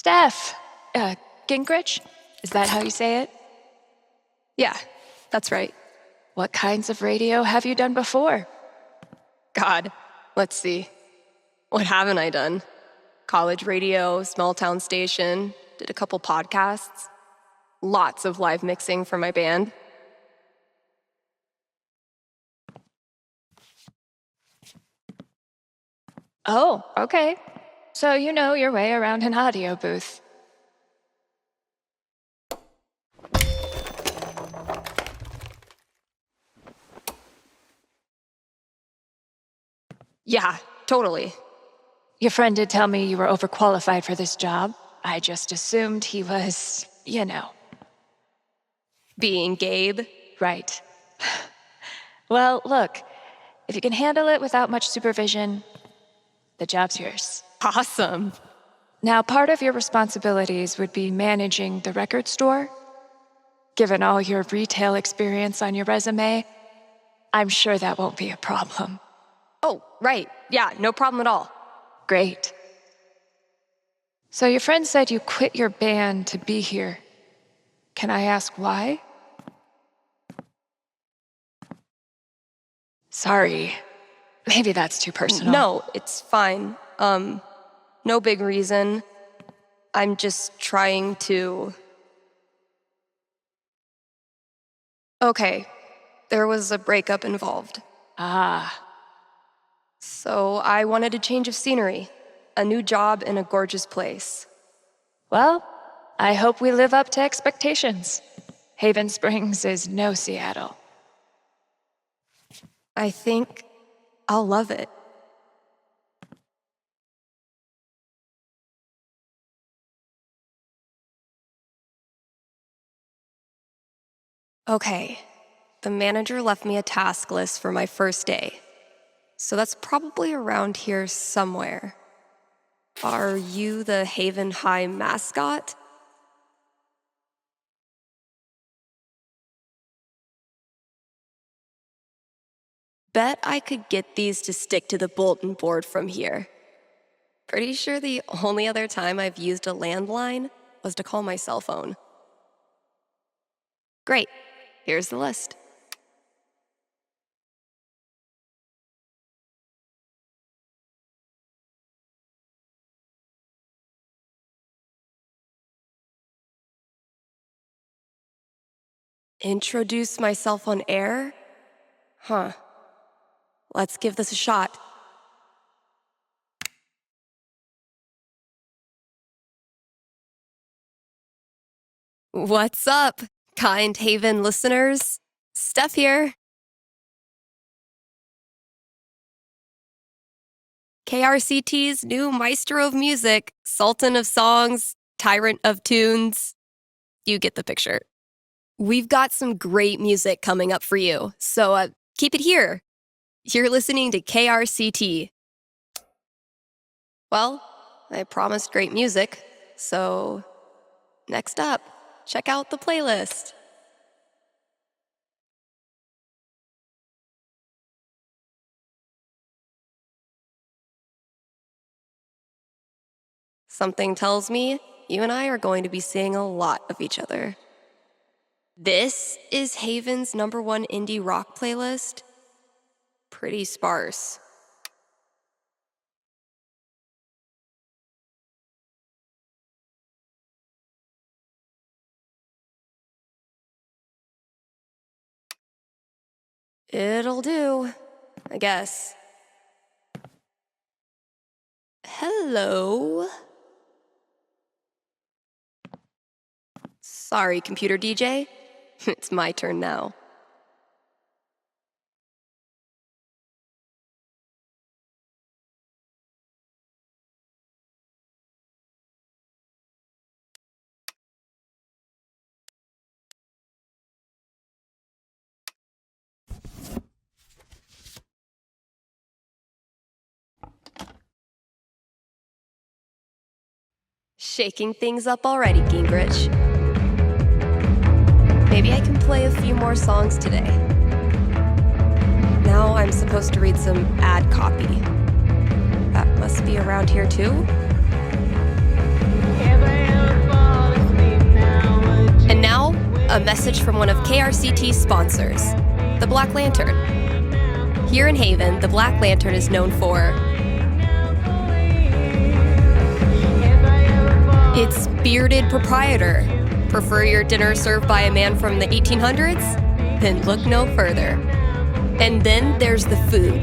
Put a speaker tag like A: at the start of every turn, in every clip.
A: Steph, Gingrich? Is that how you say it?
B: Yeah, that's right.
A: What kinds of radio have you done before?
B: God, let's see. What haven't I done? College radio, small town station, did a couple podcasts. Lots of live mixing for my band.
A: Oh, okay. So you know your way around an audio booth.
B: Yeah, totally.
A: Your friend did tell me you were overqualified for this job. I just assumed he was,
B: Being Gabe.
A: Right. Well, look, if you can handle it without much supervision, the job's yours.
B: Awesome.
A: Now, part of your responsibilities would be managing the record store. Given all your retail experience on your resume, I'm sure that won't be a problem.
B: Oh, right. Yeah, no problem at all.
A: Great. So your friend said you quit your band to be here. Can I ask why? Sorry. Maybe that's too personal.
B: No, it's fine. No big reason. I'm just trying to... Okay, there was a breakup involved.
A: Ah.
B: So I wanted a change of scenery, a new job in a gorgeous place.
A: Well, I hope we live up to expectations. Haven Springs is no Seattle.
B: I think I'll love it. Okay, the manager left me a task list for my first day. So that's probably around here somewhere. Are you the Haven High mascot? Bet I could get these to stick to the bulletin board from here. Pretty sure the only other time I've used a landline was to call my cell phone. Great, here's the list. Introduce myself on air? Huh. Let's give this a shot. What's up, kind Haven listeners? Steph here. KRCT's new maestro of music, sultan of songs, tyrant of tunes. You get the picture. We've got some great music coming up for you, so keep it here. You're listening to KRCT. Well, I promised great music, so next up, check out the playlist. Something tells me you and I are going to be seeing a lot of each other. This is Haven's #1 indie rock playlist. Pretty sparse. It'll do, I guess. Hello? Sorry, computer DJ. It's my turn now. Shaking things up already, Gingrich. Maybe I can play a few more songs today. Now I'm supposed to read some ad copy. That must be around here too?
A: Haven!
B: a message from one of KRCT's sponsors, the Black Lantern. Here in Haven, the Black Lantern is known for its bearded proprietor. Prefer your dinner served by a man from the 1800s? Then look no further. And then there's the food.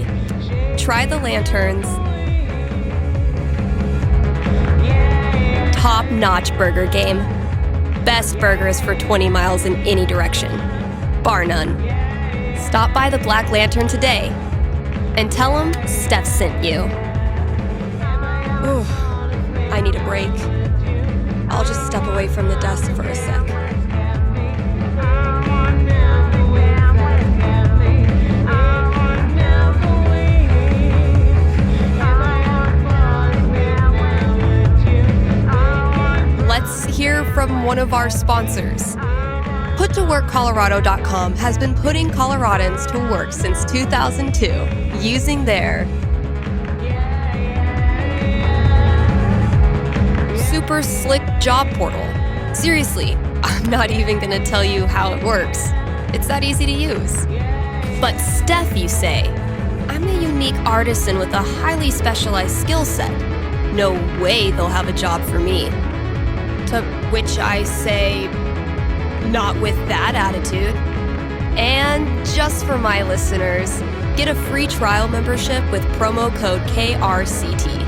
B: Try the Lantern's top-notch burger game. Best burgers for 20 miles in any direction, bar none. Stop by the Black Lantern today and tell them Steph sent you. Ooh, I need a break. I'll just step away from the desk for a sec. Let's hear from one of our sponsors. PutToWorkColorado.com has been putting Coloradans to work since 2002 using their super slick job portal. Seriously, I'm not even gonna tell you how it works. It's that easy to use. But Steph, you say, I'm a unique artisan with a highly specialized skill set. No way they'll have a job for me. To which I say, not with that attitude. And just for my listeners, get a free trial membership with promo code KRCT.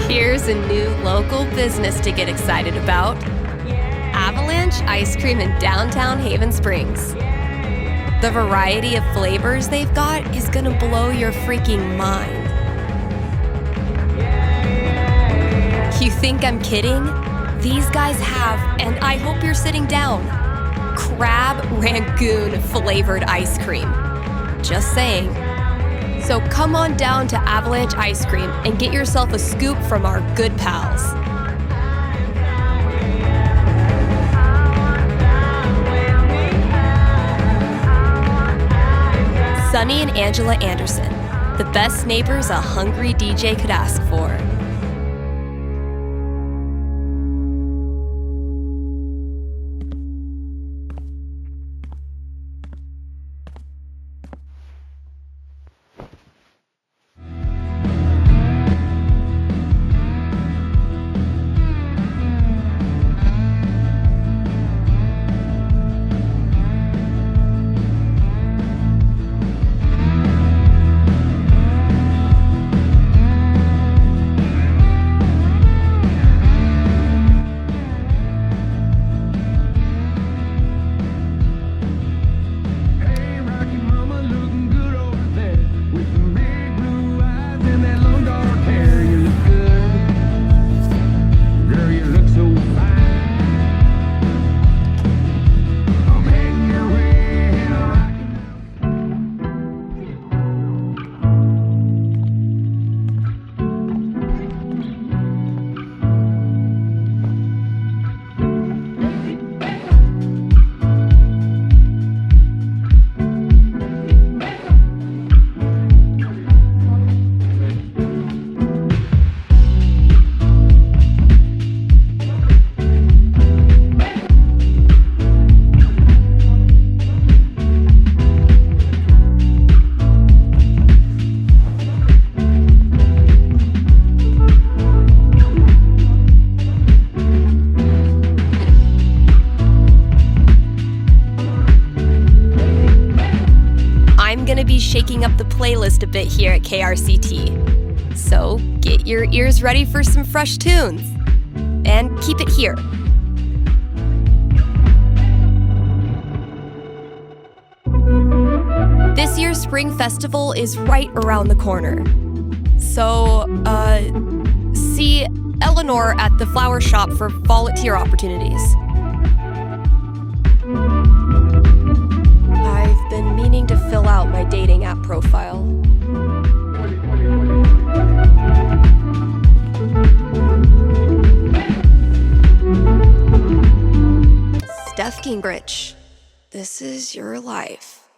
B: Here's a new local business to get excited about. Avalanche Ice Cream in downtown Haven Springs. The variety of flavors they've got is gonna blow your freaking mind. You think I'm kidding? These guys have, and I hope you're sitting down, crab rangoon flavored ice cream. Just saying. So come on down to Avalanche Ice Cream and get yourself a scoop from our good pals. Sunny and Angela Anderson, the best neighbors a hungry DJ could ask for. Shaking up the playlist a bit here at KRCT. So get your ears ready for some fresh tunes. And keep it here. This year's Spring Festival is right around the corner. So, see Eleanor at the flower shop for volunteer opportunities. I've been meaning to fill out my dating app profile. Steph Gingrich, this is your life.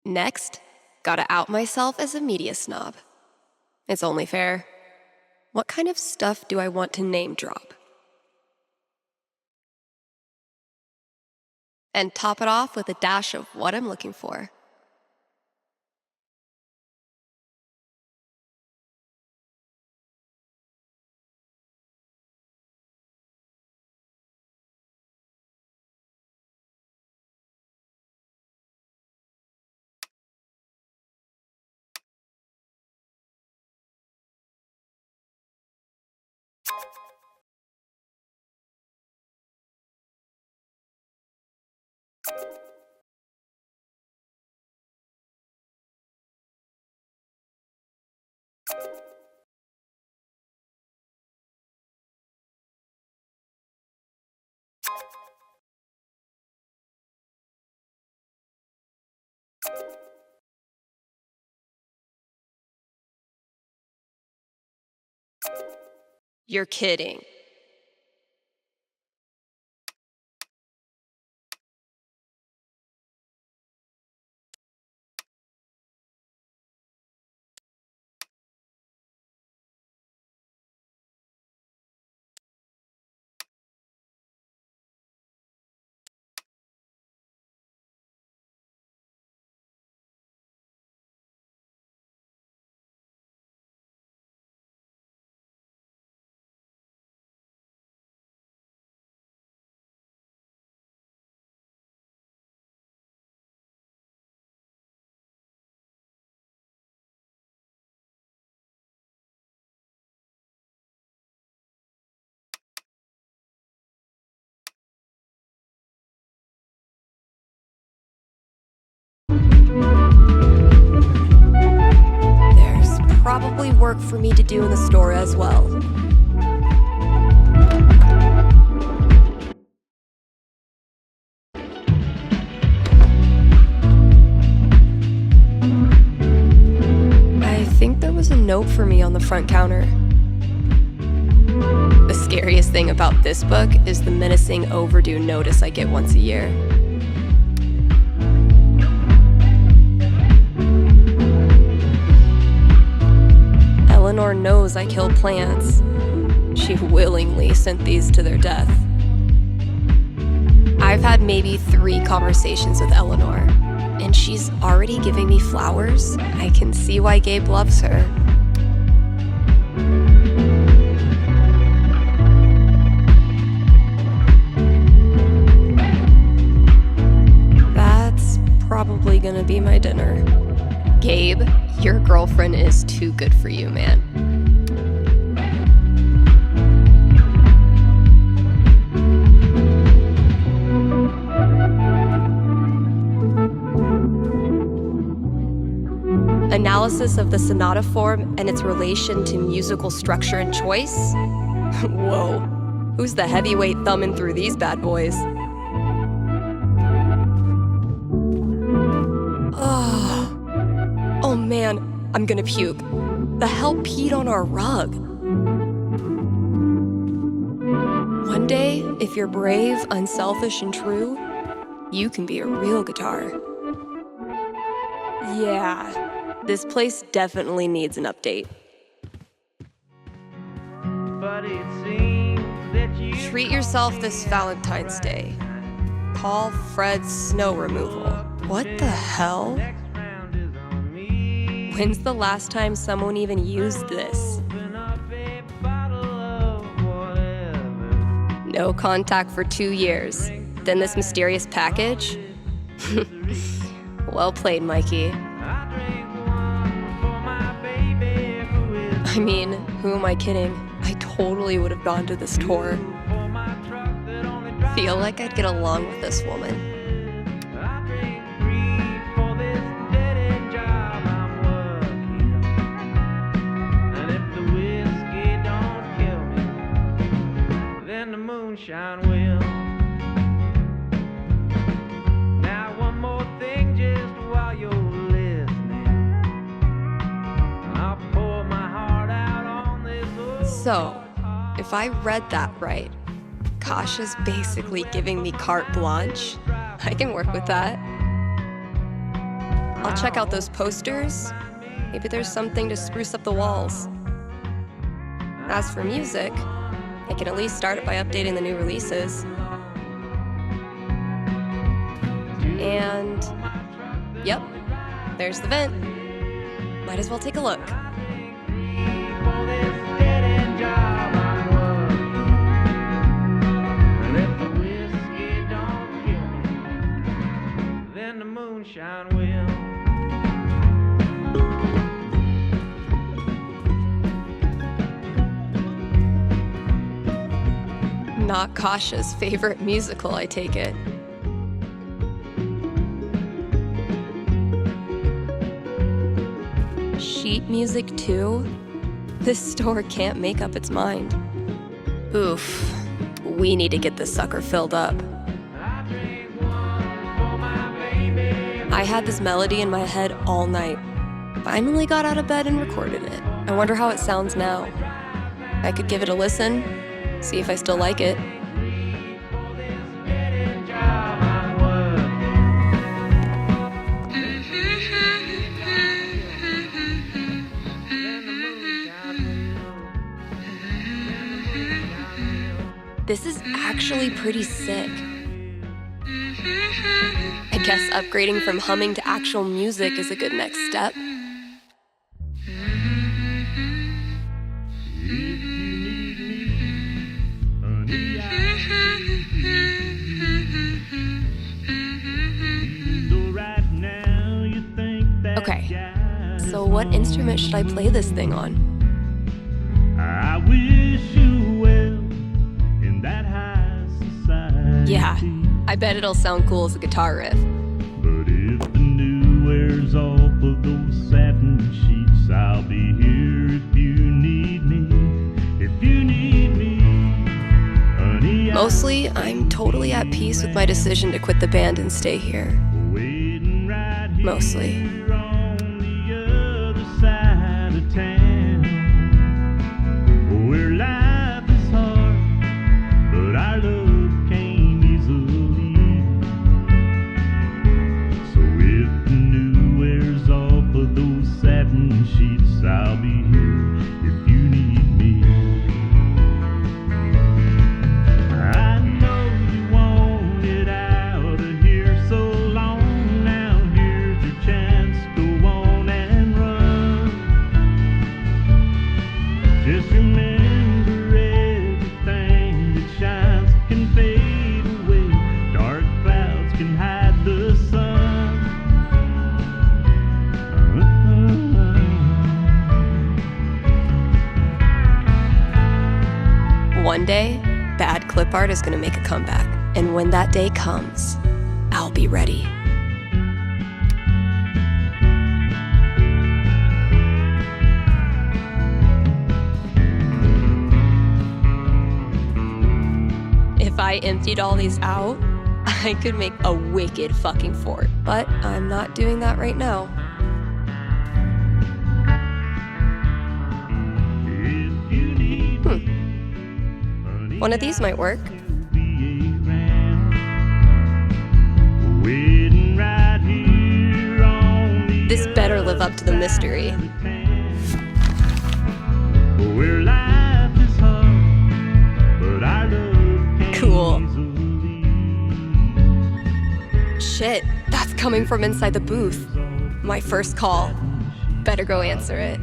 B: Next, gotta out myself as a media snob. It's only fair. What kind of stuff do I want to name drop? And top it off with a dash of what I'm looking for. You're kidding. There's probably work for me to do in the store as well. I think there was a note for me on the front counter. The scariest thing about this book is the menacing overdue notice I get once a year. Eleanor knows I kill plants. She willingly sent these to their death. I've had maybe 3 conversations with Eleanor, and she's already giving me flowers. I can see why Gabe loves her. That's probably gonna be my dinner. Gabe, your girlfriend is too good for you, man. Analysis of the sonata form and its relation to musical structure and choice? Whoa, who's the heavyweight thumbing through these bad boys? Oh man, I'm gonna puke. The hell peed on our rug? One day, if you're brave, unselfish, and true, you can be a real guitar. Yeah, this place definitely needs an update.
C: But it seems that you
B: Treat yourself this Valentine's Day. Call Fred's snow removal. What the hell? When's the last time someone even used this? No contact for 2 years. Then this mysterious package? Well played, Mikey. I mean, who am I kidding? I totally would have gone to this tour. Feel like I'd get along with this woman.
C: Moonshine will. Now one more thing just while you're listening. I'll pour my heart out on this.
B: So, if I read that right, Kasha's basically giving me carte blanche. I can work with that. I'll check out those posters. Maybe there's something to spruce up the walls. As for music, I can at least start it by updating the new releases. And, yep, there's the vent. Might as well take a look.
C: For this dead-end job I'm working. And if the whiskey don't kill me, then the moonshine will.
B: Not Kasha's favorite musical, I take it. Sheet music too? This store can't make up its mind. Oof. We need to get this sucker filled up. I had this melody in my head all night. Finally got out of bed and recorded it. I wonder how it sounds now. I could give it a listen, see if I still like it. This is actually pretty sick. I guess upgrading from humming to actual music is a good next step. Okay, so what instrument should I play this thing on?
D: I wish you well in that high society.
B: Yeah, I bet it'll sound cool as a guitar riff.
D: But if the new wears off of those satin sheets, I'll be here if you need me. If you need me, honey.
B: Mostly, I'm totally at peace with my decision to quit the band and stay here.
D: Waiting right here
B: Mostly.
D: on the other side of town, where life is hard, but our love came easily. So if the new wears off of those satin sheets, I'll be here if you need me. I know you wanted out of here so long. Now here's your chance, go on and run. Just remember everything that shines can fade away. Dark clouds can hide the sun.
B: One day, bad clip art is gonna make a comeback. And when that day comes, I'll be ready. If I emptied all these out, I could make a wicked fucking fort. But I'm not doing that right now.
D: If you need me, honey,
B: One of these might work.
D: be around. Waiting right here on the
B: This better live up to the mystery.
D: where life is hard, but our love came
B: Cool.
D: easily.
B: Shit, that's coming from inside the booth. My first call. Better go answer it.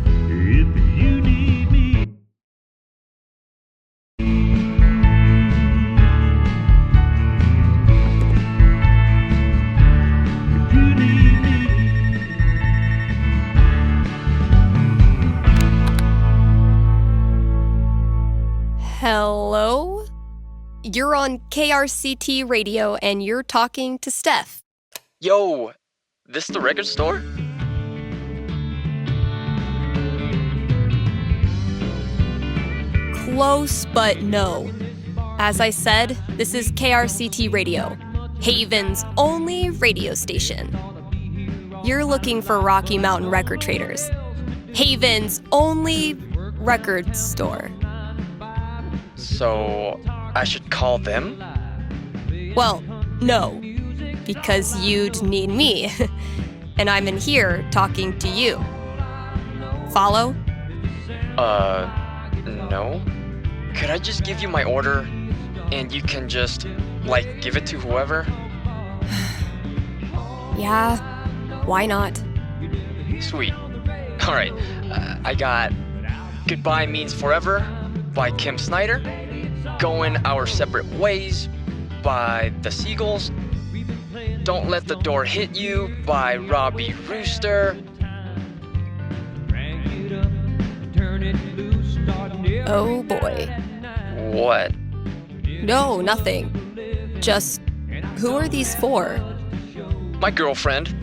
D: If you need me, if you need me,
B: Hello? You're on KRCT radio and you're talking to Steph.
E: Yo, this the record store?
B: Close, but no. As I said, this is KRCT radio, Haven's only radio station. You're looking for Rocky Mountain record traders, Haven's only record store.
E: So, I should call them?
B: Well, no. because you'd need me. And I'm in here talking to you. Follow?
E: No. Could I just give you my order and you can just, give it to whoever?
B: Yeah, why not?
E: Sweet. Alright, I got Goodbye Means Forever by Kim Snyder, Going Our Separate Ways by The Seagulls, Don't Let the Door Hit You by Robbie Rooster.
B: Oh boy.
E: What?
B: No, nothing. Just, who are these for?
E: My girlfriend.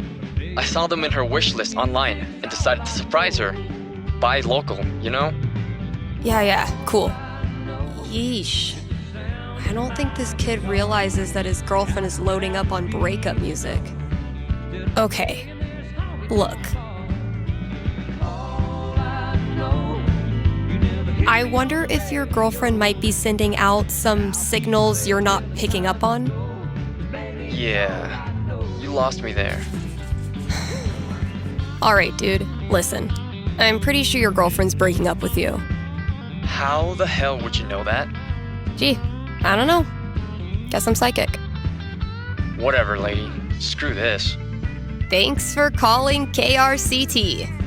E: I saw them in her wish list online and decided to surprise her. Buy local, you know?
B: Yeah, cool. Yeesh. I don't think this kid realizes that his girlfriend is loading up on breakup music. Okay, look. I wonder if your girlfriend might be sending out some signals you're not picking up on?
E: Yeah, you lost me there.
B: Alright, dude, listen. I'm pretty sure your girlfriend's breaking up with you.
E: How the hell would you know that?
B: Gee, I don't know. Guess I'm psychic.
E: Whatever, lady. Screw this.
B: Thanks for calling KRCT.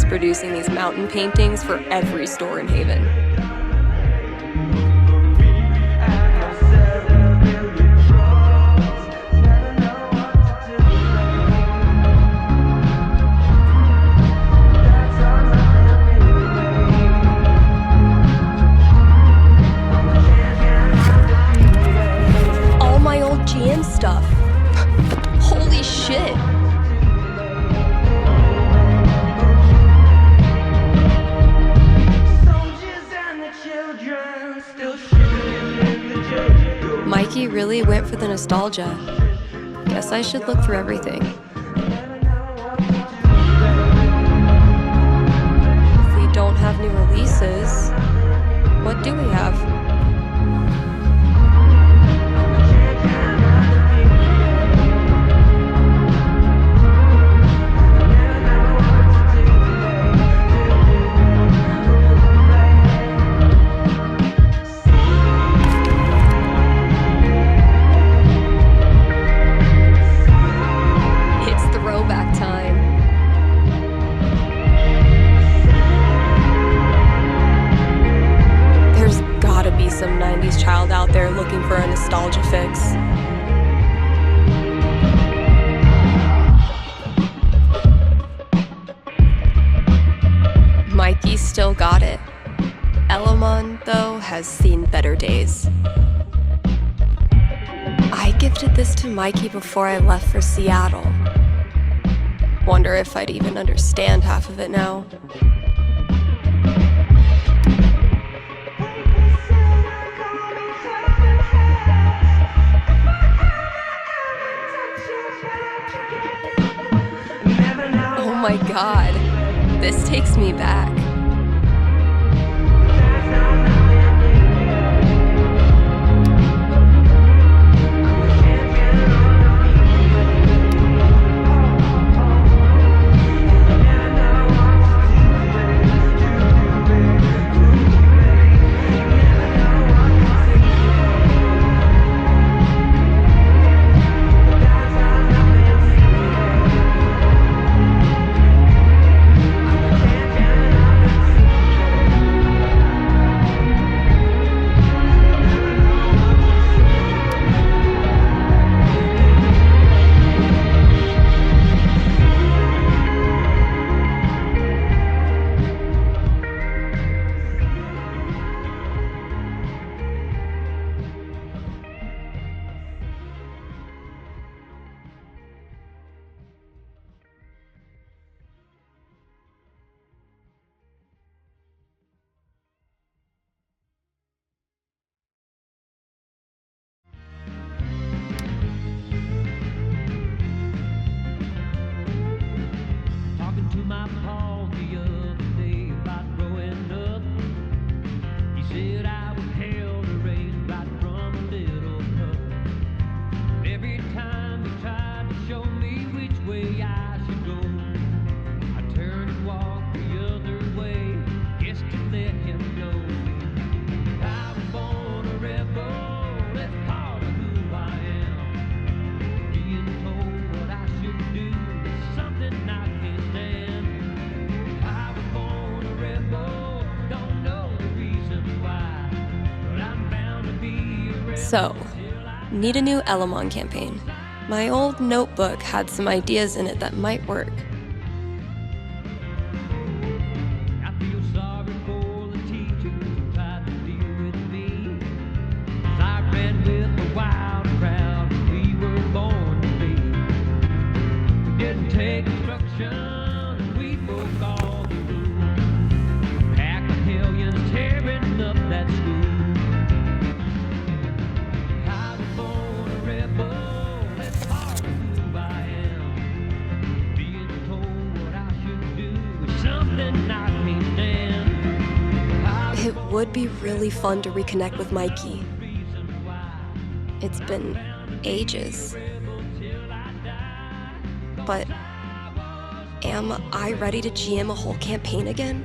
B: Producing these mountain paintings for every store in Haven. All my old GM stuff. Holy shit. Mikey really went for the nostalgia. Guess I should look through everything. If we don't have new releases, what do we have? Some 90s child out there looking for a nostalgia fix. Mikey still got it. Elamon, though, has seen better days. I gifted this to Mikey before I left for Seattle. Wonder if I'd even understand half of it now. Oh my god, this takes me back. So, need a new Elamon campaign. My old notebook had some ideas in it that might work.
C: I feel sorry for the teachers who tried to deal with me. 'Cause I ran with the wild crowd we were born to be. We didn't take instruction, we broke all the rules. Pack of hellions tearing up that school. I was born a rebel, it's hard to who I am. Being told what I should do is something I can't stand.
B: It would be really fun to reconnect with Mikey. It's been ages. But am I ready to GM a whole campaign again?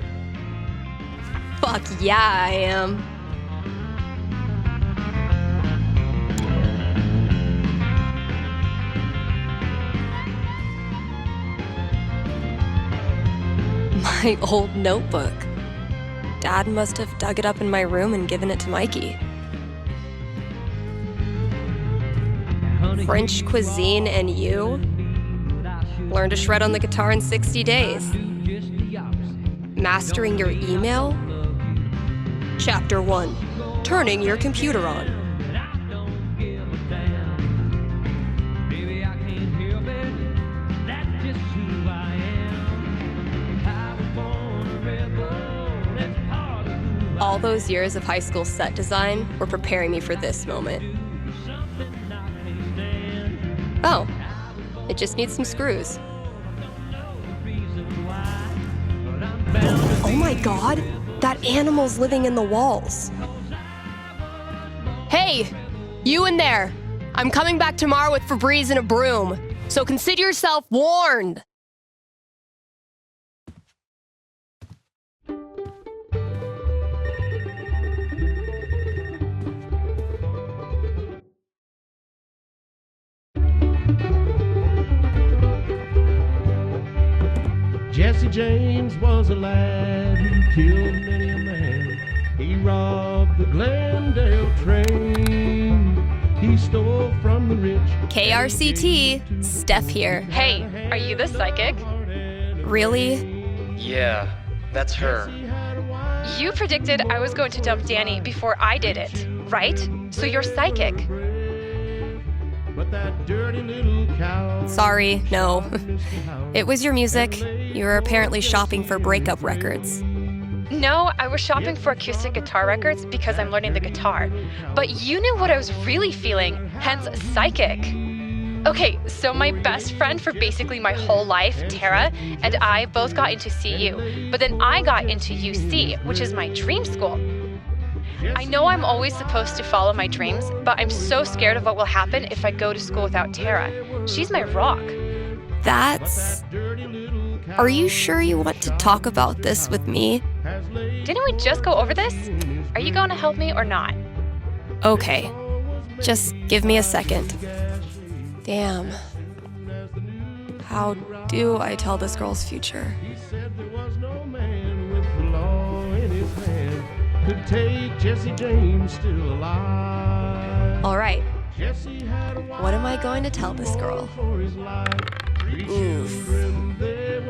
B: Fuck yeah, I am. My old notebook. Dad must have dug it up in my room and given it to Mikey. French cuisine and you? Learn to shred on the guitar in 60 days. Mastering your email? Chapter 1. Turning your computer on.
C: Baby, I can't help it. That's just who I am. I was born a rebel. It's part of who I
B: All those years of high school set design were preparing me for this moment. Oh, it just needs some screws. Oh my god, that animal's living in the walls. Hey, you in there! I'm coming back tomorrow with Febreze and a broom, so consider yourself warned!
D: Jesse James was a lad who killed many a man. He robbed the Glendale train. He stole from the rich.
B: KRCT, Steph here.
A: Hey, are you the psychic?
B: Really?
E: Yeah, that's her.
A: You predicted I was going to dump Danny before I did it, right? So you're psychic.
D: But that dirty little cow.
B: Sorry, no. It was your music. You were apparently shopping for breakup records.
A: No, I was shopping for acoustic guitar records because I'm learning the guitar. But you knew what I was really feeling, hence psychic. Okay, so my best friend for basically my whole life, Tara, and I both got into CU, but then I got into UC, which is my dream school. I know I'm always supposed to follow my dreams, but I'm so scared of what will happen if I go to school without Tara. She's my rock.
B: That's... Are you sure you want to talk about this with me?
A: Didn't we just go over this? Are you going to help me or not?
B: Okay. Just give me a second. Damn. How do I tell this girl's future?
D: Said there was no man with the law in his hand could take Jesse James still alive.
B: All right.
D: Jesse had a
B: What am I going to tell this girl?
D: for his life.
B: Oof.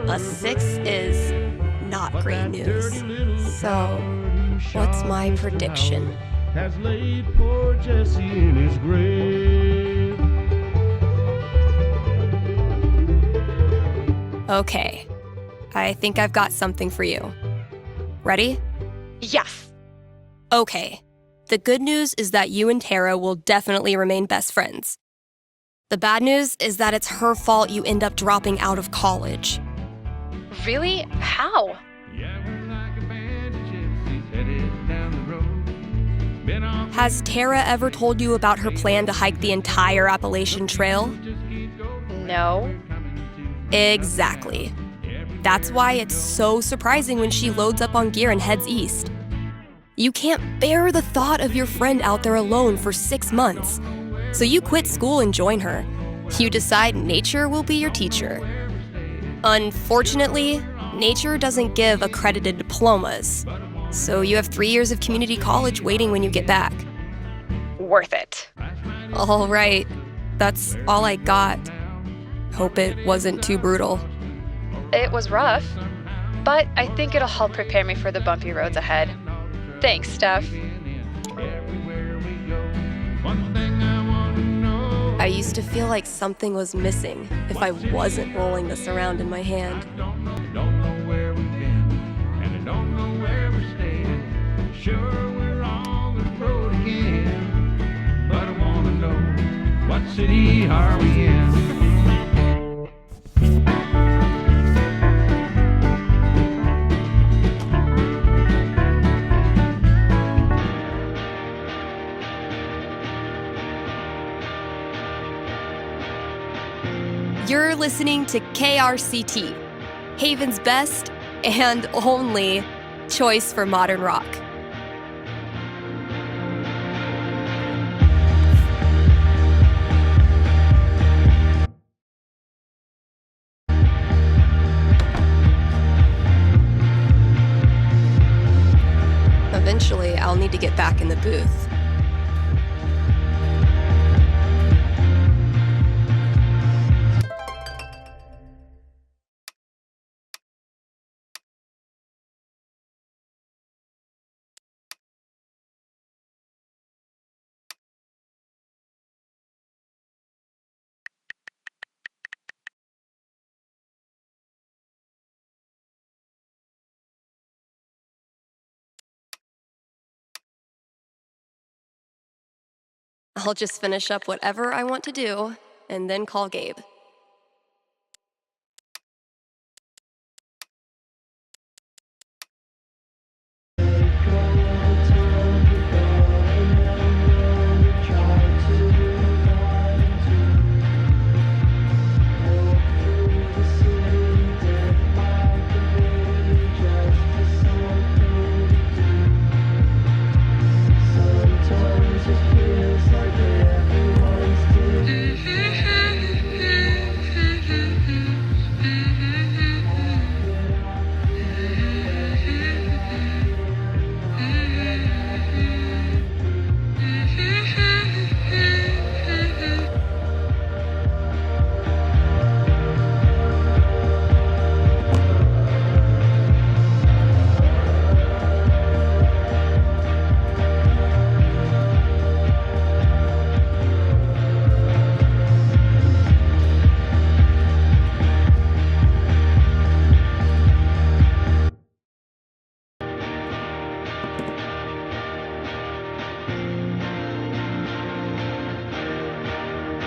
B: A 6 is not great news. So, what's my prediction?
D: Has laid poor Jesse in his grave.
B: Okay. I think I've got something for you. Ready?
A: Yes.
B: Okay. The good news is that you and Tara will definitely remain best friends. The bad news is that it's her fault you end up dropping out of college.
A: Really? How?
B: Has Tara ever told you about her plan to hike the entire Appalachian Trail?
A: No.
B: Exactly. That's why it's so surprising when she loads up on gear and heads east. You can't bear the thought of your friend out there alone for 6 months. So you quit school and join her. You decide nature will be your teacher. Unfortunately, nature doesn't give accredited diplomas. So you have 3 years of community college waiting when you get back.
A: worth it.
B: All right. That's all I got. Hope it wasn't too brutal.
A: It was rough, but I think it'll help prepare me for the bumpy roads ahead. Thanks, Steph.
B: I used to feel like something was missing if I wasn't rolling this around in my hand.
C: Don't know where we've been, and I don't know where we're staying. Sure, we're on the road again, but I wanna know, what city are we in?
B: You're listening to KRCT, Haven's best and only choice for modern rock. Eventually, I'll need to get back in the booth. I'll just finish up whatever I want to do and then call Gabe.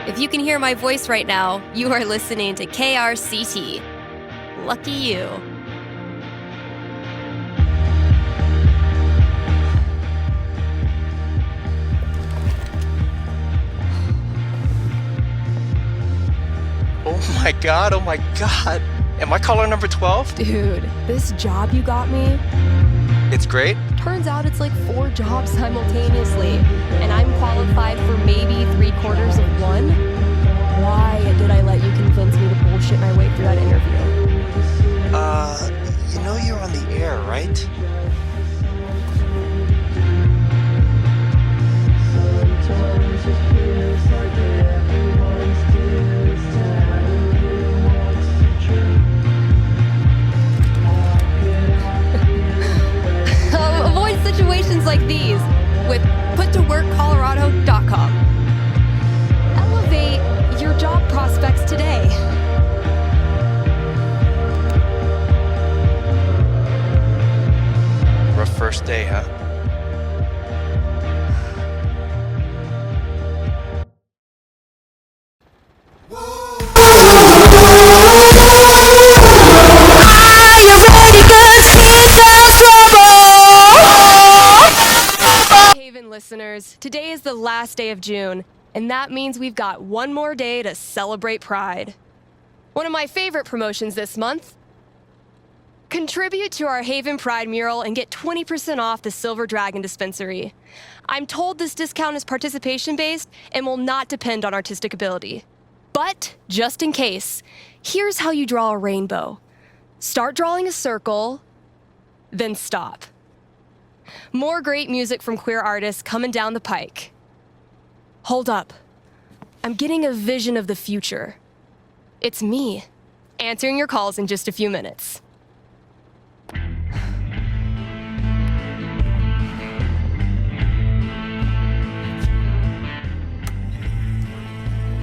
B: If you can hear my voice right now, you are listening to KRCT. Lucky you.
E: Oh my god, oh my god. Am I caller number 12?
B: Dude, this job you got me,
E: It's great.
B: turns out it's like 4 jobs simultaneously, and I'm qualified for maybe 3/4 of one. Why did I let you convince me to bullshit my way through that interview?
E: You know you're on the air, right?
B: Avoid situations like these with puttoworkcolorado.com. Elevate your job prospects today.
E: Rough first day, huh?
B: Haven listeners, today is the last day of June, and that means we've got one more day to celebrate Pride. One of my favorite promotions this month. Contribute to our Haven Pride mural and get 20% off the Silver Dragon dispensary. I'm told this discount is participation-based and will not depend on artistic ability. But, just in case, here's how you draw a rainbow. Start drawing a circle, then stop. More great music from queer artists coming down the pike. Hold up. I'm getting a vision of the future. It's me, answering your calls in just a few minutes.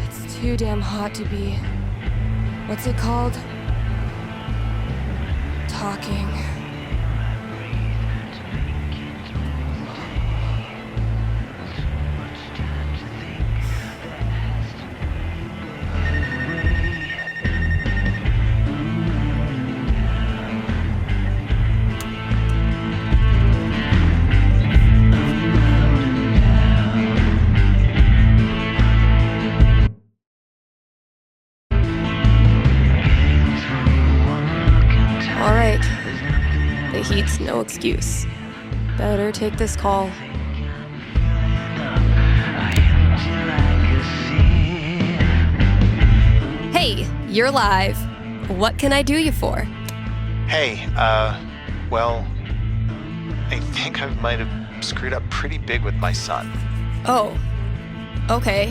B: It's too damn hot to be... What's it called? Talking. All right. The heat's no excuse. Better take this call. Hey, you're live. What can I do you for?
F: Hey, well, I think I might have screwed up pretty big with my son.
B: Oh, okay.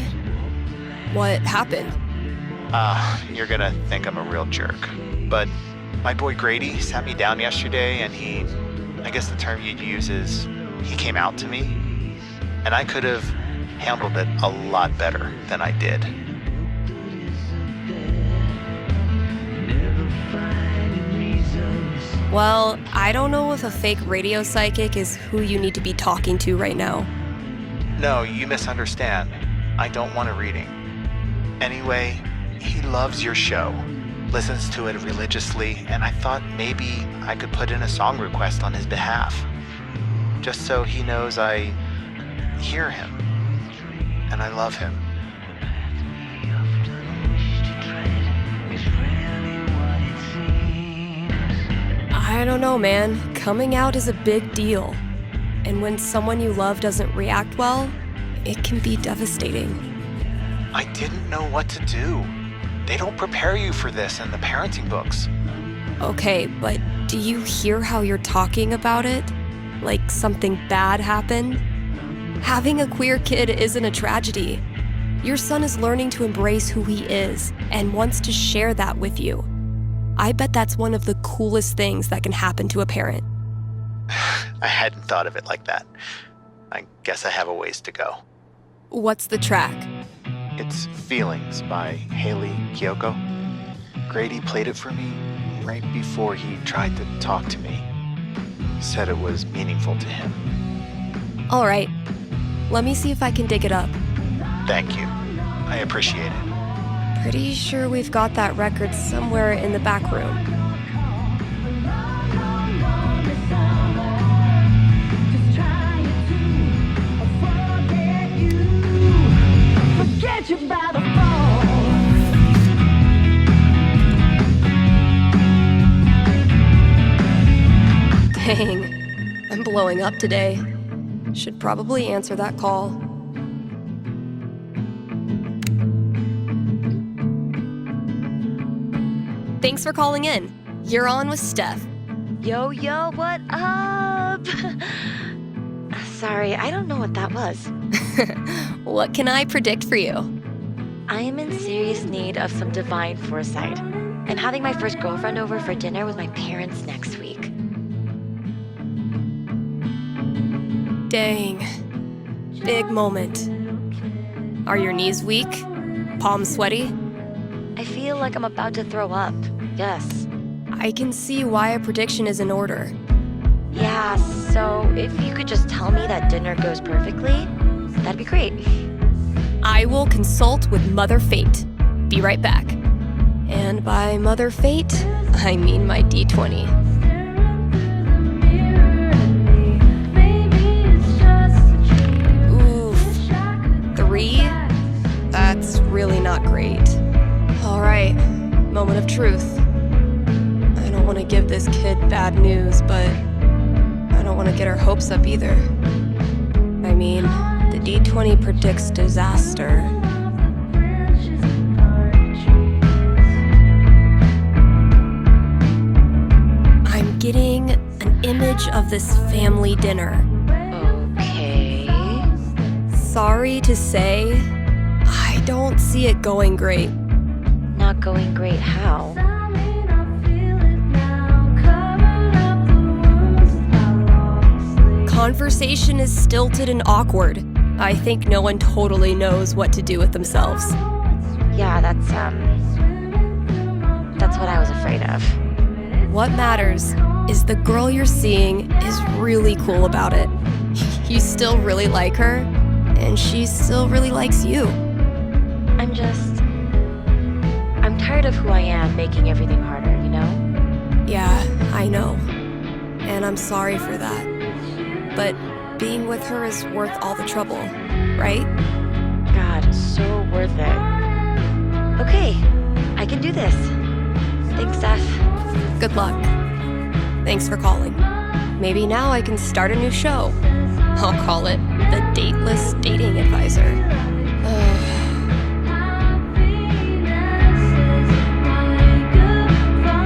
B: What happened?
F: You're gonna think I'm a real jerk, but my boy Grady sat me down yesterday and I guess the term you'd use is, he came out to me, and I could have handled it a lot better than I did.
B: Well, I don't know if a fake radio psychic is who you need to be talking to right now.
F: No, you misunderstand. I don't want a reading. Anyway, he loves your show, listens to it religiously, and I thought maybe I could put in a song request on his behalf, just so he knows I hear him and I love him.
B: I don't know, man. Coming out is a big deal. And when someone you love doesn't react well, it can be devastating.
F: I didn't know what to do. They don't prepare you for this in the parenting books.
B: Okay, but do you hear how you're talking about it? Like something bad happened? Having a queer kid isn't a tragedy. Your son is learning to embrace who he is and wants to share that with you. I bet that's one of the coolest things that can happen to a parent.
F: I hadn't thought of it like that. I guess I have a ways to go.
B: What's the track?
F: It's Feelings by Haley Kiyoko. Grady played it for me right before he tried to talk to me. Said it was meaningful to him.
B: All right, let me see if I can dig it up.
F: Thank you. I appreciate it.
B: Pretty sure we've got that record somewhere in the back room. Dang, I'm blowing up today. Should probably answer that call. Thanks for calling in. You're on with Steph.
G: Yo, what up? Sorry, I don't know what that was.
B: What can I predict for you?
G: I am in serious need of some divine foresight. I'm having my first girlfriend over for dinner with my parents next week.
B: Dang. Big moment. Are your knees weak? Palms sweaty?
G: I feel like I'm about to throw up. Yes.
B: I can see why a prediction is in order.
G: Yeah, so if you could just tell me that dinner goes perfectly, that'd be great.
B: I will consult with Mother Fate. Be right back. And by Mother Fate, I mean my D20. Oof. 3? That's really not great. All right, moment of truth. I don't want to give this kid bad news, but I don't want to get her hopes up either. I mean, the D20 predicts disaster. I'm getting an image of this family dinner.
G: Okay.
B: sorry to say, I don't see it going great.
G: Not going great, how?
B: Conversation is stilted and awkward. I think no one totally knows what to do with themselves.
G: Yeah, that's what I was afraid of.
B: What matters is the girl you're seeing is really cool about it. You still really like her, and she still really likes you.
G: I'm tired of who I am making everything harder, you know?
B: Yeah, I know. And I'm sorry for that. But being with her is worth all the trouble, right?
G: God, so worth it. Okay, I can do this. Thanks, Steph.
B: Good luck. Thanks for calling. Maybe now I can start a new show. I'll call it The Dateless Dating Advisor.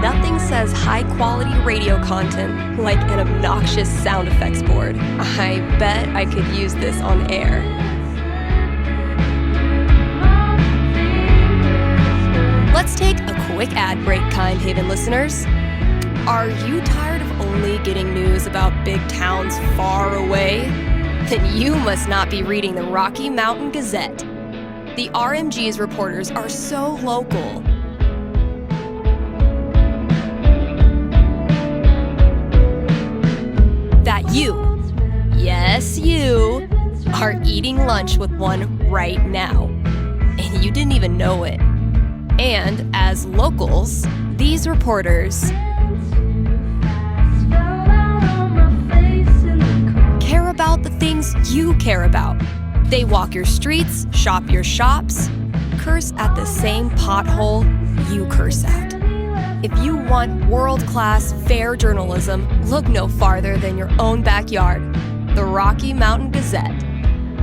B: Nothing says high-quality radio content like an obnoxious sound effects board. I bet I could use this on air. Let's take a quick ad break, kind Haven listeners. Are you tired of only getting news about big towns far away? Then you must not be reading the Rocky Mountain Gazette. The RMG's reporters are so local. That you, yes you, are eating lunch with one right now. And you didn't even know it. And as locals, these reporters care about the things you care about. They walk your streets, shop your shops, curse at the same pothole you curse at. If you want world-class, fair journalism, look no farther than your own backyard. The Rocky Mountain Gazette.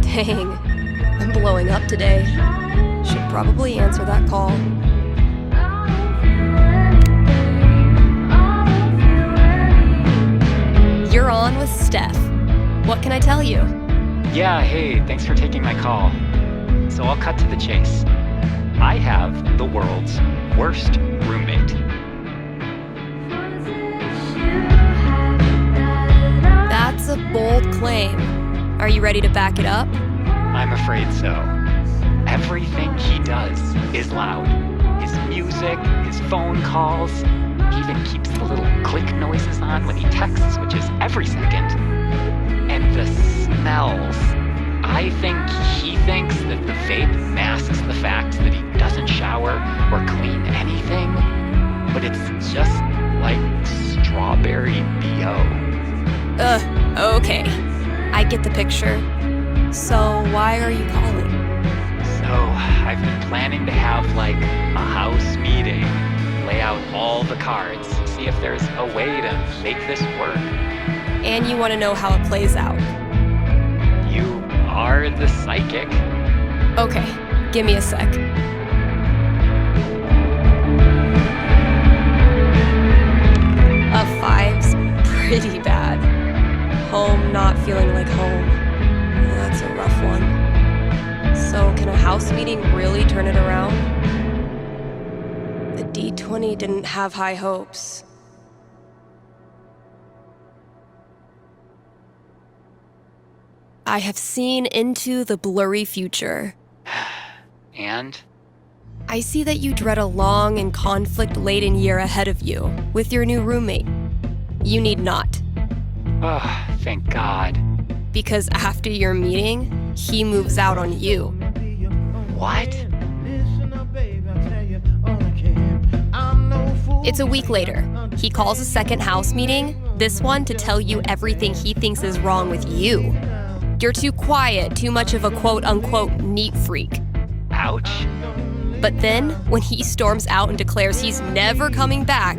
B: Dang, I'm blowing up today. Should probably answer that call. You're on with Steph. What can I tell you?
H: Yeah, hey, thanks for taking my call. So I'll cut to the chase. I have the world's worst roommate.
B: That's a bold claim. Are you ready to back it up?
H: I'm afraid so. Everything he does is loud. His music, his phone calls, he even keeps the little click noises on when he texts, which is every second. And the smells. I think he thinks that the vape masks the fact that he doesn't shower or clean anything, but it's just like strawberry BO.
B: Okay. I get the picture. So why are you calling?
H: So I've been planning to have like a house meeting, lay out all the cards, see if there's a way to make this work.
B: And you want to know how it plays out.
H: You are the psychic.
B: Okay, give me a sec. A 5's pretty bad. Home not feeling like home. That's a rough one. So can a house meeting really turn it around? The D20 didn't have high hopes. I have seen into the blurry future.
H: And?
B: I see that you dread a long and conflict-laden year ahead of you with your new roommate. You need not.
H: Oh, thank God.
B: Because after your meeting, he moves out on you.
H: What?
B: It's a week later. He calls a second house meeting, this one to tell you everything he thinks is wrong with you. You're too quiet, too much of a quote-unquote neat freak.
H: Ouch.
B: But then, when he storms out and declares he's never coming back,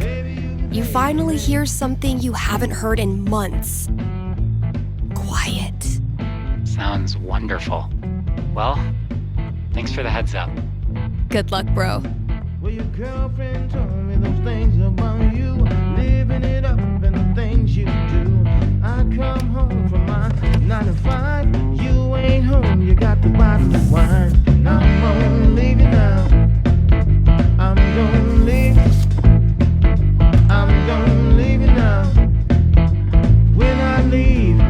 B: you finally hear something you haven't heard in months. Quiet.
H: Sounds wonderful. Well, thanks for the heads up.
B: Good luck, bro.
I: Well, your girlfriend told me those things about you, living it up and the things you do. I come home from my 9 to 5, you ain't home, you got the bottle of wine. And I'm gonna leave you now. I'm gonna leave. I'm gonna leave you now. When I leave,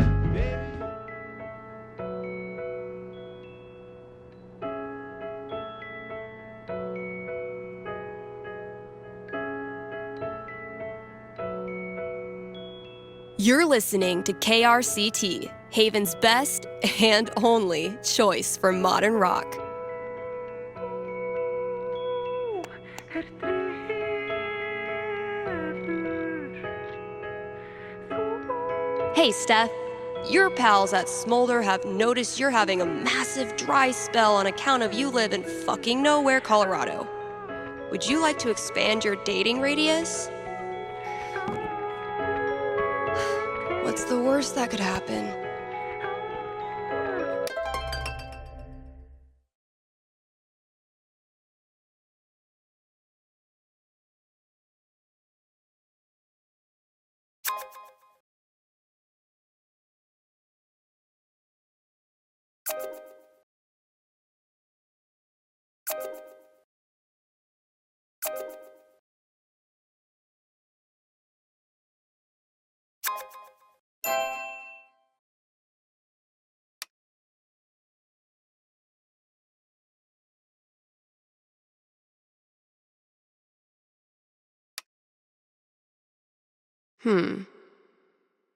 B: You're listening to KRCT, Haven's best and only choice for modern rock. Hey, Steph. Your pals at Smolder have noticed you're having a massive dry spell on account of you live in fucking nowhere, Colorado. Would you like to expand your dating radius? What's the worst that could happen?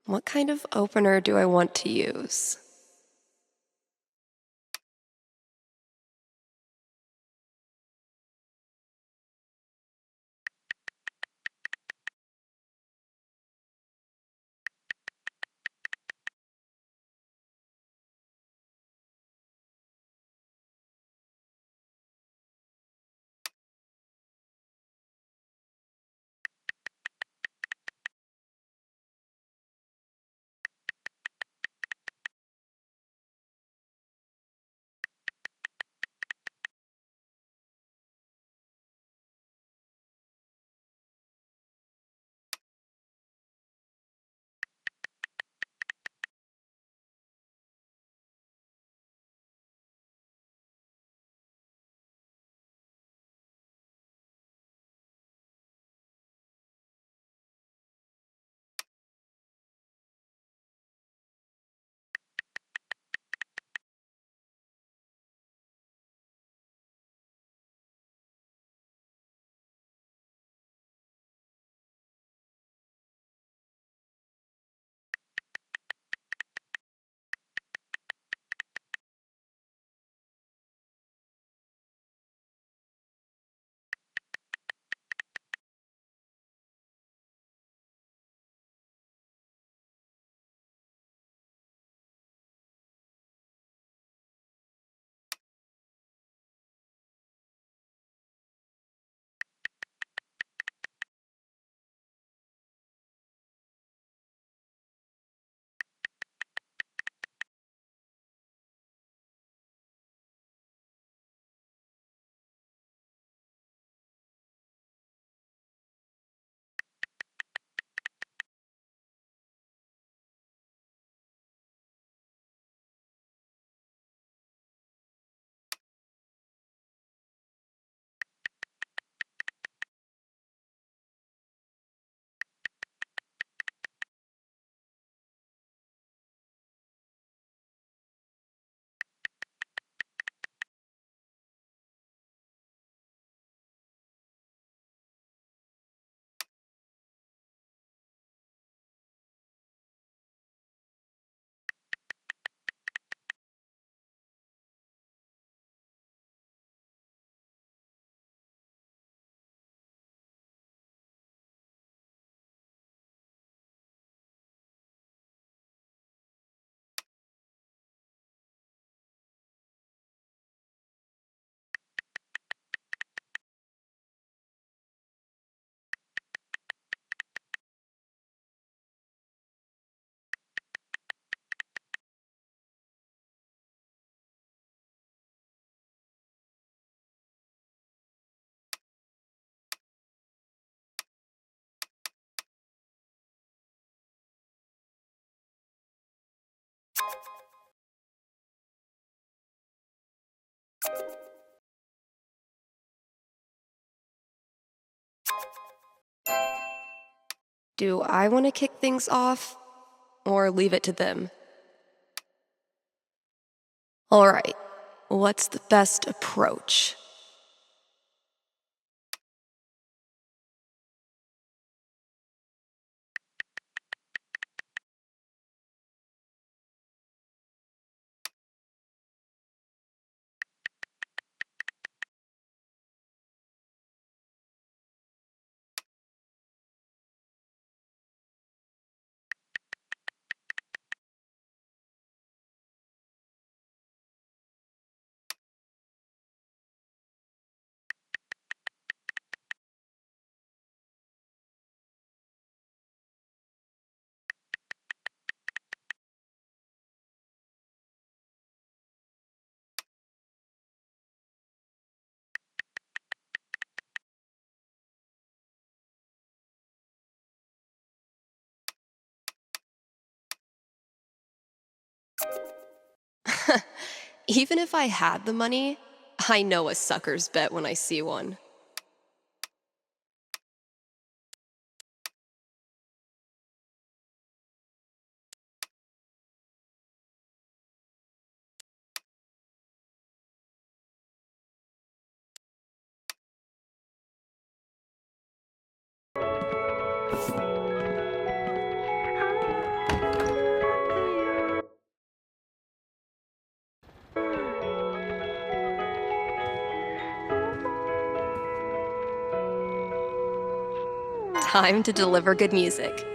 B: What kind of opener do I want to use? Do I want to kick things off or leave it to them? All right, what's the best approach? Even if I had the money, I know a sucker's bet when I see one. Time to deliver good music.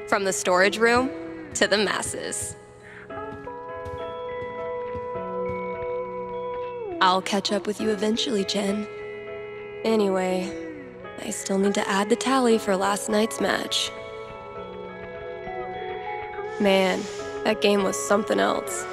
B: From the storage room to the masses. I'll catch up with you eventually, Jen. Anyway, I still need to add the tally for last night's match. Man, that game was something else.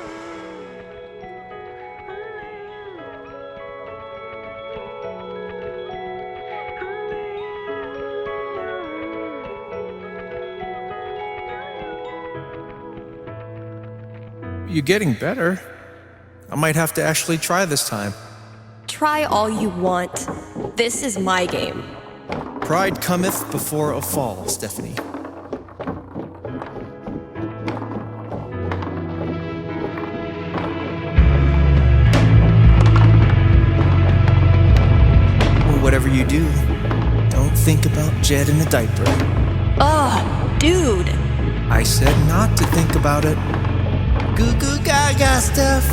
J: You're getting better. I might have to actually try this time.
B: Try all you want. This is my game.
J: Pride cometh before a fall, Stephanie. Well, whatever you do, don't think about Jed in a diaper.
B: Ugh, dude.
J: I said not to think about it. Goo goo gaga, Steph.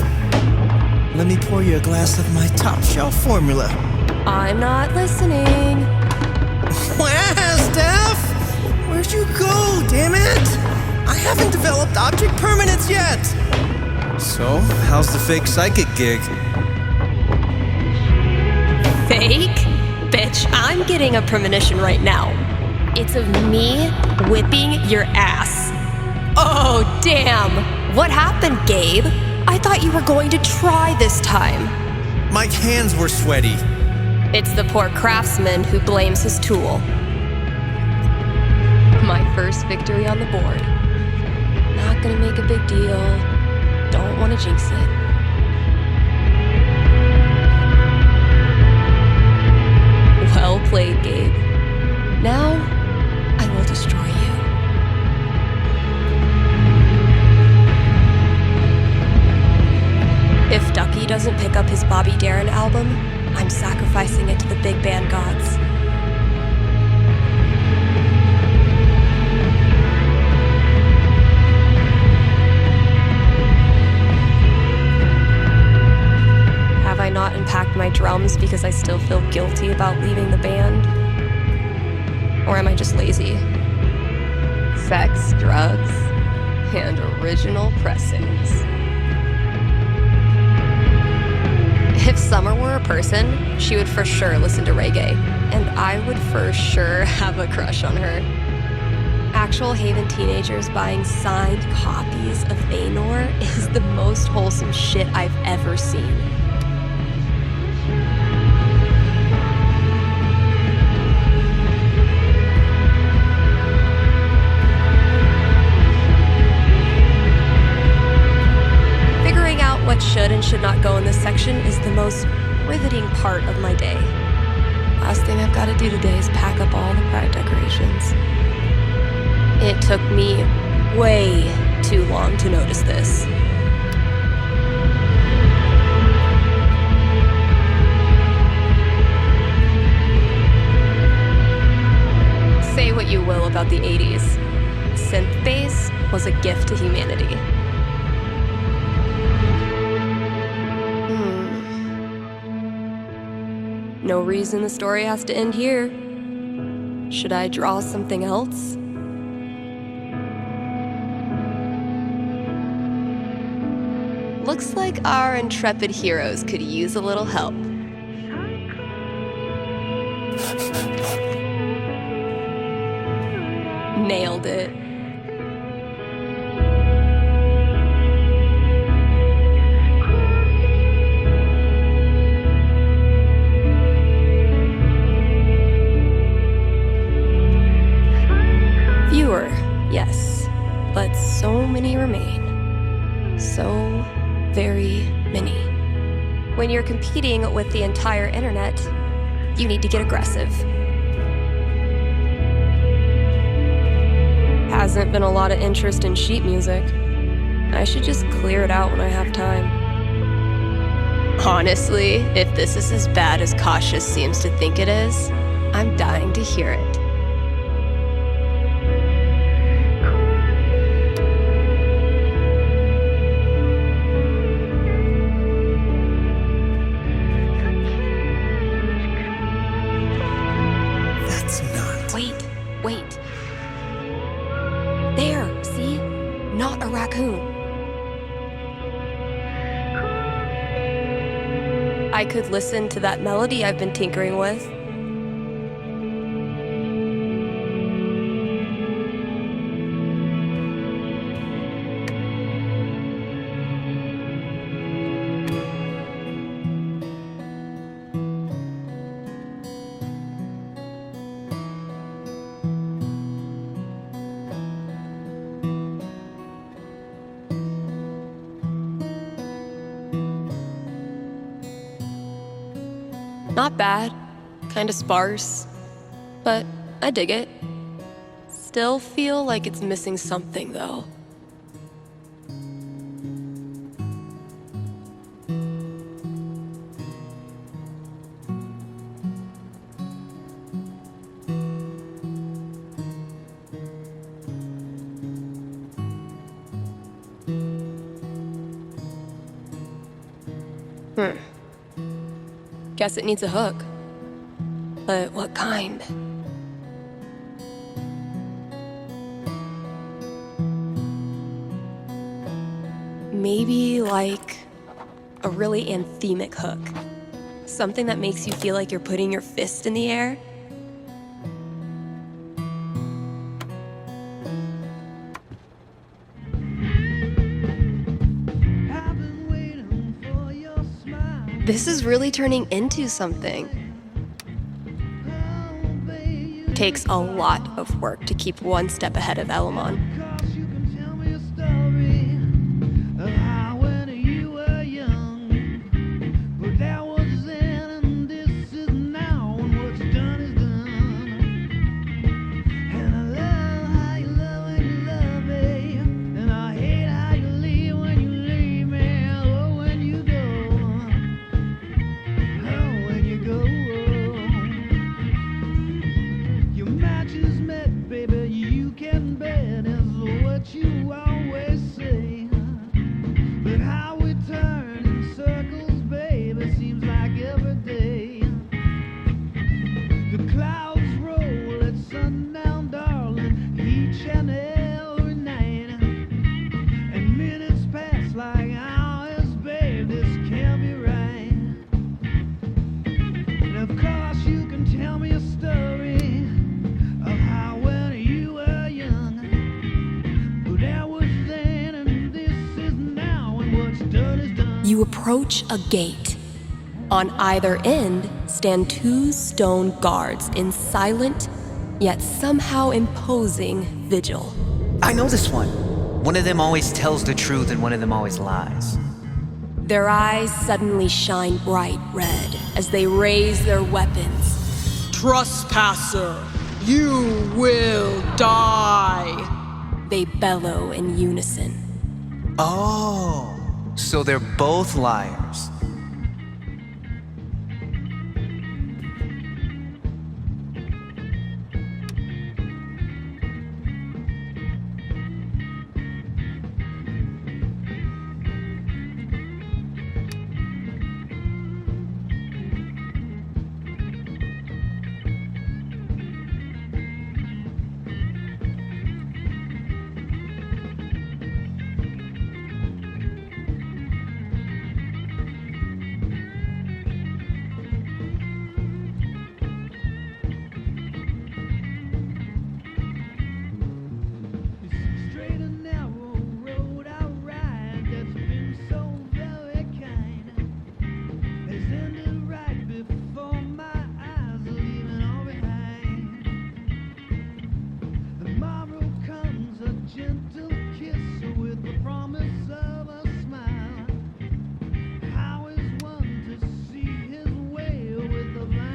J: Let me pour you a glass of my top shelf formula.
B: I'm not listening.
J: Wow, Steph! Where'd you go, damn it? I haven't developed object permanence yet! So, how's the fake psychic gig?
B: Fake? Bitch, I'm getting a premonition right now. It's of me whipping your ass. Oh, damn! What happened, Gabe? I thought you were going to try this time.
J: My hands were sweaty.
B: It's the poor craftsman who blames his tool. My first victory on the board. Not gonna make a big deal. Don't want to jinx it. Well played, Gabe. Now, I will destroy you. If Ducky doesn't pick up his Bobby Darin album, I'm sacrificing it to the big band gods. Have I not unpacked my drums because I still feel guilty about leaving the band? Or am I just lazy? Sex, drugs, and original pressings. If Summer were a person, she would for sure listen to reggae, and I would for sure have a crush on her. Actual Haven teenagers buying signed copies of Anor is the most wholesome shit I've ever seen. Figuring out what should and should not go in this section is the most riveting part of my day. Last thing I've got to do today is pack up all the pride decorations. It took me way too long to notice this. Say what you will about the 80s. Synth bass was a gift to humanity. No reason the story has to end here. Should I draw something else? Looks like our intrepid heroes could use a little help. Nailed it. Fewer, yes, but so many remain. So very many. When you're competing with the entire internet, you need to get aggressive. Hasn't been a lot of interest in sheet music. I should just clear it out when I have time. Honestly, if this is as bad as Cautious seems to think it is, I'm dying to hear it. Wait. There, see? Not a raccoon. I could listen to that melody I've been tinkering with. Not bad, kinda sparse, but I dig it. Still feel like it's missing something though. Guess it needs a hook. But what kind? Maybe like a really anthemic hook. Something that makes you feel like you're putting your fist in the air. This is really turning into something. Takes a lot of work to keep one step ahead of Elamon. You approach a gate. On either end stand two stone guards in silent, yet somehow imposing vigil.
K: I know this one. One of them always tells the truth and one of them always lies.
B: Their eyes suddenly shine bright red as they raise their weapons.
K: Trespasser, you will die!
B: They bellow in unison.
J: Oh, so they're both liars.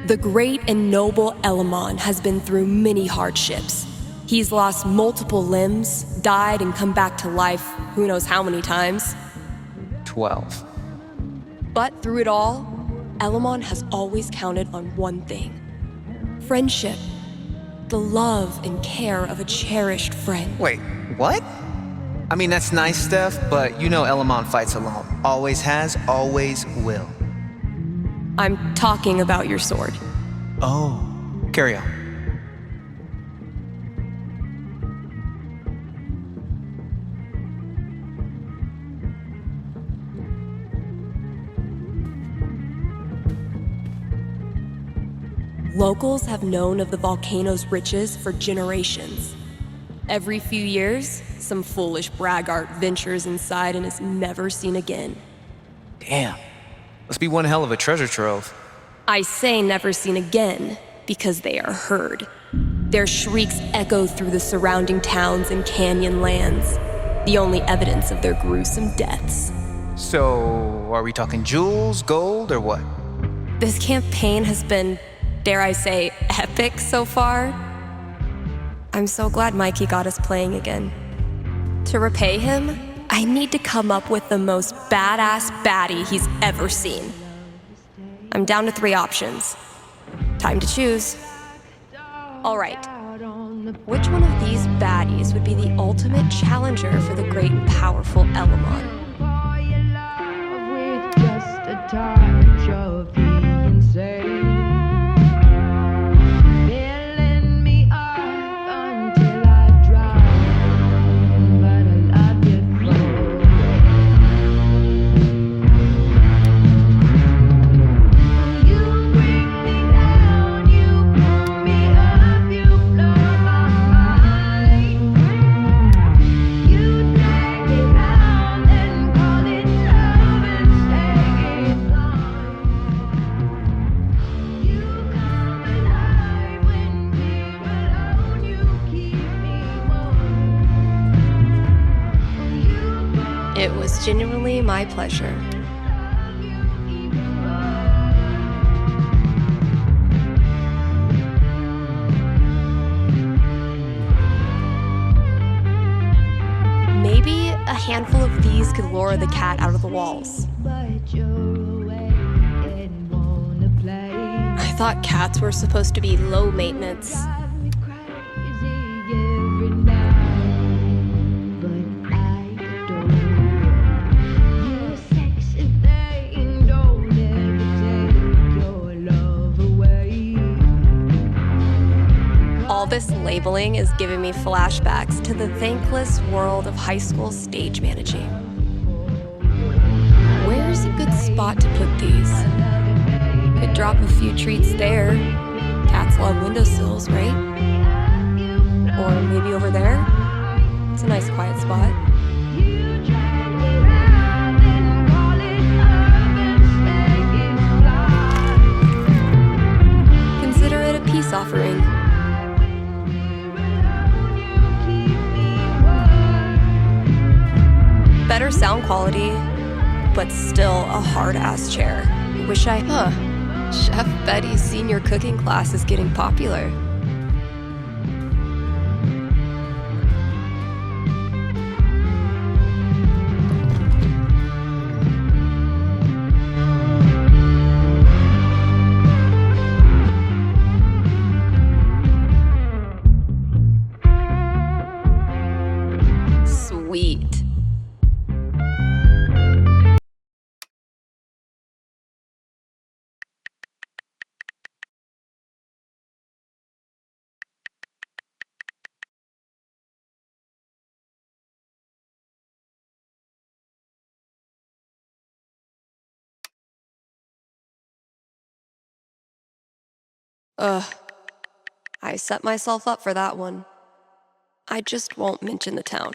B: The great and noble Elamon has been through many hardships. He's lost multiple limbs, died and come back to life who knows how many times.
J: 12.
B: But through it all, Elamon has always counted on one thing: friendship. The love and care of a cherished friend.
J: Wait, what? I mean, that's nice, Steph, but you know Elamon fights alone. Always has, always will.
B: I'm talking about your sword.
J: Oh, carry on.
B: Locals have known of the volcano's riches for generations. Every few years, some foolish braggart ventures inside and is never seen again.
J: Damn. Must be one hell of a treasure trove.
B: I say never seen again because they are heard. Their shrieks echo through the surrounding towns and canyon lands, the only evidence of their gruesome deaths.
J: So, are we talking jewels, gold, or what?
B: This campaign has been, dare I say, epic so far. I'm so glad Mikey got us playing again. To repay him, I need to come up with the most badass baddie he's ever seen. I'm down to 3 options. Time to choose. All right. Which one of these baddies would be the ultimate challenger for the great and powerful Elamon?
C: With just a touch of the insane. Filling me up until I drown, but I love it for you. Bring me down, you pull me up, you blow my mind. You take me round and call it love and stay blind. You come alive when we're alone, you keep me warm.
B: It was genuinely my pleasure. Maybe a handful of these could lure the cat out of the walls.
C: But you're away and wanna play.
B: I thought cats were supposed to be low maintenance.
C: Drive me crazy every night, but I adore you. You're a sexy thing, don't ever take your love away.
B: All this labeling is giving me flashbacks to the thankless world of high school stage managing. Where's a good spot to put these? Could drop a few treats there. Cats love windowsills, right? Or maybe over there? It's a nice quiet spot.
C: You drag me round and call it love and stay blind.
B: Consider it a peace offering. Better sound quality, but still a hard-ass chair. Wish I... Chef Betty's senior cooking class is getting popular. Sweet. I set myself up for that one. I just won't mention the town.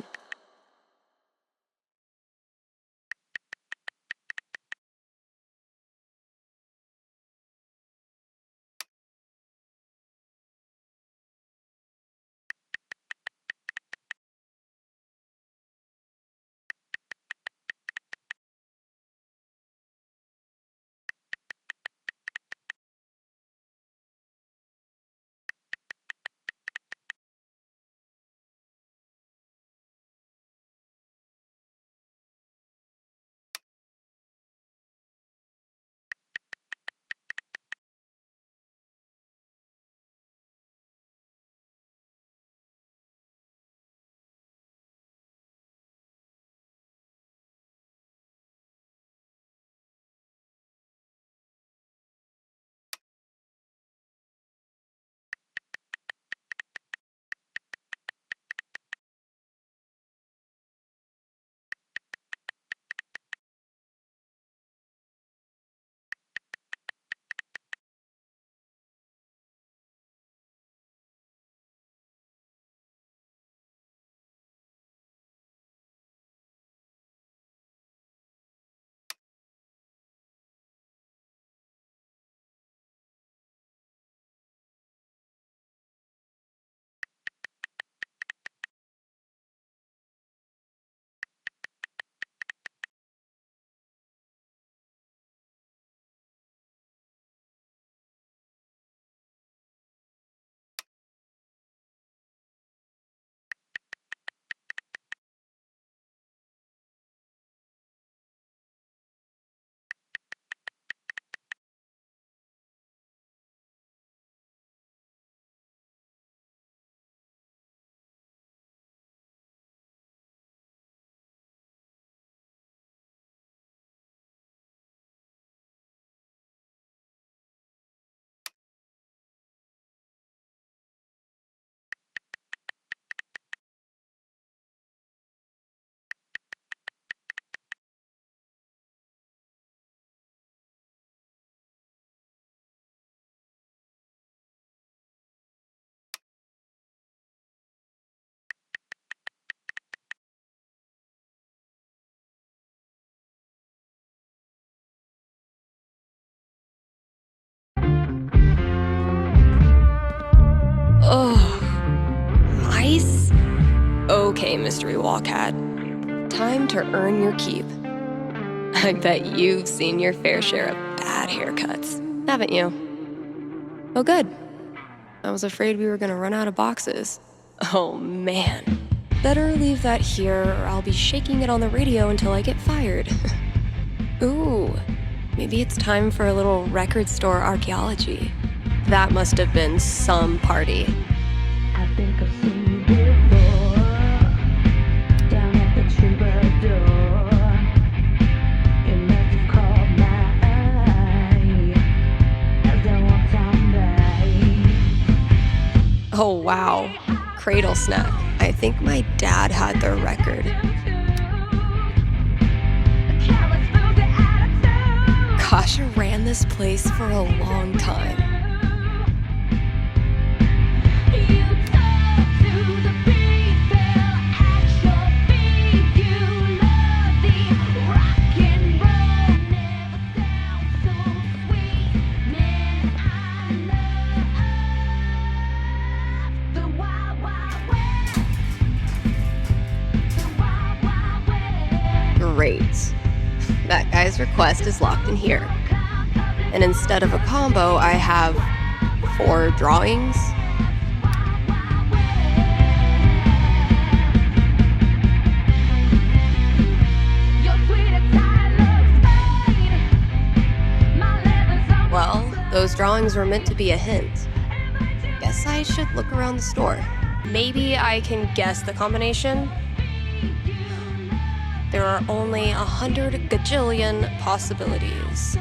B: Ice? Okay, Mystery Wall Cat. Time to earn your keep. I bet you've seen your fair share of bad haircuts, haven't you? Oh, good. I was afraid we were gonna run out of boxes. Oh, man. Better leave that here, or I'll be shaking it on the radio until I get fired. Ooh, maybe it's time for a little record store archaeology. That must have been some party.
L: I think I've seen you before, down at the troubadour. It must have caught my eye as I walked on by.
B: Oh, wow. Cradle Snack. I think my dad had their record. Gosh, I ran this place for a long time. Great. That guy's request is locked in here. And instead of a combo, I have 4 drawings. Well, those drawings were meant to be a hint. Guess I should look around the store. Maybe I can guess the combination. There are only 100 gajillion possibilities.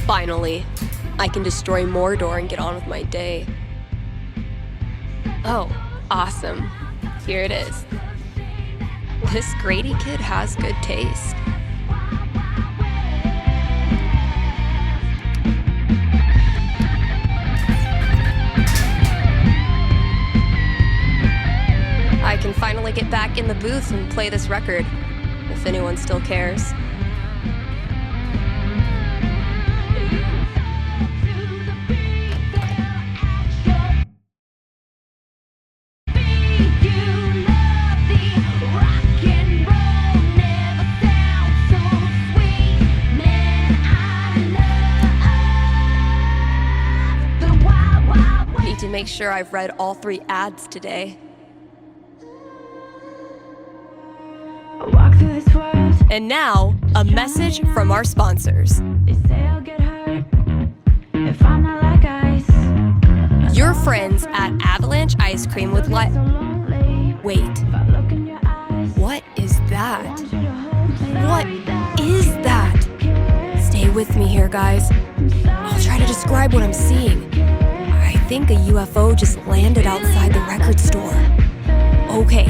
B: Finally, I can destroy Mordor and get on with my day. Oh, awesome. Here it is. This Grady kid has good taste. I can finally get back in the booth and play this record, if anyone still cares. To make sure I've read all 3 ads today. And now, a message from our sponsors. Your friends at Avalanche Ice Cream would like... Wait. What is that? What is that? Stay with me here, guys. I'll try to describe what I'm seeing. I think a UFO just landed outside the record store. Okay,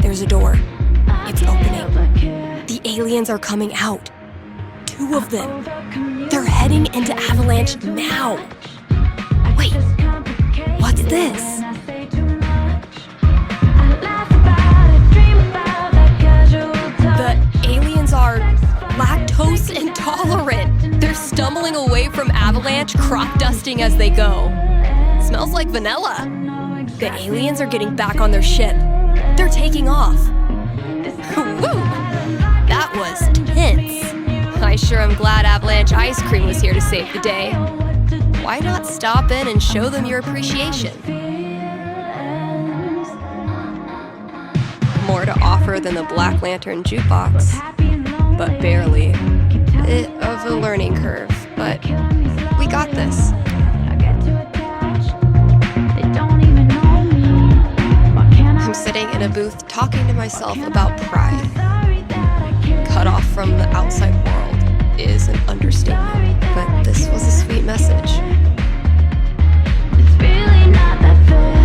B: there's a door. It's opening. The aliens are coming out. 2 of them. They're heading into Avalanche now. Wait, what's this? The aliens are lactose intolerant. They're stumbling away from Avalanche, crop dusting as they go. Smells like vanilla. The aliens are getting back on their ship. They're taking off. Woo! That was tense. I sure am glad Avalanche Ice Cream was here to save the day. Why not stop in and show them your appreciation? More to offer than the Black Lantern jukebox, but barely. Bit of a learning curve, but we got this. I'm sitting in a booth talking to myself about pride. Cut off from the outside world is an understatement, but this was a sweet message. It's really not that fair.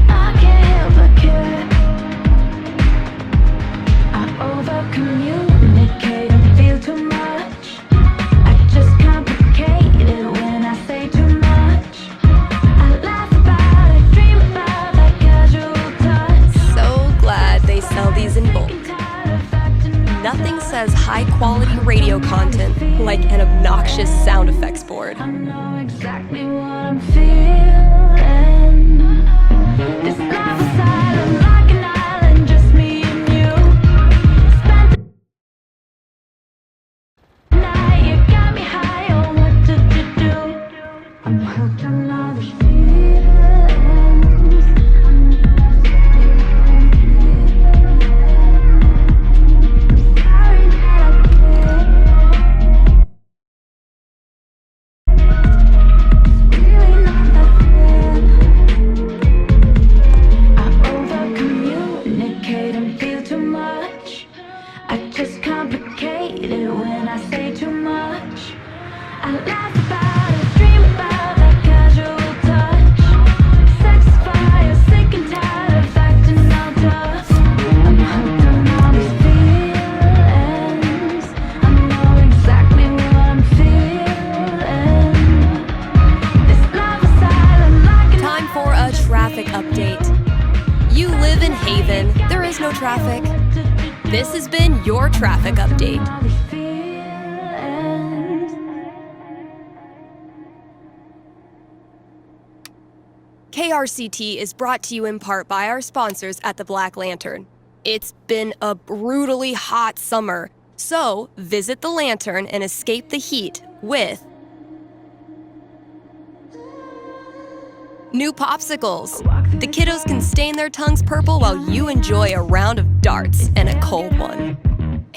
B: I can't help but care. I over-communicate and feel too much. I just complicate it when I say too much. They sell these in bulk. Nothing says high-quality radio content like an obnoxious sound effects board. I know exactly what I'm feeling. This life is silent like an island, just me and you. Spent the night, you got me high on what to do. I'm hooked on all the feelings. traffic update. KRCT is brought to you in part by our sponsors at the Black Lantern. It's been a brutally hot summer, so visit the Lantern and escape the heat with new popsicles. The kiddos can stain their tongues purple while you enjoy a round of darts and a cold one.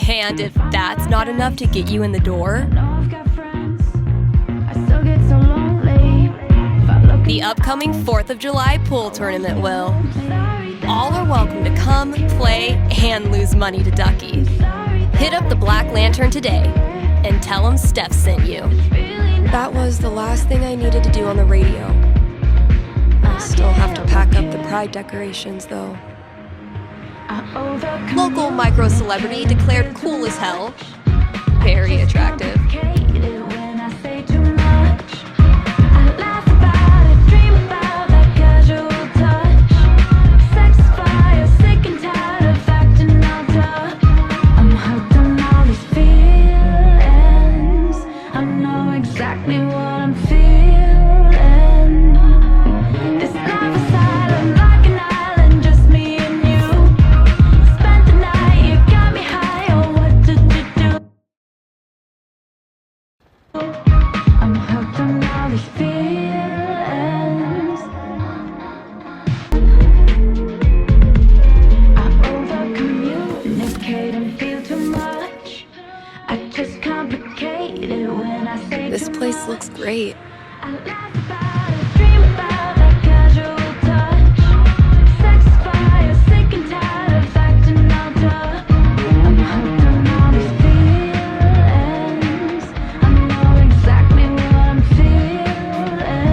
B: And if that's not enough to get you in the door, the upcoming 4th of July pool tournament will. All are welcome to come, play, and lose money to Ducky. Hit up the Black Lantern today and tell them Steph sent you. That was the last thing I needed to do on the radio. I still have to pack up the pride decorations, though. Local micro-celebrity declared cool as hell. Very attractive.
L: Exactly what I'm feeling. This life is silent like an island, just me and you. Spent the night, you got me high. Oh, what did you do? I'm hooked on all these feelings. I over-communicate and feel too much. I just complicate it when I say.
B: This place looks great.
L: I laugh about it, dream about that casual touch. Sex fire, sick and tired of acting all tough. I'm hooked on all these feelings. I know exactly what I'm feeling.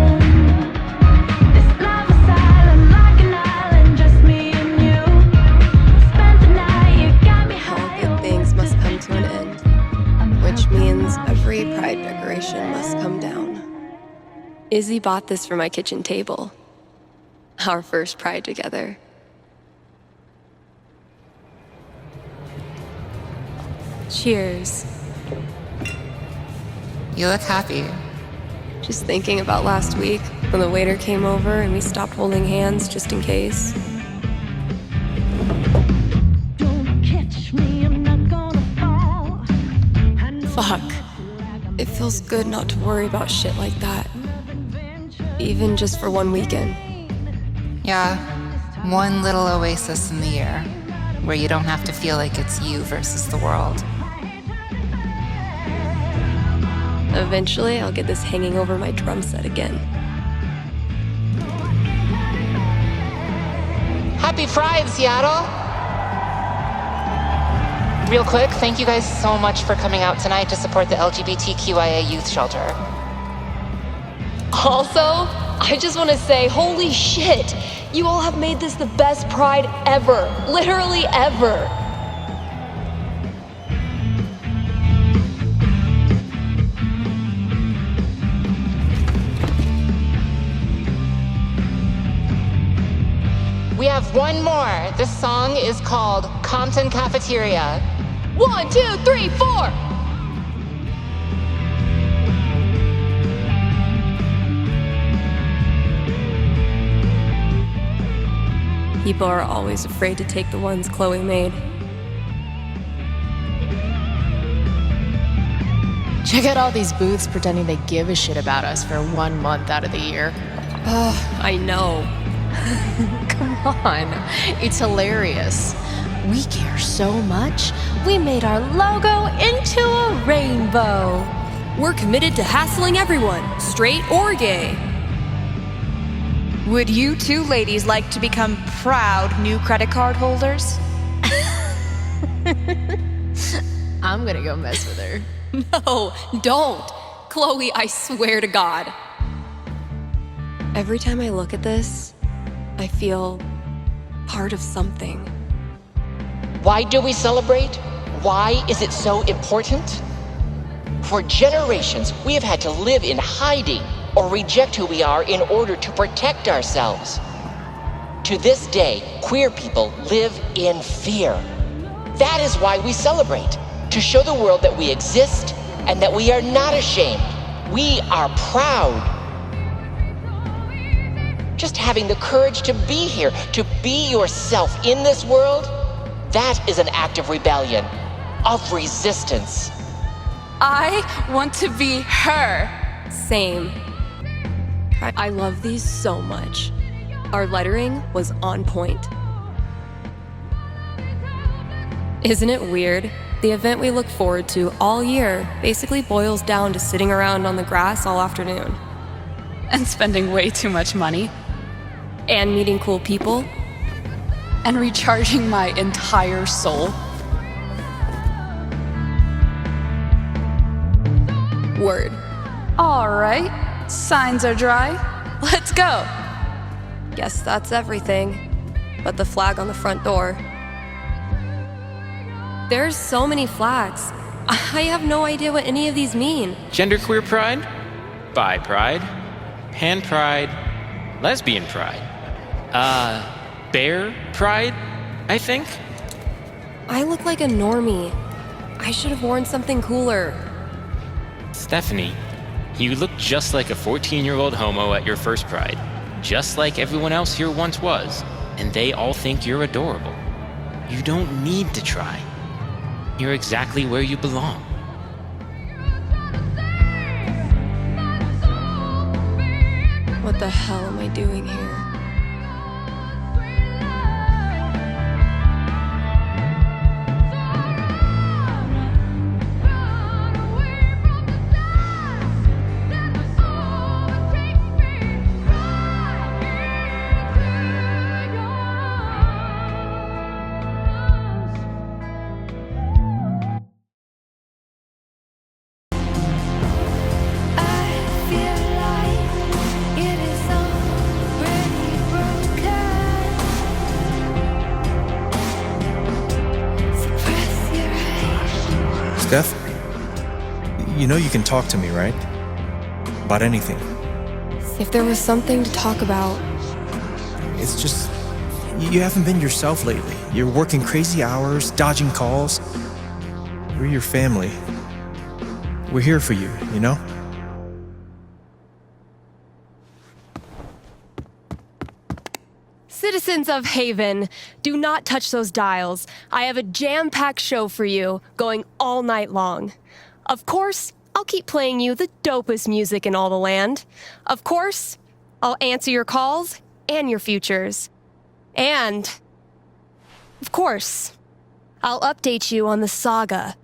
L: This love is silent like an island, just me and you. Spent the night, you got me high.
B: All good things must come to an end, which means every pride decoration must come down. Izzie bought this for my kitchen table. Our first pride together. Cheers.
M: You look happy.
B: Just thinking about last week when the waiter came over and we stopped holding hands just in case.
L: Don't catch me, I'm not gonna fall.
B: Fuck. It feels good not to worry about shit like that. Even just for one weekend.
M: Yeah, one little oasis in the year where you don't have to feel like it's you versus the world.
B: Eventually, I'll get this hanging over my drum set again.
M: Happy Pride, Seattle! Real quick, thank you guys so much for coming out tonight to support the LGBTQIA youth shelter.
B: Also, I just want to say, holy shit! You all have made this the best pride ever. Literally ever.
M: We have one more. This song is called Compton Cafeteria.
B: 1, 2, 3, 4! People are always afraid to take the ones Chloe made.
N: Check out all these booths pretending they give a shit about us for 1 month out of the year.
B: Ugh, I know.
N: Come on, it's hilarious. We care so much, we made our logo into a rainbow.
B: We're committed to hassling everyone, straight or gay.
O: Would you two ladies like to become proud new credit card holders?
N: I'm gonna go mess with her.
B: No, don't. Chloe, I swear to God. Every time I look at this, I feel part of something.
P: Why do we celebrate? Why is it so important? For generations, we have had to live in hiding or reject who we are in order to protect ourselves. To this day, queer people live in fear. That is why we celebrate, to show the world that we exist and that we are not ashamed. We are proud. Just having the courage to be here, to be yourself in this world, that is an act of rebellion, of resistance.
O: I want to be her.
B: Same. I love these so much. Our lettering was on point. Isn't it weird? The event we look forward to all year basically boils down to sitting around on the grass all afternoon.
O: And spending way too much money.
B: And meeting cool people.
O: And recharging my entire soul.
B: Word.
O: All right, signs are dry. Let's go.
B: Guess that's everything. But the flag on the front door. There's so many flags. I have no idea what any of these mean.
Q: Genderqueer pride, bi pride, pan pride, lesbian pride, bear pride, I think.
B: I look like a normie. I should have worn something cooler.
Q: Stephanie, you look just like a 14-year-old homo at your first pride, just like everyone else here once was, and they all think you're adorable. You don't need to try. You're exactly where you belong.
B: What the hell am I doing here?
J: Steph, you know you can talk to me, right? About anything.
B: If there was something to talk about.
J: It's just, you haven't been yourself lately. You're working crazy hours, dodging calls. We're your family. We're here for you, you know?
B: Citizens of Haven, do not touch those dials. I have a jam-packed show for you, going all night long. Of course, I'll keep playing you the dopest music in all the land. Of course, I'll answer your calls and your futures. And, of course, I'll update you on the saga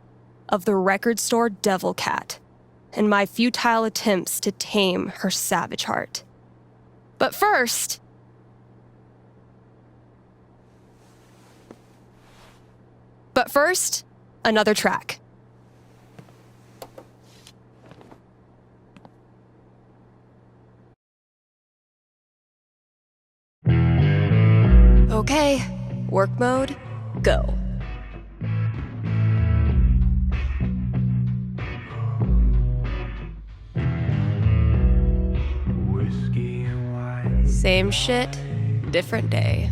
B: of the record store Devil Cat and my futile attempts to tame her savage heart. But first, another track. Okay, work mode, go. Same shit, different day.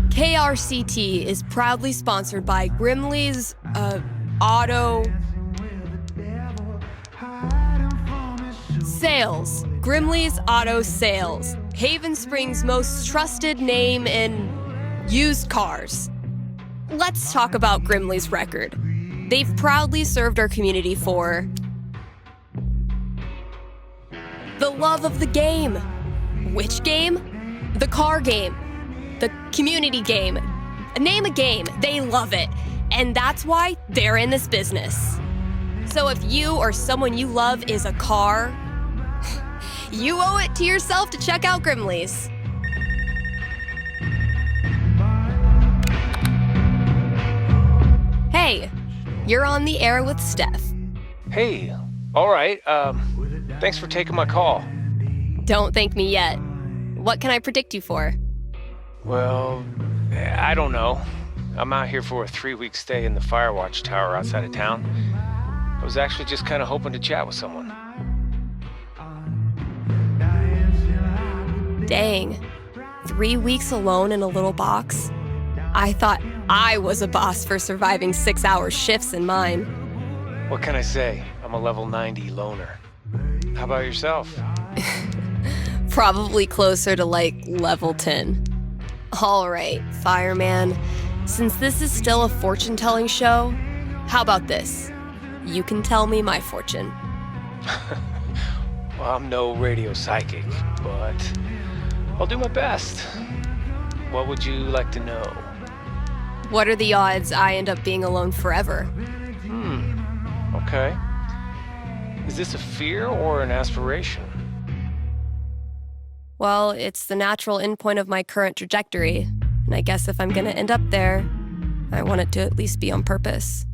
B: KRCT is proudly sponsored by Grimley's, Auto Sales. Grimley's Auto Sales. Haven Springs' most trusted name in used cars. Let's talk about Grimley's record. They've proudly served our community for the love of the game. Which game? The car game. The community game. Name a game, they love it. And that's why they're in this business. So if you or someone you love is a car, you owe it to yourself to check out Grimley's. Hey, you're on the air with Steph.
R: Hey, all right. Thanks for taking my call.
B: Don't thank me yet. What can I predict you for?
R: Well, I don't know. I'm out here for a 3-week stay in the Firewatch Tower outside of town. I was actually just kind of hoping to chat with someone.
B: Dang. 3 weeks alone in a little box? I thought I was a boss for surviving 6-hour shifts in mine.
R: What can I say? I'm a level 90 loner. How about yourself?
B: Probably closer to like level 10. All right, fireman. Since this is still a fortune-telling show, how about this? You can tell me my fortune.
R: Well, I'm no radio psychic, but I'll do my best. What would you like to know?
B: What are the odds I end up being alone forever?
R: Okay. Is this a fear or an aspiration?
B: Well, it's the natural endpoint of my current trajectory, and I guess if I'm gonna end up there, I want it to at least be on purpose.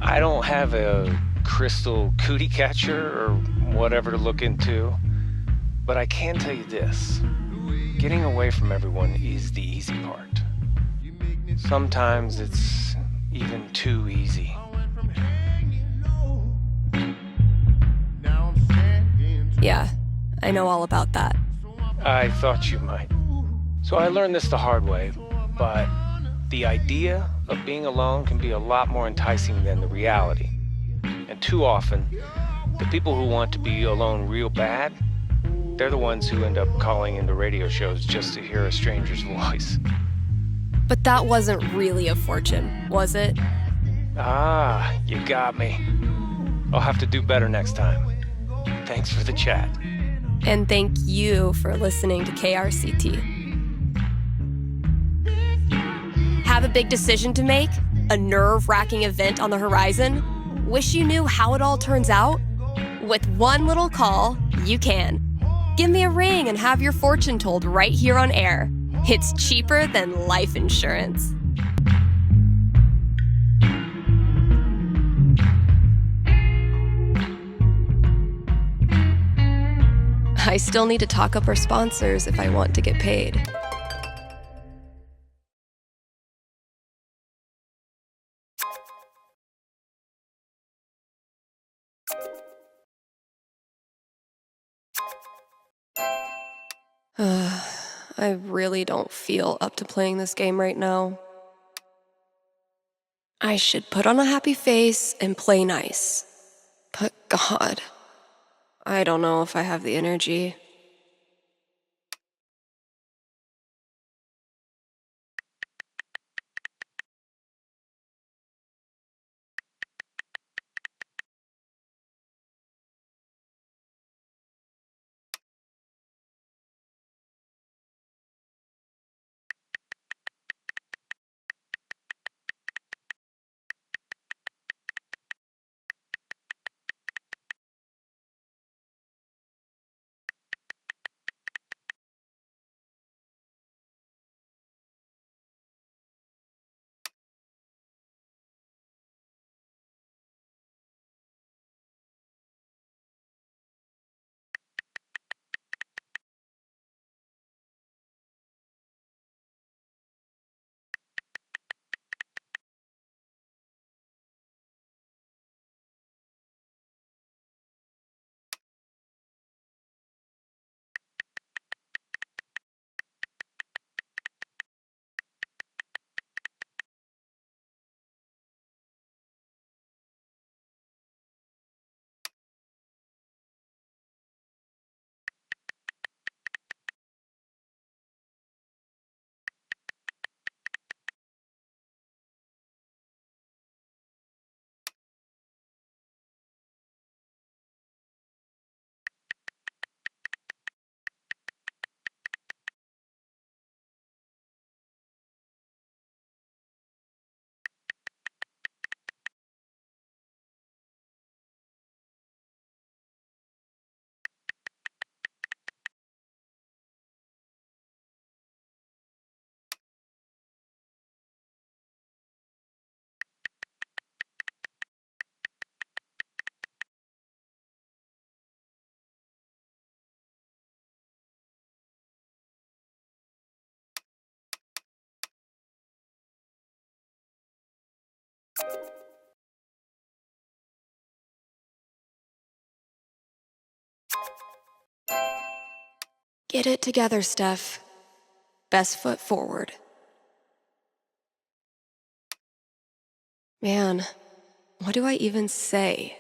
R: I don't have a crystal cootie catcher or whatever to look into, but I can tell you this. Getting away from everyone is the easy part. Sometimes it's even too easy.
B: Yeah, I know all about that.
R: I thought you might. So I learned this the hard way, but the idea of being alone can be a lot more enticing than the reality. And too often, the people who want to be alone real bad, they're the ones who end up calling into radio shows just to hear a stranger's voice.
B: But that wasn't really a fortune, was it?
R: Ah, you got me. I'll have to do better next time. Thanks for the chat.
B: And thank you for listening to KRCT. Have a big decision to make? A nerve-wracking event on the horizon? Wish you knew how it all turns out? With one little call, you can. Give me a ring and have your fortune told right here on air. It's cheaper than life insurance. I still need to talk up our sponsors if I want to get paid. I really don't feel up to playing this game right now. I should put on a happy face and play nice. But God, I don't know if I have the energy. Get it together, Steph. Best foot forward. Man, what do I even say?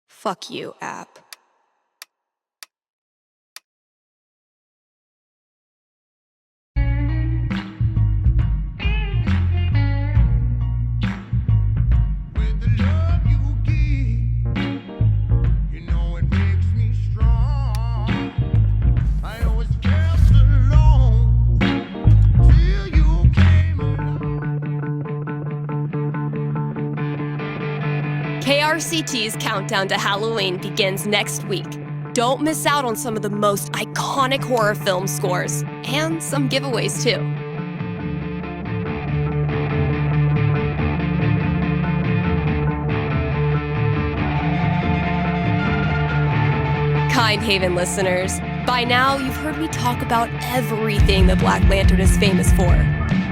B: Fuck you, app. KRCT's countdown to Halloween begins next week. Don't miss out on some of the most iconic horror film scores, and some giveaways too. Kind Haven listeners, by now you've heard me talk about everything the Black Lantern is famous for.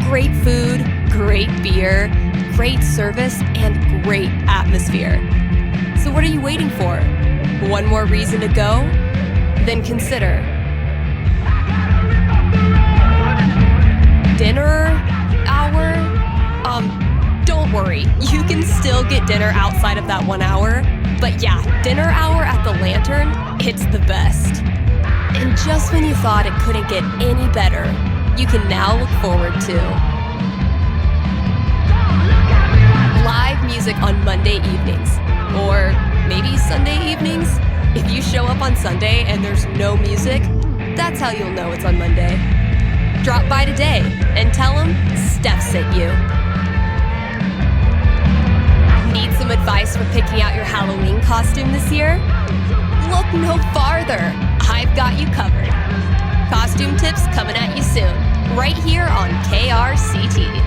B: Great food, great beer, great service, and great atmosphere. So what are you waiting for? One more reason to go? Then consider dinner hour? Don't worry, you can still get dinner outside of that 1 hour. But yeah, dinner hour at the Lantern, it's the best. And just when you thought it couldn't get any better, you can now look forward to live music on Monday evenings, or maybe Sunday evenings. If you show up on Sunday and there's no music, that's how you'll know it's on Monday. Drop by today and tell them Steph sent you. Need some advice for picking out your Halloween costume this year? Look no farther. I've got you covered. Costume tips coming at you soon, right here on KRCT.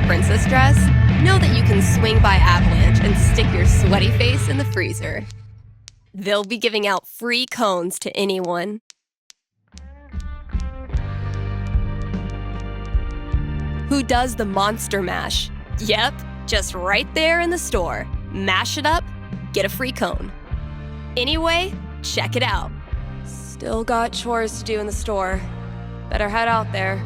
B: princess dress, know that you can swing by Avalanche and stick your sweaty face in the freezer. They'll be giving out free cones to anyone. Who does the Monster Mash? Yep, just right there in the store. Mash it up, get a free cone. Anyway, check it out. Still got chores to do in the store. Better head out there.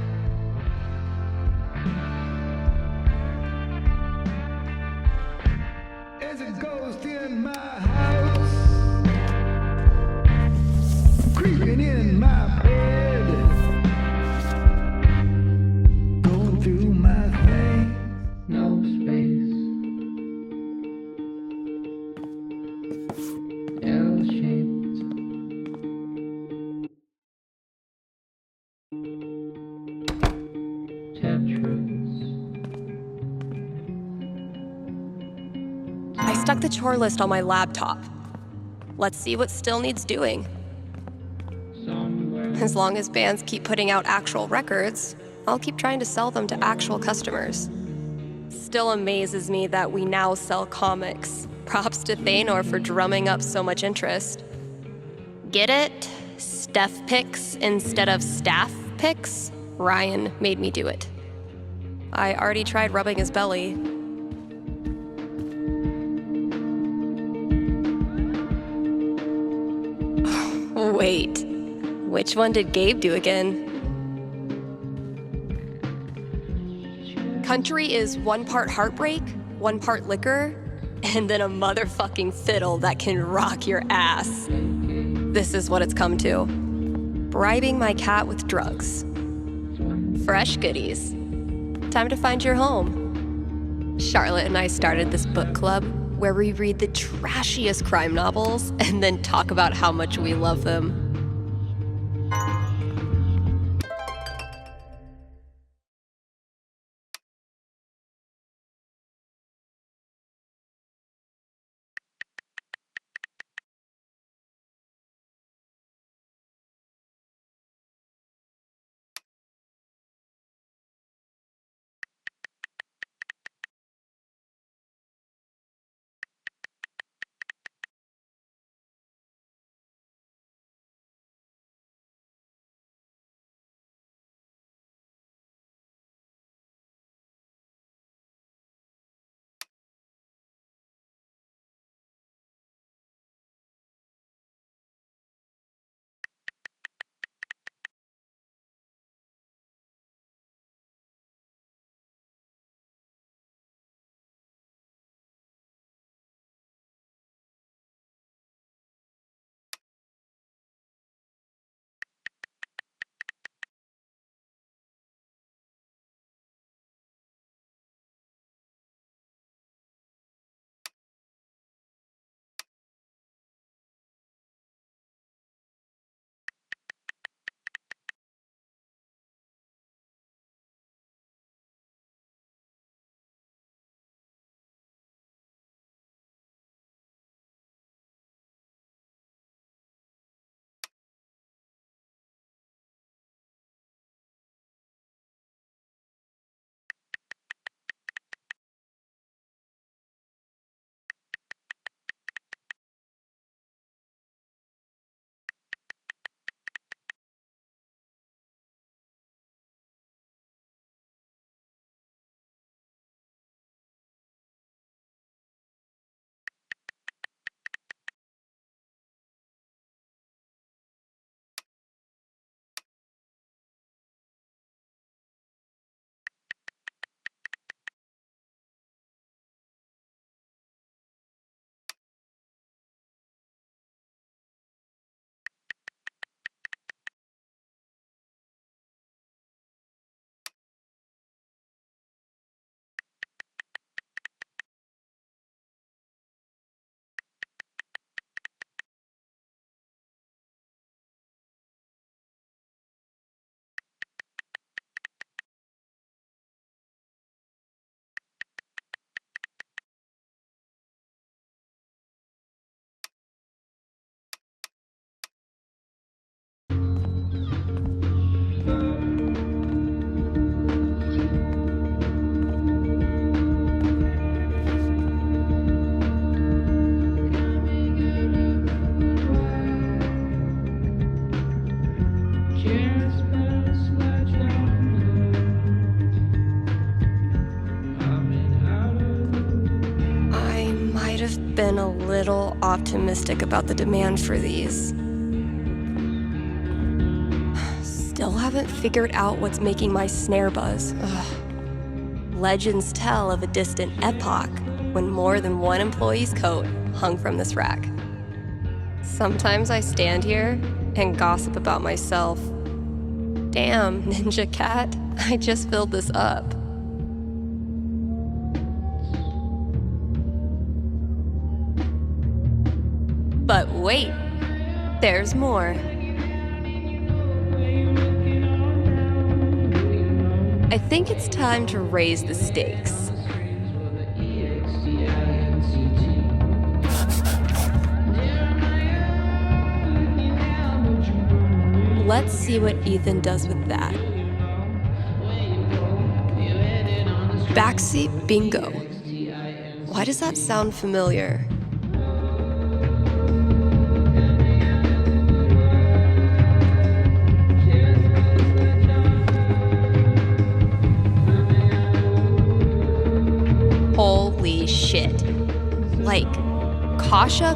I: There's a ghost in my house, creeping in my bed, going through my things, no space, L-shaped.
B: I stuck the chore list on my laptop. Let's see what still needs doing. As long as bands keep putting out actual records, I'll keep trying to sell them to actual customers. Still amazes me that we now sell comics. Props to Thanor for drumming up so much interest. Get it? Steph picks instead of staff picks? Ryan made me do it. I already tried rubbing his belly. Wait, which one did Gabe do again? Country is 1 part heartbreak, 1 part liquor, and then a motherfucking fiddle that can rock your ass. This is what it's come to. Bribing my cat with drugs. Fresh goodies. Time to find your home. Charlotte and I started this book club where we read the trashiest crime novels and then talk about how much we love them. little optimistic about the demand for these. Still haven't figured out what's making my snare buzz. Ugh. Legends tell of a distant epoch when more than one employee's coat hung from this rack. Sometimes I stand here and gossip about myself. Damn, Ninja Cat, I just filled this up. But wait, there's more. I think it's time to raise the stakes. Let's see what Ethan does with that. Backseat bingo. Why does that sound familiar? Holy shit. Like, Kasha?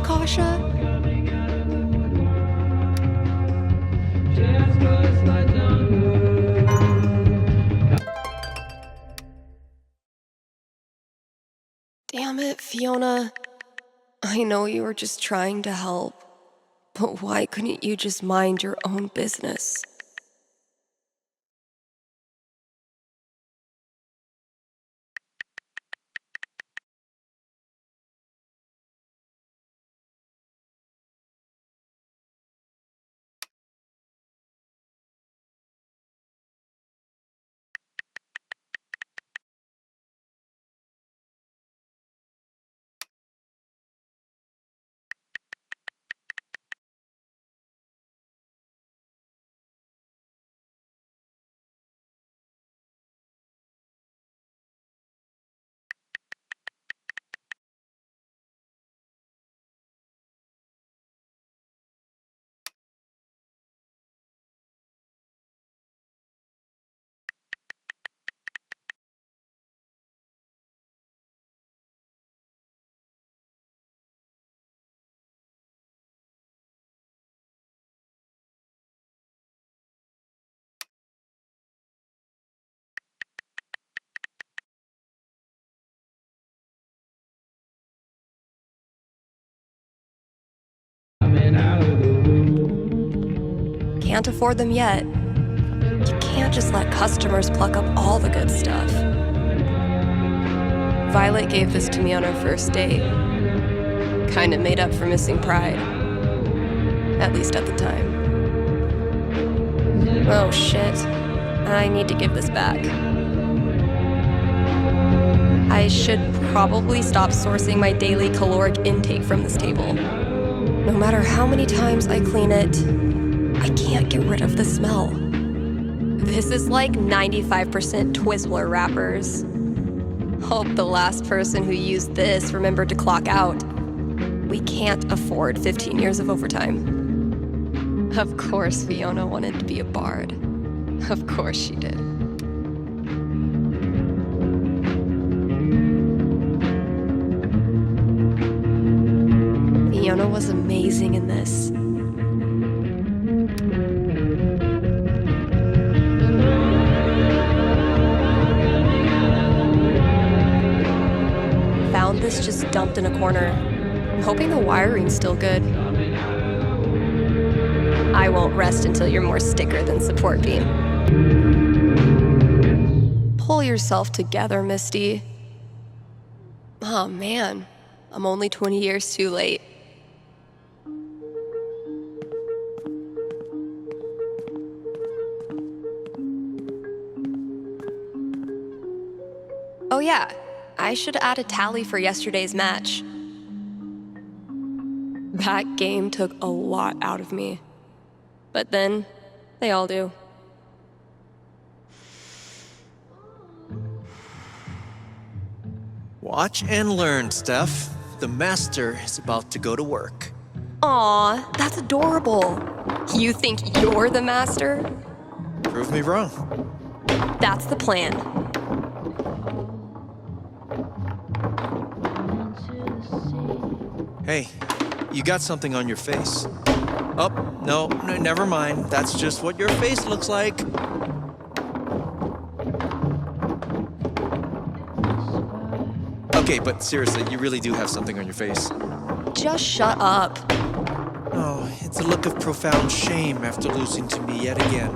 B: Damn it, Fiona. I know you were just trying to help, but why couldn't you just mind your own business? Can't afford them yet. You can't just let customers pluck up all the good stuff. Violet gave this to me on our first date. Kinda made up for missing pride. At least at the time. Oh shit. I need to give this back. I should probably stop sourcing my daily caloric intake from this table. No matter how many times I clean it, I can't get rid of the smell. This is like 95% Twizzler wrappers. Hope the last person who used this remembered to clock out. We can't afford 15 years of overtime. Of course Fiona wanted to be a bard. Of course she did. Fiona was amazing in this. Found this just dumped in a corner. I'm hoping the wiring's still good. I won't rest until you're more sticker than support beam. Pull yourself together, Misty. Oh man, I'm only 20 years too late. Oh yeah, I should add a tally for yesterday's match. That game took a lot out of me. But then, they all do.
J: Watch and learn, Steph. The master is about to go to work.
B: Aw, that's adorable. You think you're the master?
J: Prove me wrong.
B: That's the plan.
J: Hey, you got something on your face. Oh, no, never mind. That's just what your face looks like. Okay, but seriously, you really do have something on your face.
B: Just shut up.
J: Oh, it's a look of profound shame after losing to me yet again.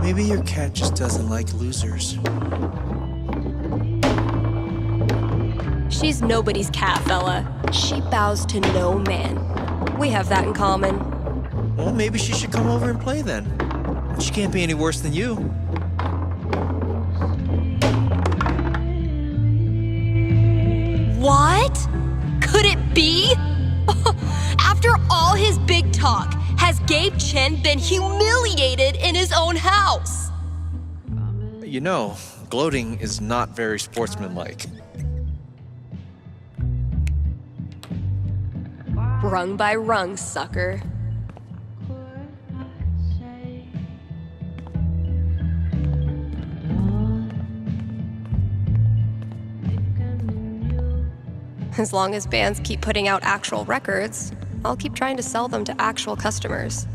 J: Maybe your cat just doesn't like losers.
B: She's nobody's cat, fella. She bows to no man. We have that in common.
J: Well, maybe she should come over and play then. She can't be any worse than you.
B: What? Could it be? After all his big talk, has Gabe Chen been humiliated in his own house?
J: You know, gloating is not very sportsmanlike.
B: Rung by rung, sucker. As long as bands keep putting out actual records, I'll keep trying to sell them to actual customers.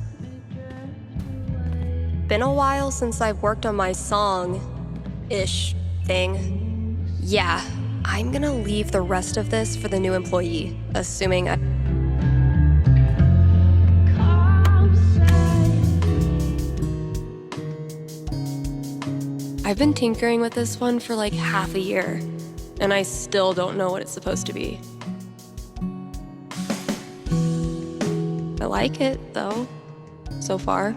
B: Been a while since I've worked on my song-ish thing. Yeah, I'm gonna leave the rest of this for the new employee, assuming I've been tinkering with this one for like half a year, and I still don't know what it's supposed to be. I like it, though, so far.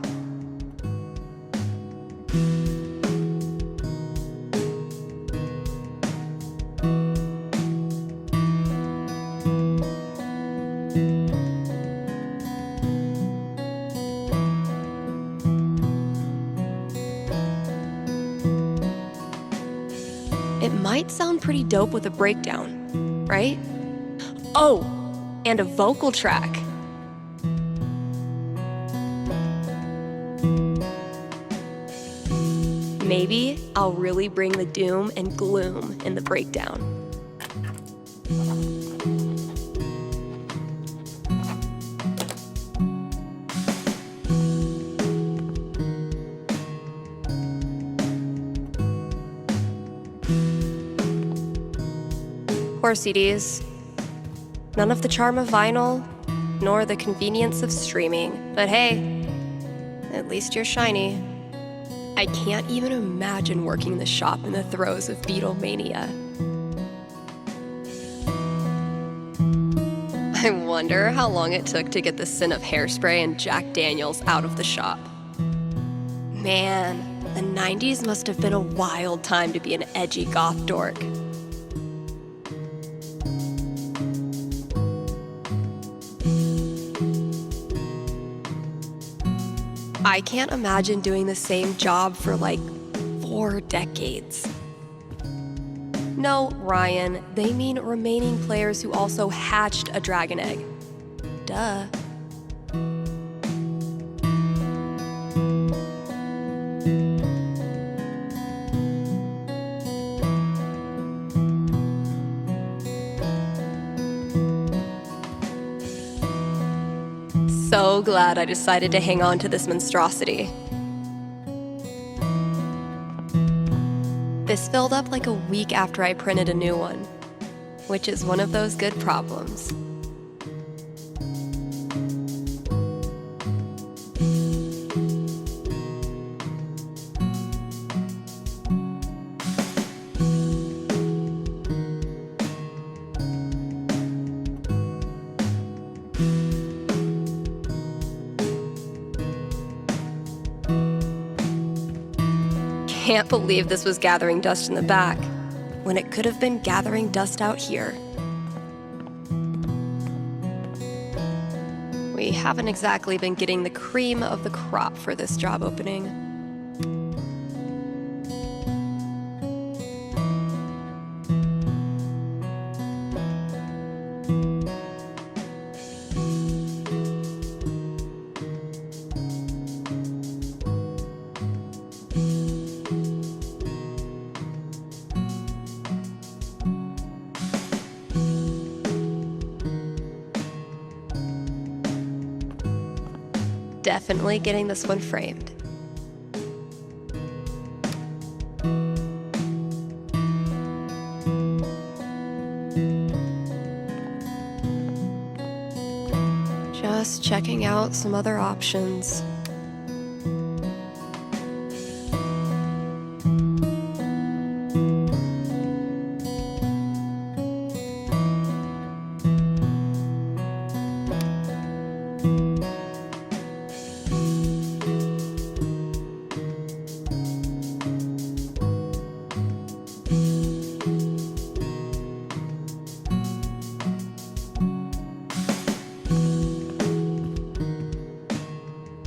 B: It might sound pretty dope with a breakdown, right? Oh, and a vocal track. Maybe I'll really bring the doom and gloom in the breakdown. Poor CDs. None of the charm of vinyl, nor the convenience of streaming. But hey, at least you're shiny. I can't even imagine working the shop in the throes of Beatlemania. I wonder how long it took to get the scent of Hairspray and Jack Daniels out of the shop. Man, the 90s must have been a wild time to be an edgy goth dork. I can't imagine doing the same job for like 4 decades. No, Ryan, they mean remaining players who also hatched a dragon egg. Duh. So glad I decided to hang on to this monstrosity. This filled up like a week after I printed a new one, which is one of those good problems. Can't believe this was gathering dust in the back, when it could have been gathering dust out here. We haven't exactly been getting the cream of the crop for this job opening. Definitely getting this one framed. Just checking out some other options.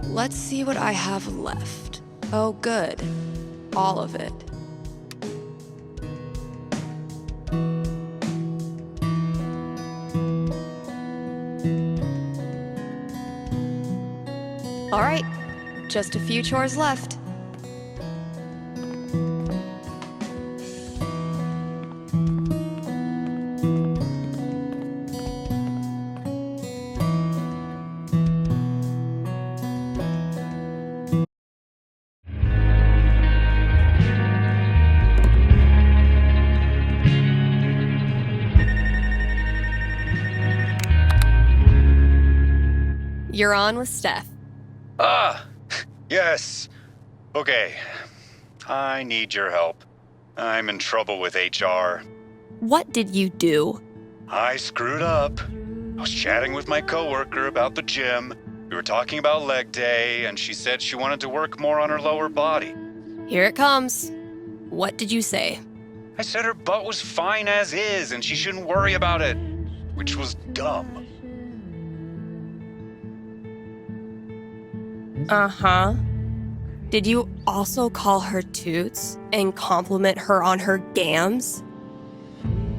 B: Let's see what I have left. Oh, good. All of it. All right, just a few chores left. You're on with Steph.
S: Yes. Okay. I need your help. I'm in trouble with HR.
B: What did you do?
S: I screwed up. I was chatting with my coworker about the gym. We were talking about leg day, and she said she wanted to work more on her lower body.
B: Here it comes. What did you say?
S: I said her butt was fine as is, and she shouldn't worry about it, which was dumb.
B: Uh-huh. Did you also call her toots and compliment her on her gams?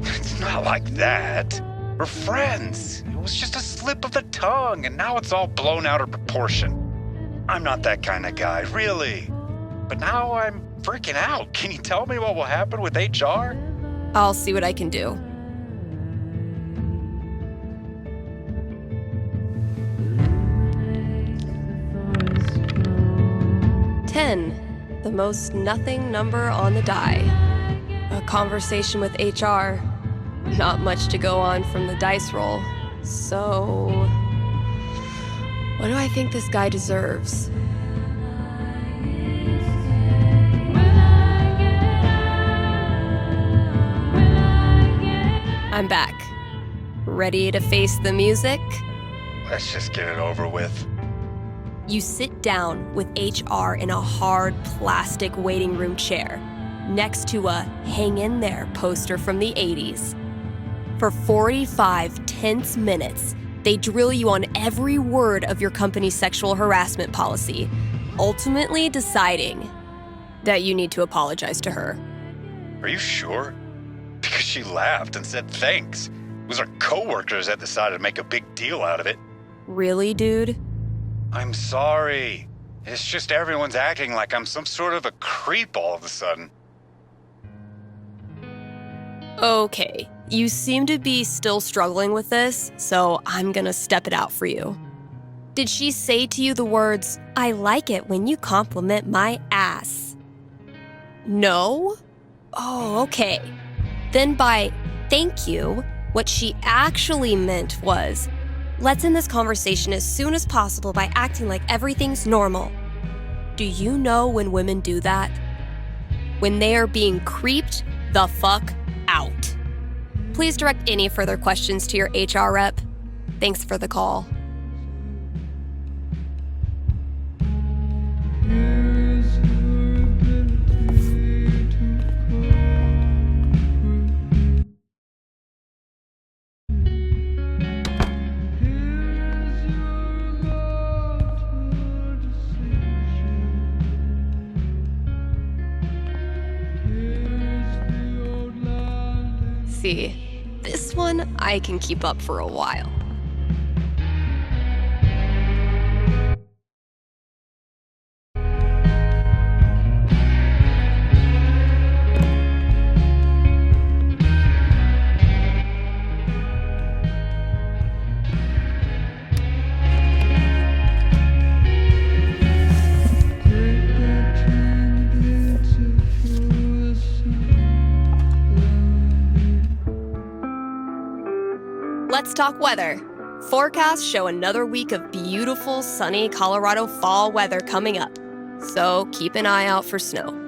S: It's not like that. We're friends. It was just a slip of the tongue, and now it's all blown out of proportion. I'm not that kind of guy, really. But now I'm freaking out. Can you tell me what will happen with HR?
B: I'll see what I can do. The most nothing number on the die. A conversation with HR. Not much to go on from the dice roll. So, what do I think this guy deserves? I'm back. Ready to face the music?
S: Let's just get it over with.
B: You sit down with HR in a hard plastic waiting room chair next to a Hang In There poster from the 80s. For 45 tense minutes, they drill you on every word of your company's sexual harassment policy, ultimately deciding that you need to apologize to her.
S: Are you sure? Because she laughed and said thanks. It was our coworkers that decided to make a big deal out of it.
B: Really, dude?
S: I'm sorry. It's just everyone's acting like I'm some sort of a creep all of a sudden.
B: Okay, you seem to be still struggling with this, so I'm gonna step it out for you. Did she say to you the words, "I like it when you compliment my ass"? No? Oh, okay. Then by thank you, what she actually meant was, let's end this conversation as soon as possible by acting like everything's normal. Do you know when women do that? When they are being creeped the fuck out. Please direct any further questions to your HR rep. Thanks for the call. See, this one I can keep up for a while. let's talk weather. Forecasts show another week of beautiful, sunny Colorado fall weather coming up. So keep an eye out for snow.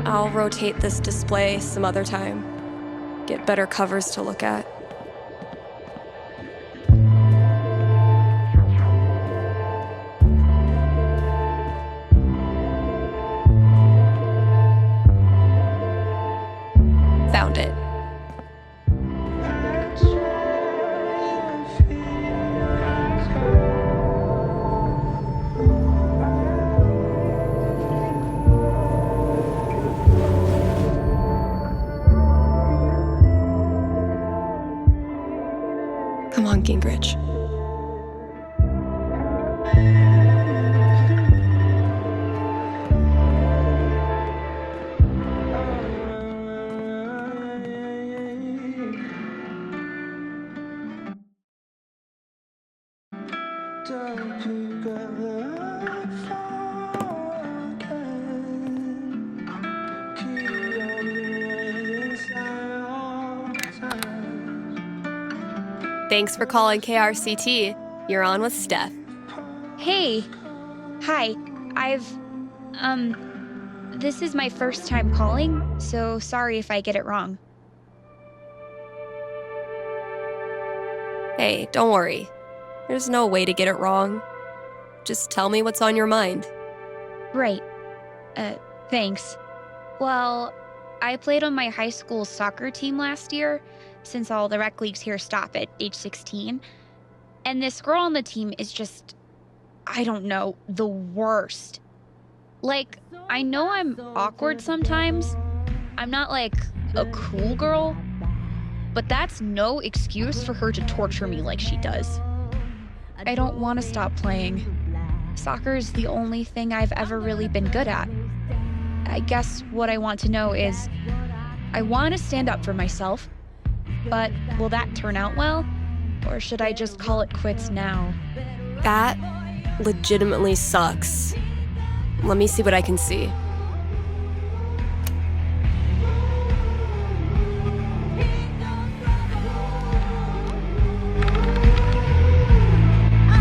B: I'll rotate this display some other time. Get better covers to look at. Found it. Come on, Gingrich. Thanks for calling KRCT. You're on with Steph.
T: Hey. Hi. This is my first time calling, so sorry if I get it wrong.
B: Hey, don't worry. There's no way to get it wrong. Just tell me what's on your mind.
T: Right. Thanks. Well, I played on my high school soccer team last year, since all the rec leagues here stop at age 16. And this girl on the team is just, I don't know, the worst. Like, I know I'm awkward sometimes. I'm not like a cool girl, but that's no excuse for her to torture me like she does. I don't want to stop playing. Soccer is the only thing I've ever really been good at. I guess what I want to know is, I want to stand up for myself, but will that turn out well? Or should I just call it quits now?
B: That legitimately sucks. Let me see what I can see.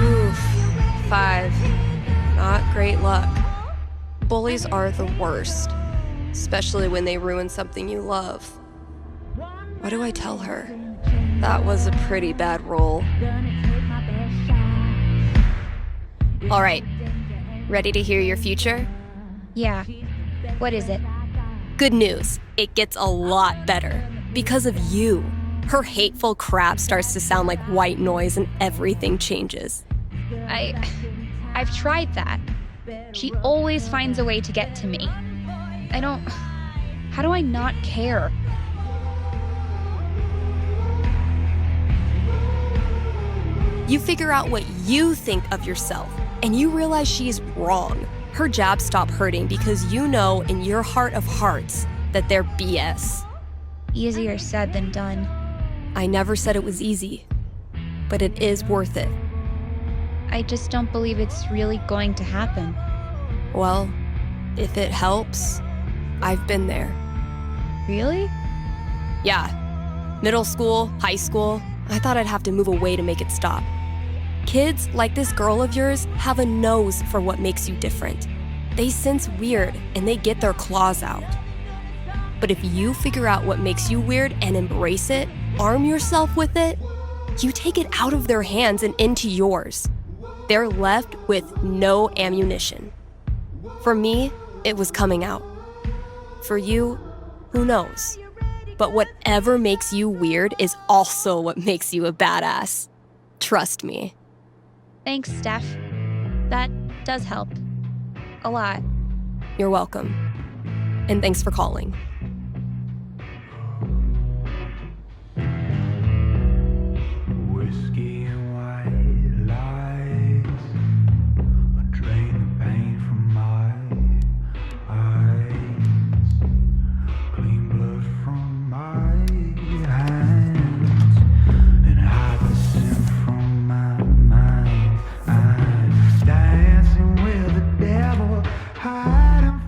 B: Oof. 5. Not great luck. Bullies are the worst, especially when they ruin something you love. What do I tell her? That was a pretty bad roll. All right. Ready to hear your future?
T: Yeah. What is it?
B: Good news. It gets a lot better. Because of you. Her hateful crap starts to sound like white noise and everything changes.
T: I've tried that. She always finds a way to get to me. How do I not care?
B: You figure out what you think of yourself, and you realize she's wrong. Her jabs stop hurting because you know in your heart of hearts that they're BS.
T: Easier said than done.
B: I never said it was easy, but it is worth it.
T: I just don't believe it's really going to happen.
B: Well, if it helps, I've been there.
T: Really?
B: Yeah. Middle school, high school, I thought I'd have to move away to make it stop. Kids like this girl of yours have a nose for what makes you different. They sense weird and they get their claws out. But if you figure out what makes you weird and embrace it, arm yourself with it, you take it out of their hands and into yours. They're left with no ammunition. For me, it was coming out. For you, who knows? But whatever makes you weird is also what makes you a badass. Trust me.
T: Thanks, Steph. That does help. A lot.
B: You're welcome. And thanks for calling.
I: Whiskey and white lies drain the pain from my eyes, clean blood from my hands, and hide the sin from my mind. I'm dancing with the devil, hiding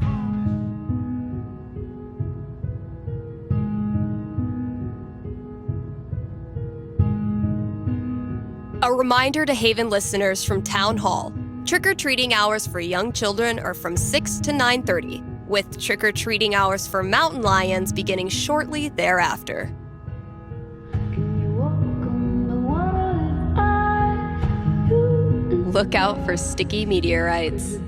B: A reminder to Haven listeners from Town Hall. Trick-or-treating hours for young children are from 6 to 9:30, with trick-or-treating hours for mountain lions beginning shortly thereafter. Look out for sticky meteorites.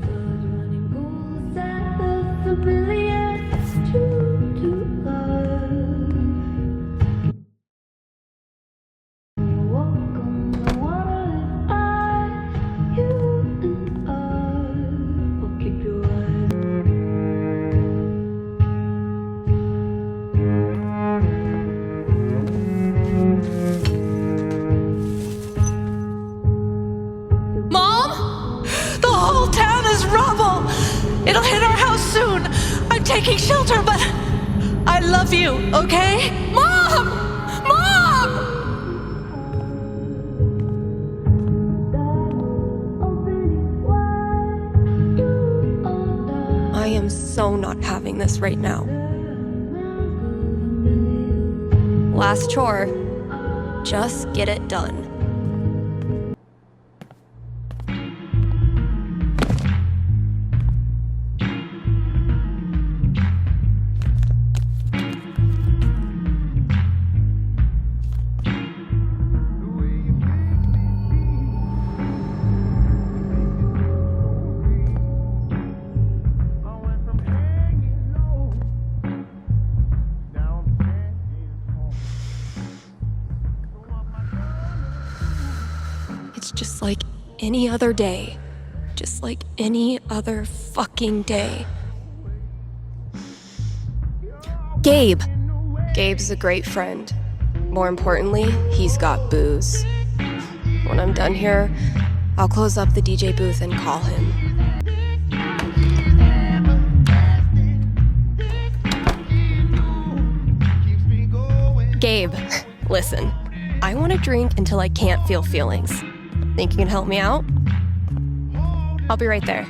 K: It'll hit our house soon. I'm taking shelter, but I love you, okay? Mom! Mom!
B: I am so not having this right now. Last chore. Just get it done. Just like any other day. Just like any other fucking day. Gabe. Gabe's a great friend. More importantly, he's got booze. When I'm done here, I'll close up the DJ booth and call him. Gabe, listen. I want to drink until I can't feel feelings. Think you can help me out? I'll be right there.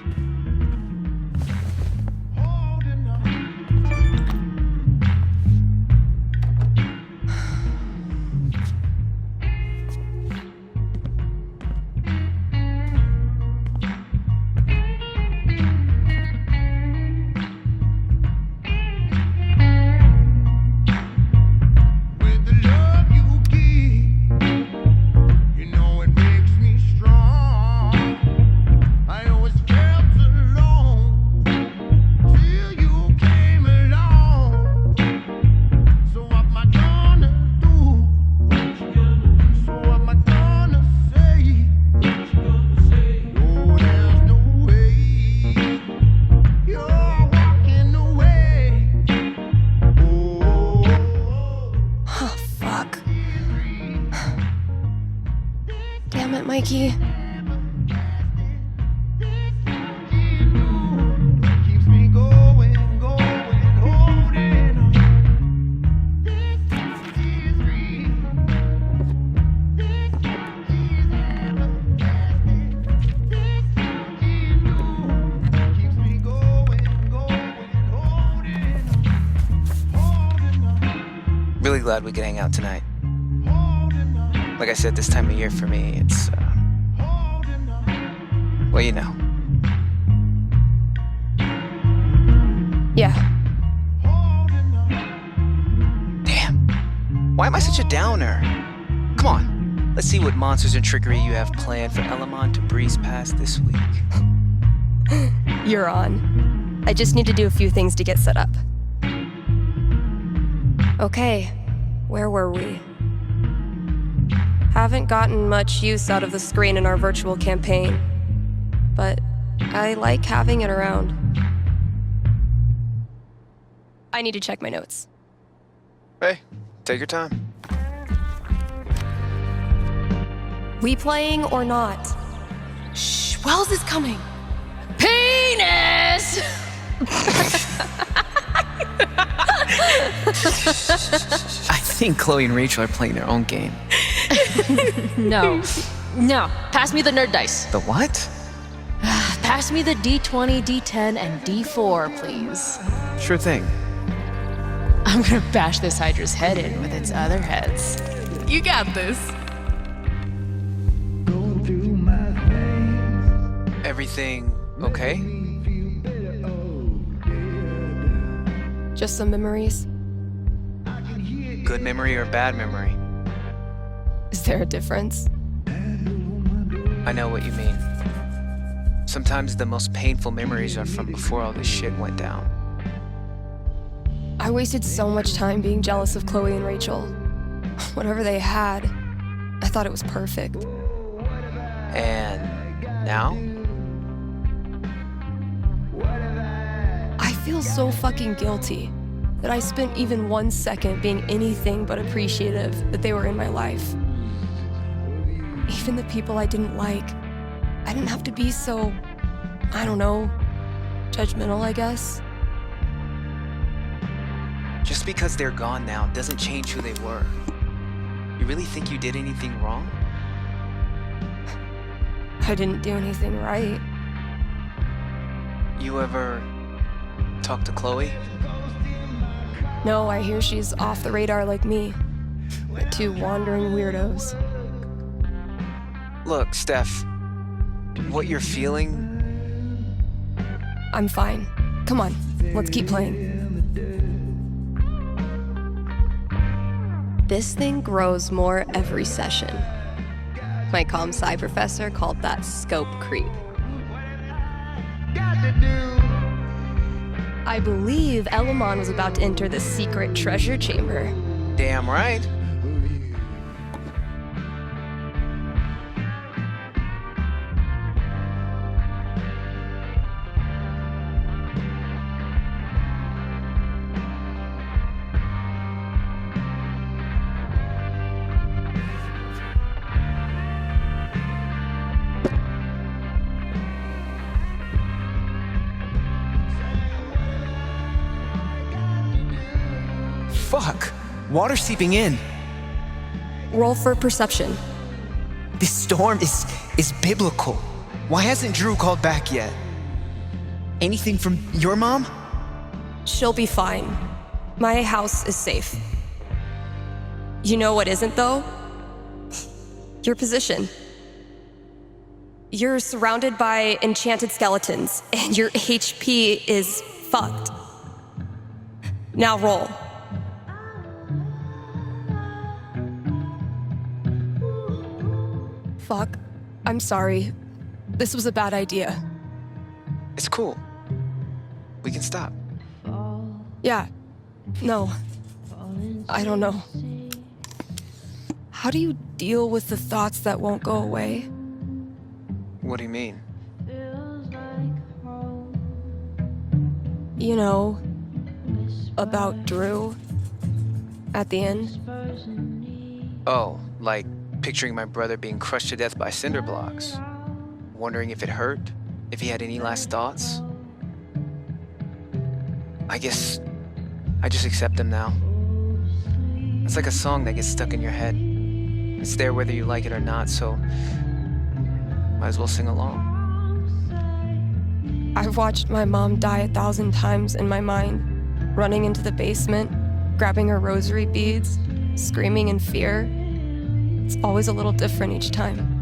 B: Mikey.
U: Really glad we could hang out tonight. Like I said, this time of year for me, it's, well, you know.
B: Yeah.
U: Damn. Why am I such a downer? Come on. Let's see what monsters and trickery you have planned for Elamon to breeze past this week.
B: You're on. I just need to do a few things to get set up. Okay, where were we? Haven't gotten much use out of the screen in our virtual campaign. but I like having it around. I need to check my notes.
U: Hey, take your time.
B: We playing or not?
K: Shh, Wells is coming.
N: Penis!
U: I think Chloe and Rachel are playing their own game.
N: No. Pass me the nerd dice.
U: The what?
N: Pass me the D20, D10, and D4, please.
U: Sure thing.
N: I'm gonna bash this Hydra's head in with its other heads.
K: You got this.
U: Everything okay?
B: Just some memories.
U: Good memory or bad memory?
B: Is there a difference?
U: I know what you mean. Sometimes the most painful memories are from before all this shit went down.
B: I wasted so much time being jealous of Chloe and Rachel. Whatever they had, I thought it was perfect.
U: And now?
B: I feel so fucking guilty that I spent even 1 second being anything but appreciative that they were in my life. Even the people I didn't like, I didn't have to be so, I don't know, judgmental, I guess.
U: Just because they're gone now doesn't change who they were. You really think you did anything wrong?
B: I didn't do anything right.
U: You ever talk to Chloe?
B: No, I hear she's off the radar like me. We're two wandering weirdos.
U: Look, Steph, what you're feeling...
B: I'm fine. Come on, let's keep playing. This thing grows more every session. My comm sci professor called that scope creep. I believe Elamon was about to enter the secret treasure chamber.
U: Damn right.
J: Fuck! Water seeping in.
B: Roll for perception.
J: This storm is biblical. Why hasn't Drew called back yet? Anything from your mom?
B: She'll be fine. My house is safe. You know what isn't, though? Your position. You're surrounded by enchanted skeletons, and your HP is fucked. Now roll. Fuck. I'm sorry. This was a bad idea.
U: It's cool. We can stop.
B: Yeah. No. I don't know. How do you deal with the thoughts that won't go away?
U: What do you mean?
B: You know, about Drew at the end?
U: Oh, like picturing my brother being crushed to death by cinder blocks. Wondering if it hurt, if he had any last thoughts. I guess I just accept them now. It's like a song that gets stuck in your head. It's there whether you like it or not, so might as well sing along.
B: I've watched my mom die 1,000 times in my mind, running into the basement, grabbing her rosary beads, screaming in fear. It's always a little different each time.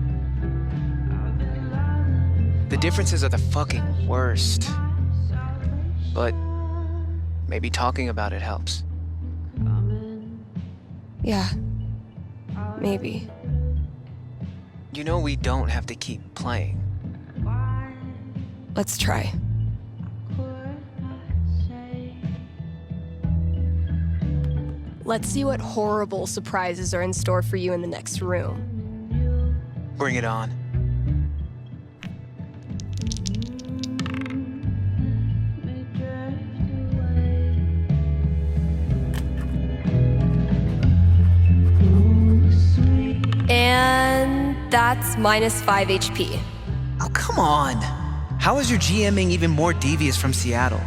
U: The differences are the fucking worst. But maybe talking about it helps.
B: Yeah, maybe.
U: You know we don't have to keep playing.
B: Let's try. Let's see what horrible surprises are in store for you in the next room.
U: Bring it on.
B: That's minus 5 HP.
U: Oh, come on. How is your GMing even more devious from Seattle?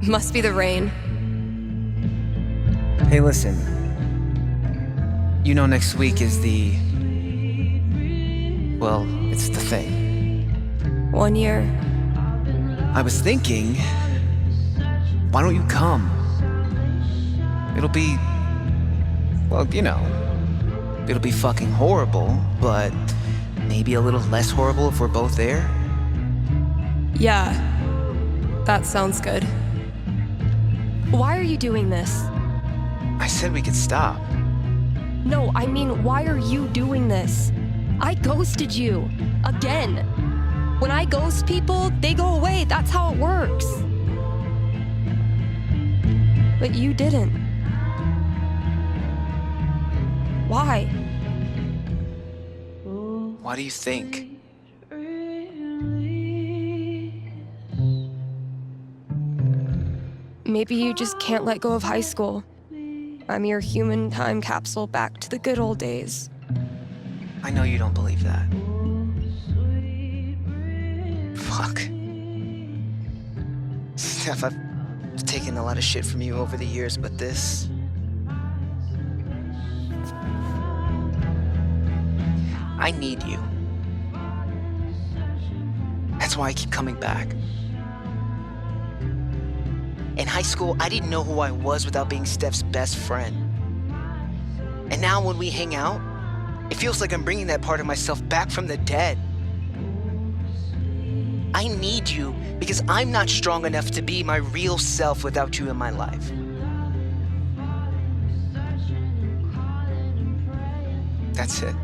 B: Must be the rain.
U: Hey, listen. You know next week is the... Well, it's the thing.
B: 1 year.
U: I was thinking, why don't you come? It'll be... Well, you know, it'll be fucking horrible, but maybe a little less horrible if we're both there.
B: Yeah, that sounds good. Why are you doing this?
U: I said we could stop.
B: No, I mean, why are you doing this? I ghosted you. Again. When I ghost people, they go away. That's how it works. But you didn't. Why?
U: Why do you think?
B: Maybe you just can't let go of high school. I'm your human time capsule back to the good old days.
U: I know you don't believe that. Fuck. Steph, I've taken a lot of shit from you over the years, but this... I need you. That's why I keep coming back. In high school, I didn't know who I was without being Steph's best friend. And now when we hang out, it feels like I'm bringing that part of myself back from the dead. I need you because I'm not strong enough to be my real self without you in my life. That's it.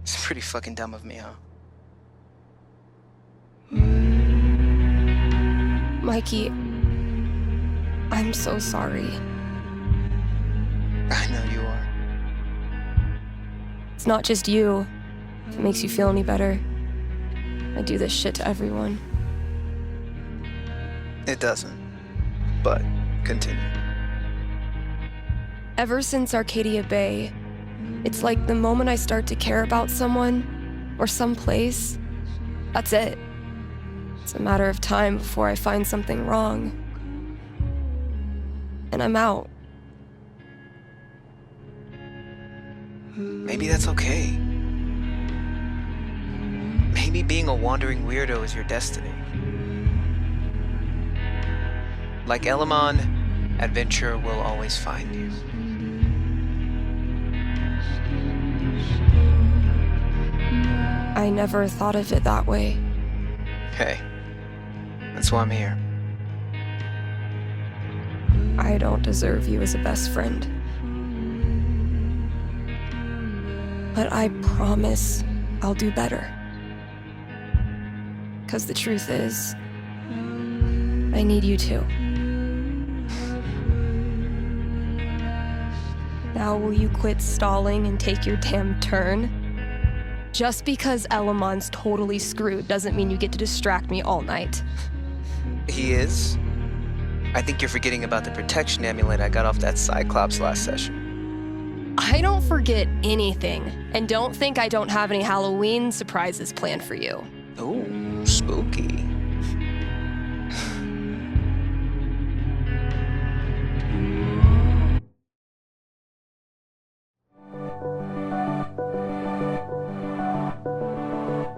U: It's pretty fucking dumb of me, huh?
B: Mikey, I'm so sorry.
U: I know you are.
B: It's not just you. If it makes you feel any better, I do this shit to everyone.
U: It doesn't. But continue.
B: Ever since Arcadia Bay, it's like the moment I start to care about someone or some place, that's it. It's a matter of time before I find something wrong. And I'm out.
U: Maybe that's okay. Maybe being a wandering weirdo is your destiny. Like Elamon, adventure will always find you.
B: I never thought of it that way.
U: Hey, that's why I'm here.
B: I don't deserve you as a best friend. But I promise I'll do better. 'Cause the truth is, I need you too. Now will you quit stalling and take your damn turn? Just because Elamon's totally screwed doesn't mean you get to distract me all night.
U: He is? I think you're forgetting about the protection amulet I got off that Cyclops last session.
B: I don't forget anything, and don't think I don't have any Halloween surprises planned for you.
U: Ooh, spooky.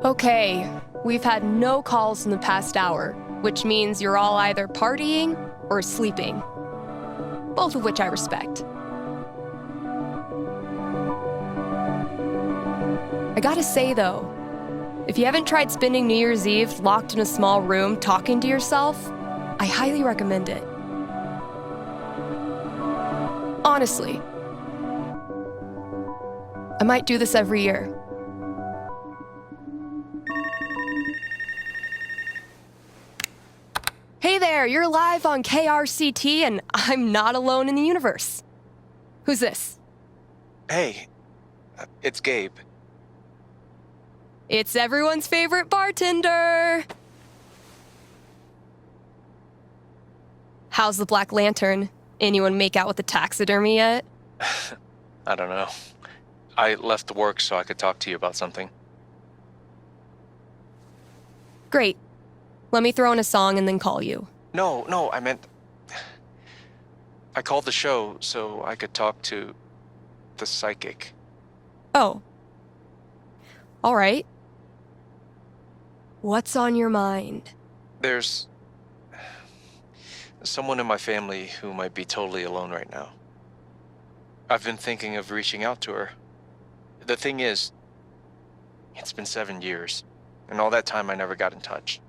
B: Okay, we've had no calls in the past hour, which means you're all either partying or sleeping. Both of which I respect. I gotta say though, if you haven't tried spending New Year's Eve locked in a small room talking to yourself, I highly recommend it. Honestly. I might do this every year. Hey there, you're live on KRCT and I'm not alone in the universe. Who's this?
R: Hey, it's Gabe.
B: It's everyone's favorite bartender. How's the Black Lantern? Anyone make out with the taxidermy yet?
R: I don't know.
D: I left the work so I could talk to you about something.
B: Great. Let me throw in a song and then call you.
D: No, I meant... I called the show so I could talk to the psychic.
B: Oh. All right. What's on your mind?
D: There's someone in my family who might be totally alone right now. I've been thinking of reaching out to her. The thing is, it's been 7 years, and all that time I never got in touch.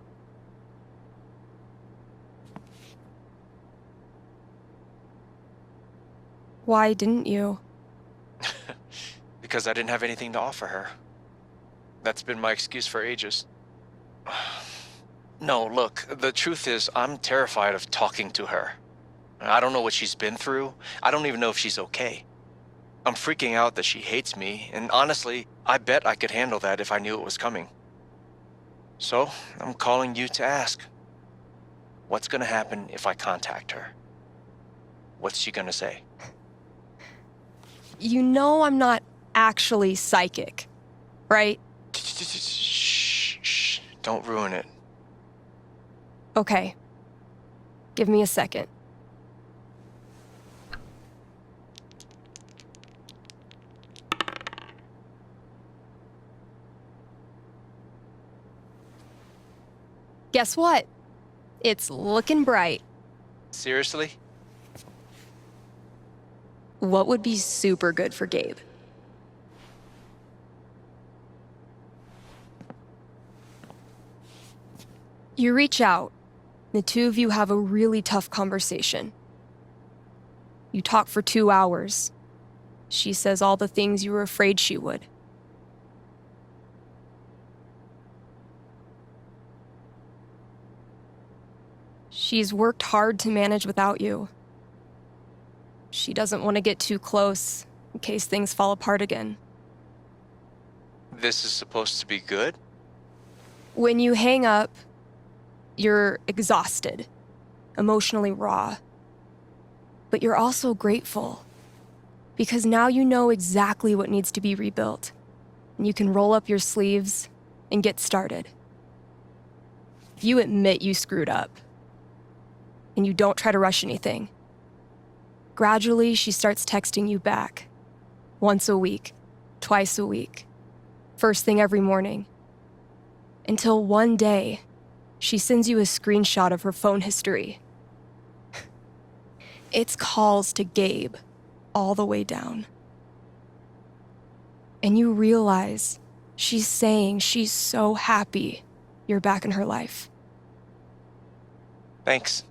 B: Why didn't you?
D: Because I didn't have anything to offer her. That's been my excuse for ages. No, look, the truth is I'm terrified of talking to her. I don't know what she's been through. I don't even know if she's okay. I'm freaking out that she hates me, and honestly, I bet I could handle that if I knew it was coming. So, I'm calling you to ask, what's gonna happen if I contact her? What's she gonna say?
B: You know I'm not actually psychic, right?
D: Shh, don't ruin it.
B: Okay. Give me a second. Guess what? It's looking bright.
D: Seriously?
B: What would be super good for Gabe? You reach out. The two of you have a really tough conversation. You talk for 2 hours. She says all the things you were afraid she would. She's worked hard to manage without you. She doesn't want to get too close in case things fall apart again.
D: This is supposed to be good?
B: When you hang up, you're exhausted, emotionally raw. But you're also grateful, because now you know exactly what needs to be rebuilt, and you can roll up your sleeves and get started. If you admit you screwed up, and you don't try to rush anything, gradually she starts texting you back, once a week, twice a week, first thing every morning, until one day, she sends you a screenshot of her phone history. It's calls to Gabe, all the way down. And you realize she's saying she's so happy you're back in her life.
D: Thanks.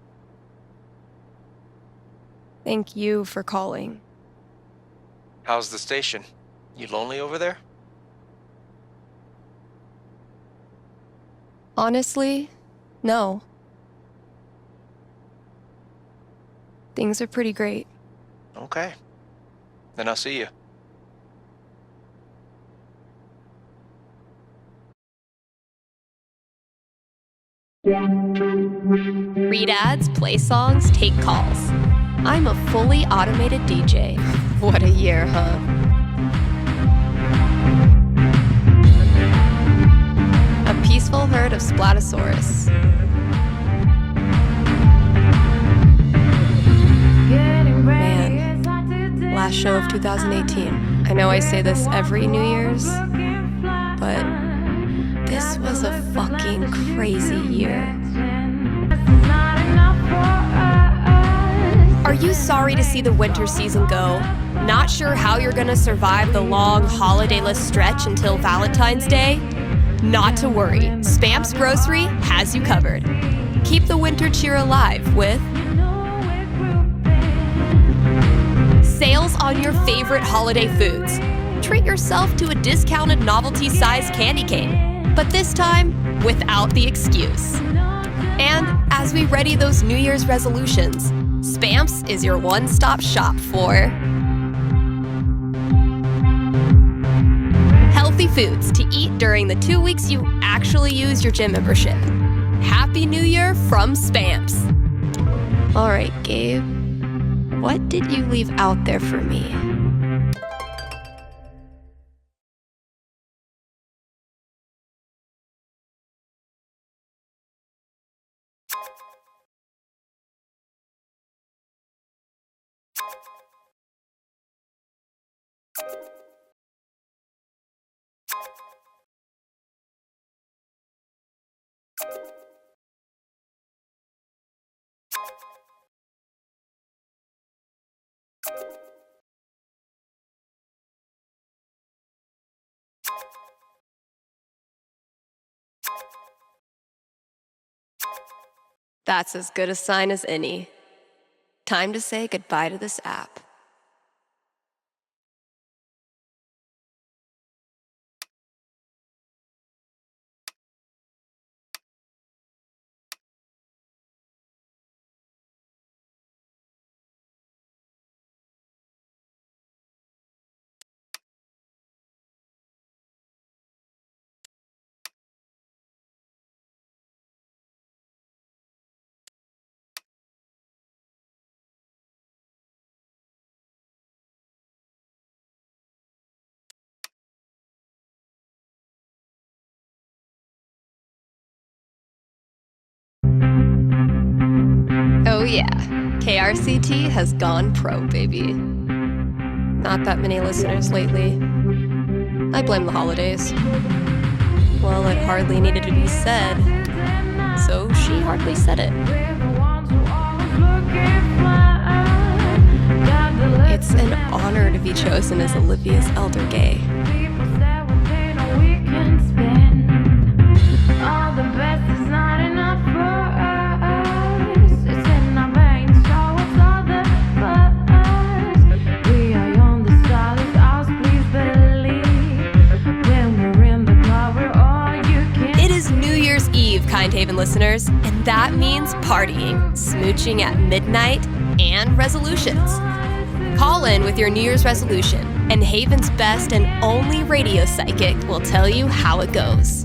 B: Thank you for calling.
D: How's the station? You lonely over there?
B: Honestly, no. Things are pretty great.
D: Okay. Then I'll see you.
B: Read ads, play songs, take calls. I'm a fully automated DJ. What a year, huh? A peaceful herd of Splatosaurus. Man, last show of 2018. I know I say this every New Year's, but this was a fucking crazy year. Are you sorry to see the winter season go? Not sure how you're gonna survive the long holidayless stretch until Valentine's Day? Not to worry, Spam's Grocery has you covered. Keep the winter cheer alive with sales on your favorite holiday foods. Treat yourself to a discounted novelty-sized candy cane, but this time without the excuse. And as we ready those New Year's resolutions, Spamps is your one-stop shop for healthy foods to eat during the 2 weeks you actually use your gym membership. Happy New Year from Spamps. All right, Gabe, what did you leave out there for me? That's as good a sign as any. Time to say goodbye to this app. Oh yeah, KRCT has gone pro, baby. Not that many listeners lately. I blame the holidays. Well, it hardly needed to be said, so she hardly said it. It's an honor to be chosen as Olivia's elder gay.
L: All the best is not enough for us. It's in our veins, so it's all the buzz. We are on the solid house, please believe. When we're in the club, we're all you can.
B: It is New Year's Eve, Kind Haven listeners, and that means partying, smooching at midnight, and resolutions. Call in with your New Year's resolution, and Haven's best and only radio psychic will tell you how it goes.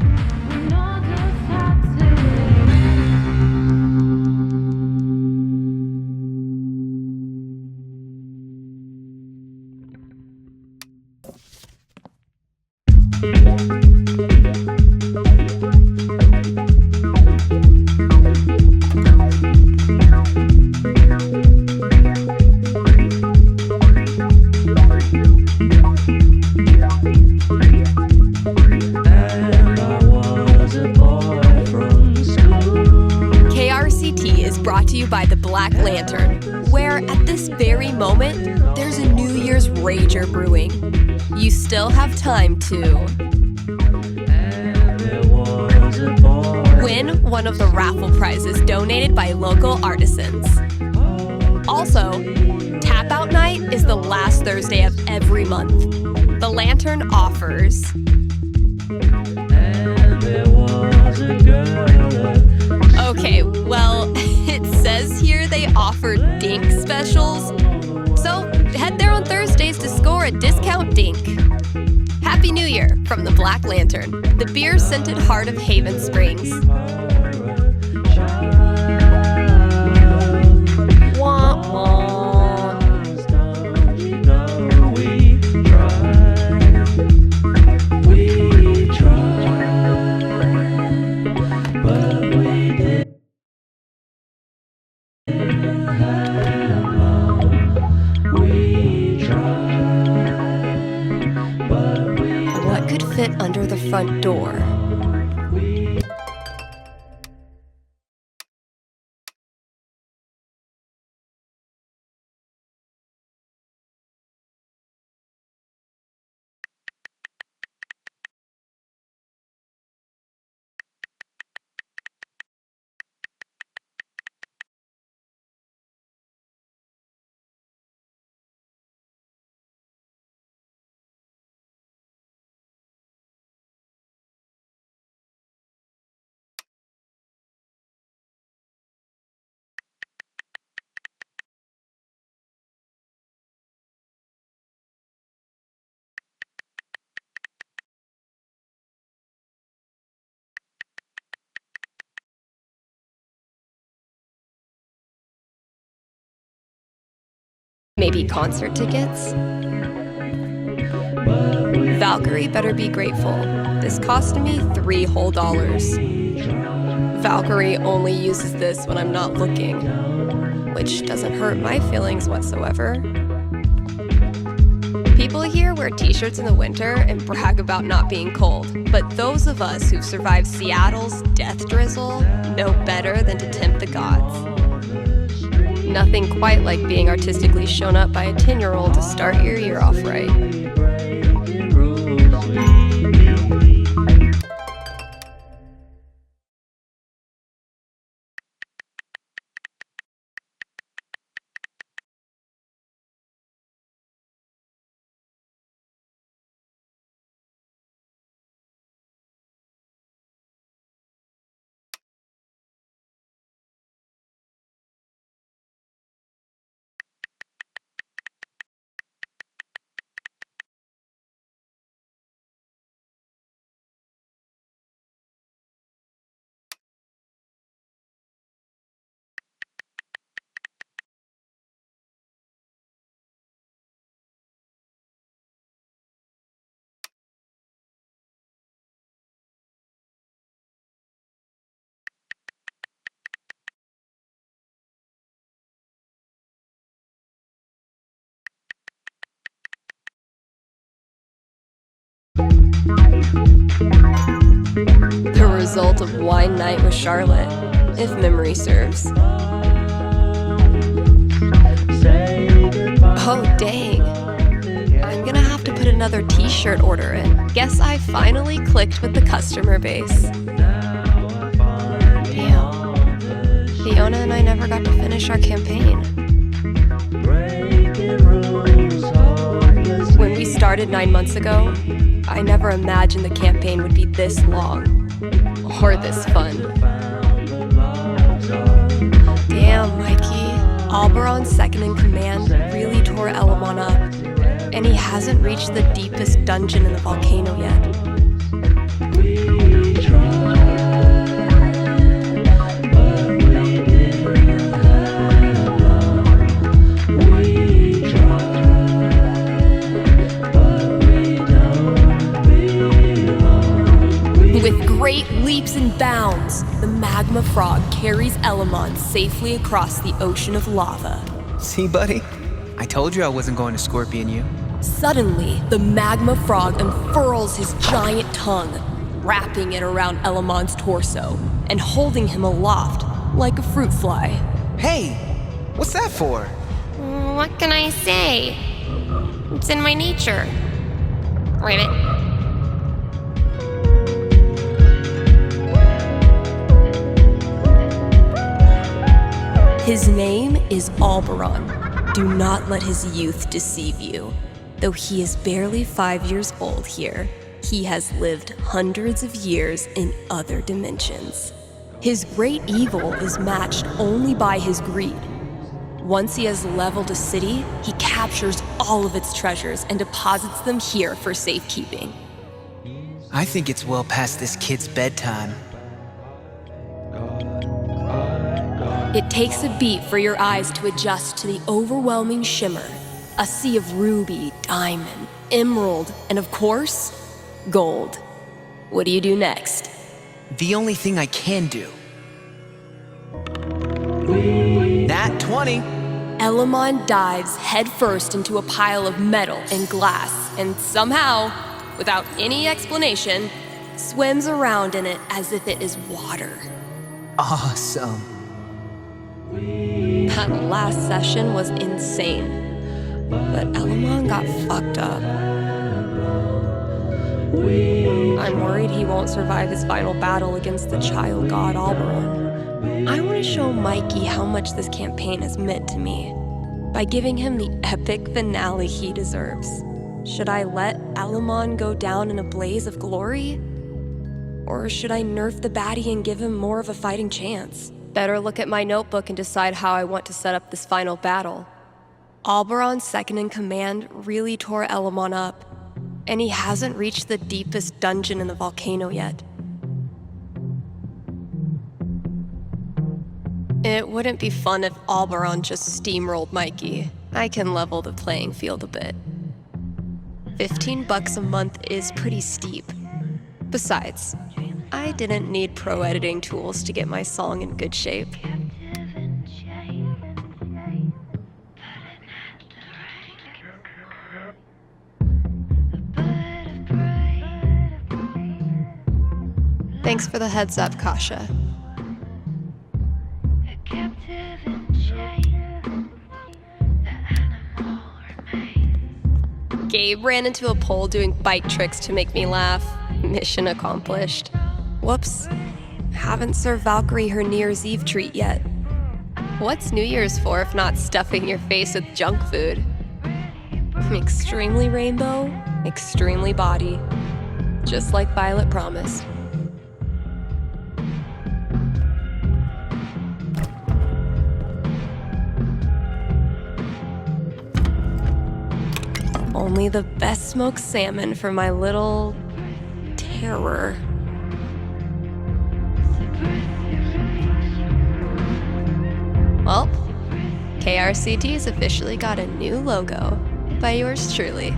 B: KRCT is brought to you by the Black Lantern, where at this very moment, there's a New Year's rager brewing. You still have time to win one of the raffle prizes donated by local artisans. Also, Tap Out Night is the last Thursday of every month. The Lantern offers okay, well, it says here they offer dink specials. So head there on Thursdays to score a discount dink. Happy New Year from the Black Lantern, the beer-scented heart of Haven Springs. Wah, wah. What could fit under the front door? Maybe concert tickets? Valkyrie better be grateful. This cost me $3 whole. Valkyrie only uses this when I'm not looking, which doesn't hurt my feelings whatsoever. People here wear t-shirts in the winter and brag about not being cold, but those of us who've survived Seattle's death drizzle know better than to tempt the gods. Nothing quite like being artistically shown up by a 10-year-old to start your year off right. The result of wine night with Charlotte, if memory serves. Oh, dang. I'm gonna have to put another t-shirt order in. Guess I finally clicked with the customer base. Damn. Fiona and I never got to finish our campaign. When we started 9 months ago, I never imagined the campaign would be this long, or this fun. Damn, Mikey. Alberon's second in command really tore Elamon up, and he hasn't reached the deepest dungeon in the volcano yet. With great leaps and bounds, the magma frog carries Elamon safely across the ocean of lava.
U: See, buddy? I told you I wasn't going to scorpion you.
B: Suddenly, the magma frog unfurls his giant tongue, wrapping it around Elamon's torso and holding him aloft like a fruit fly.
U: Hey, what's that for?
A: What can I say? It's in my nature. Ribbit.
B: His name is Alberon. Do not let his youth deceive you. Though he is barely 5 years old here, he has lived hundreds of years in other dimensions. His great evil is matched only by his greed. Once he has leveled a city, he captures all of its treasures and deposits them here for safekeeping.
U: I think it's well past this kid's bedtime.
B: It takes a beat for your eyes to adjust to the overwhelming shimmer. A sea of ruby, diamond, emerald, and of course, gold. What do you do next?
U: The only thing I can do. Nat 20.
B: Elamon dives headfirst into a pile of metal and glass, and somehow, without any explanation, swims around in it as if it is water.
U: Awesome.
B: That last session was insane. But Elamon got fucked up. I'm worried he won't survive his final battle against the child god Alberon. I want to show Mikey how much this campaign has meant to me by giving him the epic finale he deserves. Should I let Elamon go down in a blaze of glory? Or should I nerf the baddie and give him more of a fighting chance? Better look at my notebook and decide how I want to set up this final battle. Alberon's second in command really tore Elamon up, and he hasn't reached the deepest dungeon in the volcano yet. It wouldn't be fun if Alberon just steamrolled Mikey. I can level the playing field a bit. $15 a month is pretty steep. Besides, I didn't need pro editing tools to get my song in good shape. Thanks for the heads up, Kasha. Gabe ran into a pole doing bike tricks to make me laugh. Mission accomplished. Whoops. Haven't served Valkyrie her New Year's Eve treat yet. What's New Year's for if not stuffing your face with junk food? Extremely rainbow, extremely body. Just like Violet promised. Only the best smoked salmon for my little terror. Well, KRCT's officially got a new logo by yours truly.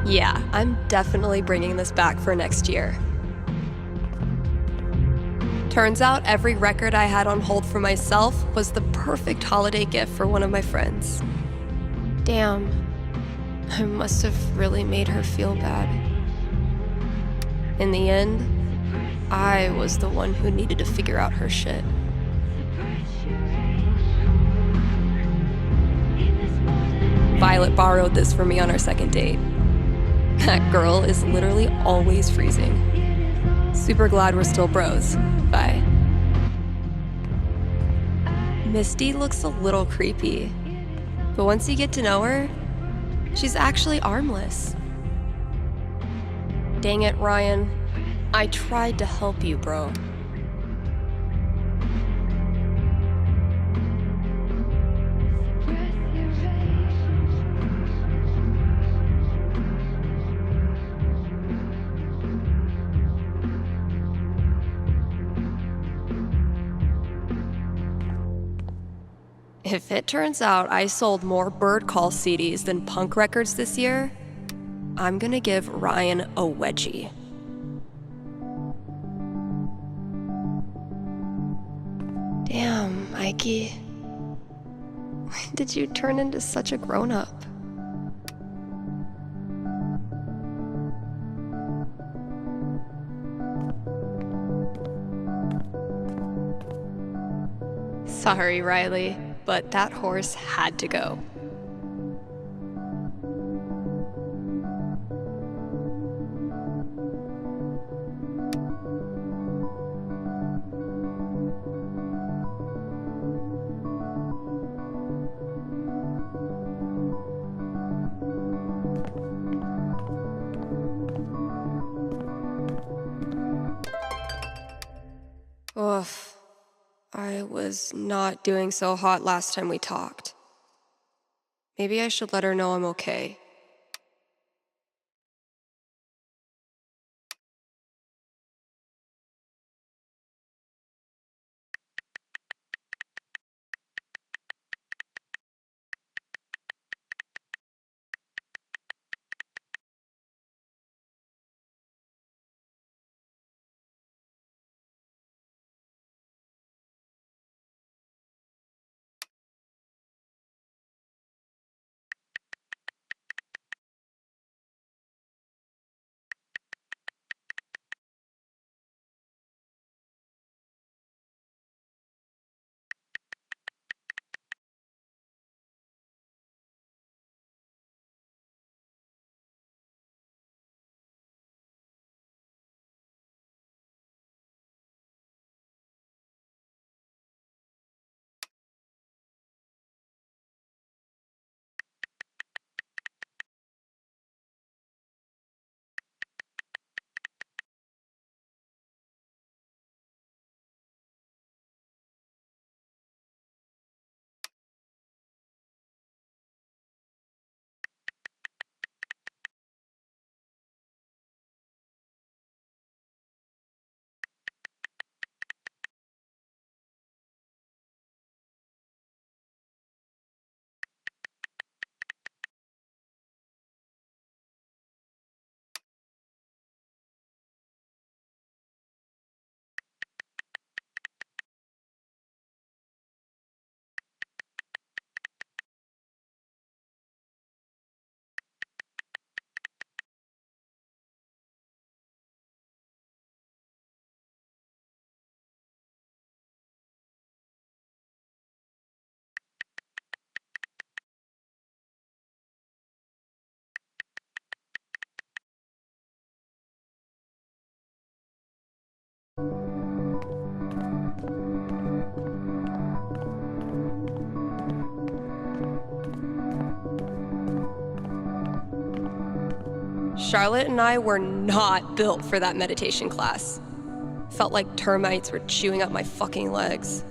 B: Yeah, I'm definitely bringing this back for next year. Turns out every record I had on hold for myself was the perfect holiday gift for one of my friends. Damn, I must have really made her feel bad. In the end, I was the one who needed to figure out her shit. Violet borrowed this from me on our second date. That girl is literally always freezing. Super glad we're still bros. Bye. Misty looks a little creepy, but once you get to know her, she's actually armless. Dang it, Ryan. I tried to help you, bro. If it turns out I sold more Bird Call CDs than punk records this year, I'm gonna give Ryan a wedgie. Damn, Mikey. When did you turn into such a grown-up? Sorry, Riley, but that horse had to go. Oof. I was not doing so hot last time we talked. Maybe I should let her know I'm okay. Charlotte and I were not built for that meditation class. Felt like termites were chewing up my fucking legs.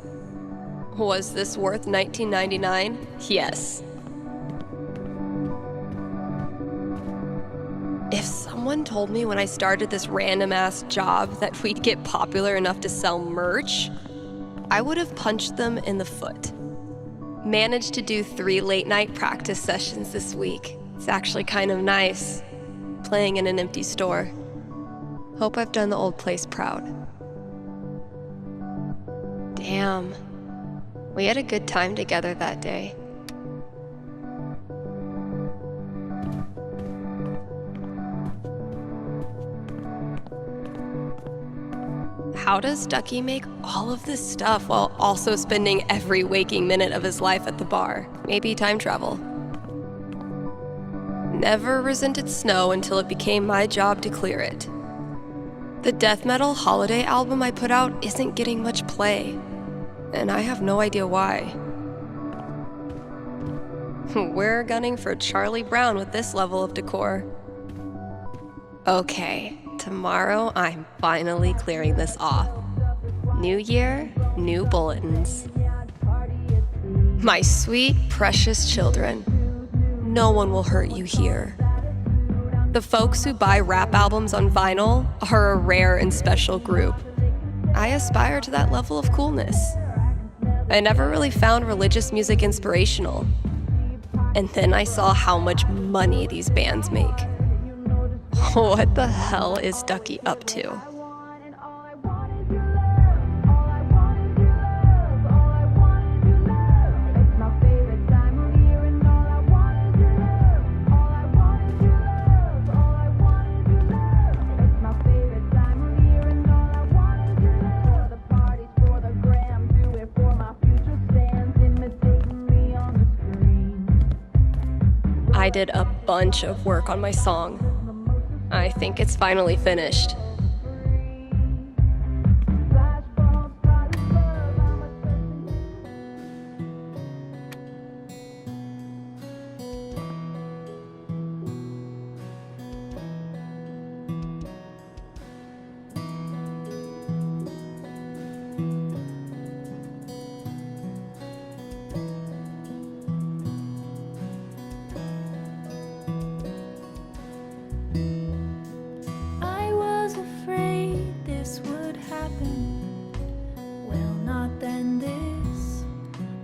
B: Was this worth $19.99? Yes. If someone told me when I started this random-ass job that we'd get popular enough to sell merch, I would have punched them in the foot. Managed to do 3 late-night practice sessions this week. It's actually kind of nice, playing in an empty store. Hope I've done the old place proud. Damn. We had a good time together that day. How does Ducky make all of this stuff while also spending every waking minute of his life at the bar? Maybe time travel. Never resented snow until it became my job to clear it. The death metal holiday album I put out isn't getting much play, and I have no idea why. We're gunning for Charlie Brown with this level of decor. Okay, tomorrow I'm finally clearing this off. New year, new bulletins. My sweet, precious children, no one will hurt you here. The folks who buy rap albums on vinyl are a rare and special group. I aspire to that level of coolness. I never really found religious music inspirational. And then I saw how much money these bands make. What the hell is Ducky up to? I did a bunch of work on my song. I think it's finally finished.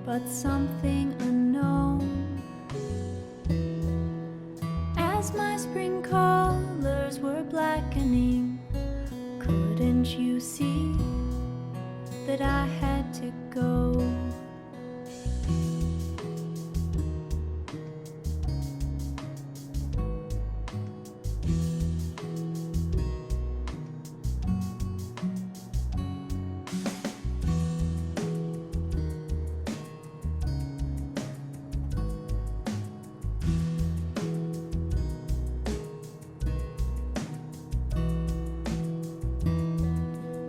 L: But something unknown. As my spring colors were blackening, couldn't you see that I had to go?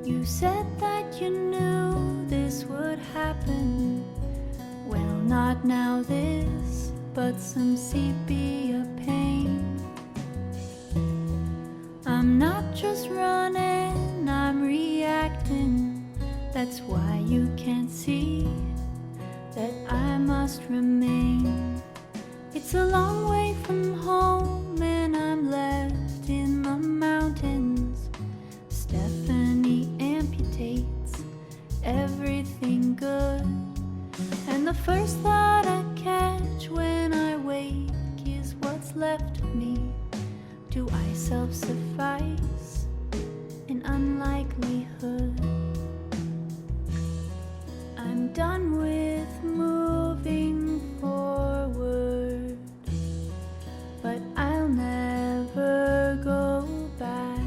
L: You said that you knew this would happen. Well, not now this, but some sepia pain. I'm not just running, I'm reacting. That's why you can't see that I must remain. It's a long way from home and I'm left in the mountains. Stephanie amputates everything good, and the first thought I catch when I wake is what's left of me. Do I self-suffice in unlikelihood? I'm done with moving forward, but I'll never go back.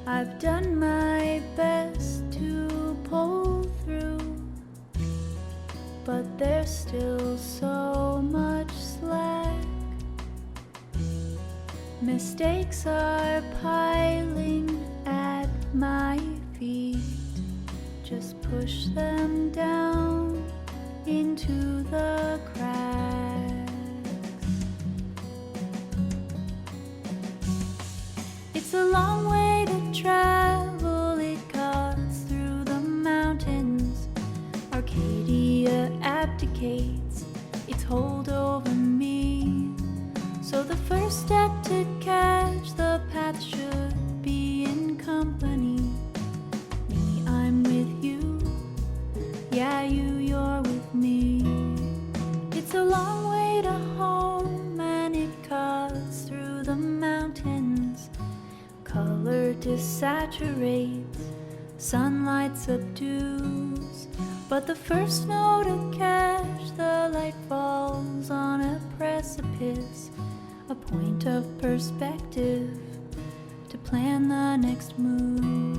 L: I've done my best to pull through, but there's still so much slack. Mistakes are piling at my feet. Just push them down into the cracks. It's a long way to travel, it cuts through the mountains. Arcadia abdicates its hold over me. So the first step to catch the path should be in company. Me, I'm with you. Yeah, you're with me. It's a long way to home and it cuts through the mountains. Color desaturates, sunlight subdues. But the first note to catch, the light falls on a precipice. A point of perspective to plan the next move.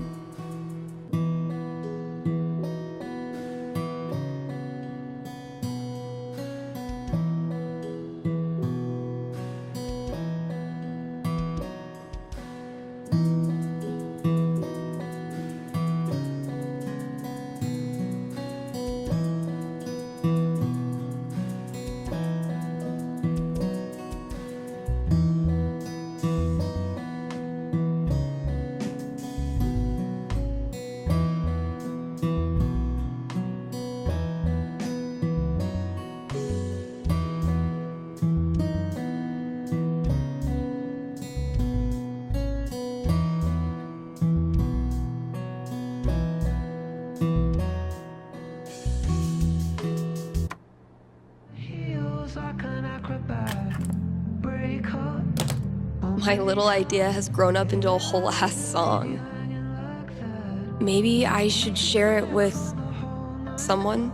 B: My little idea has grown up into a whole ass song. Maybe I should share it with someone?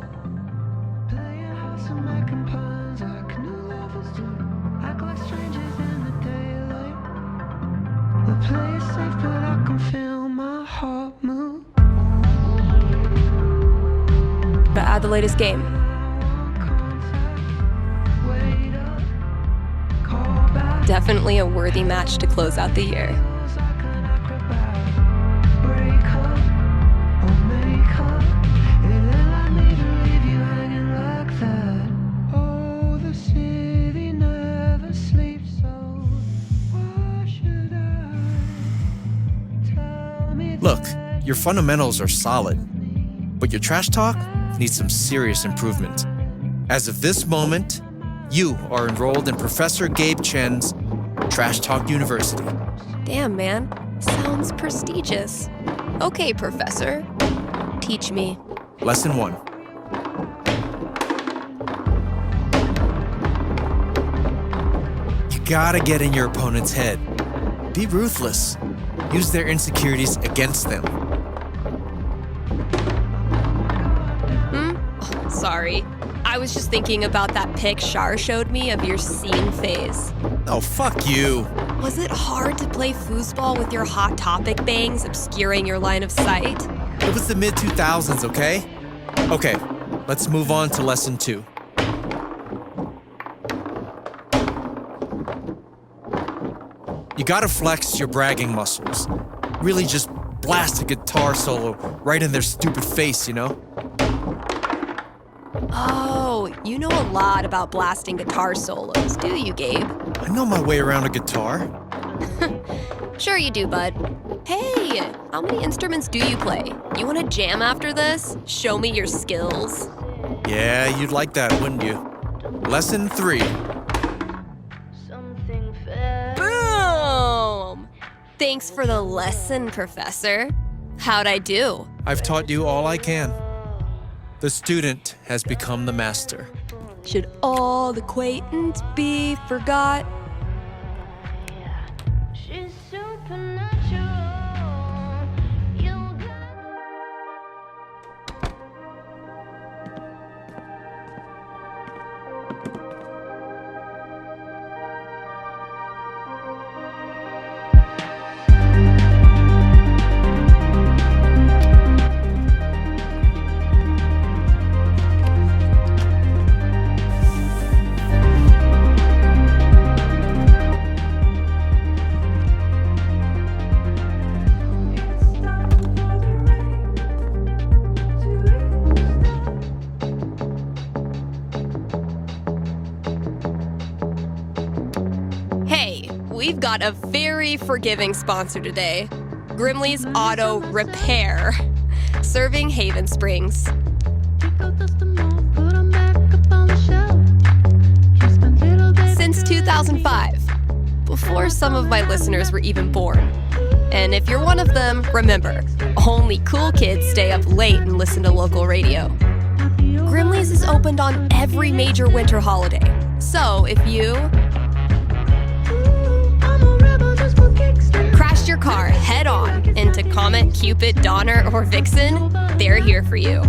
B: To add the latest game. Definitely a worthy match to close out the year.
J: Look, your fundamentals are solid, but your trash talk needs some serious improvement. As of this moment, you are enrolled in Professor Gabe Chen's Trash Talk University.
B: Damn, man. Sounds prestigious. Okay, Professor. Teach me.
J: Lesson 1. You gotta get in your opponent's head. Be ruthless. Use their insecurities against them.
B: Oh, sorry. I was just thinking about that pic Shar showed me of your scene phase.
J: Oh, fuck you.
B: Was it hard to play foosball with your Hot Topic bangs obscuring your line of sight?
J: It was the mid-2000s, okay? Okay, let's move on to lesson 2. You gotta flex your bragging muscles. Really just blast a guitar solo right in their stupid face, you know?
B: Oh, you know a lot about blasting guitar solos, do you, Gabe?
J: I know my way around a guitar.
B: Sure you do, bud. Hey, how many instruments do you play? You want to jam after this? Show me your skills.
J: Yeah, you'd like that, wouldn't you? Lesson 3.
B: Boom! Thanks for the lesson, Professor. How'd I do?
J: I've taught you all I can. The student has become the master.
B: Should all acquaintance be forgot? got a very forgiving sponsor today, Grimley's Auto Repair, serving Haven Springs. Since 2005, before some of my listeners were even born. And if you're one of them, remember, only cool kids stay up late and listen to local radio. Grimley's is opened on every major winter holiday. So if you crashed your car head on into Comet, Cupid, Donner, or Vixen, they're here for you.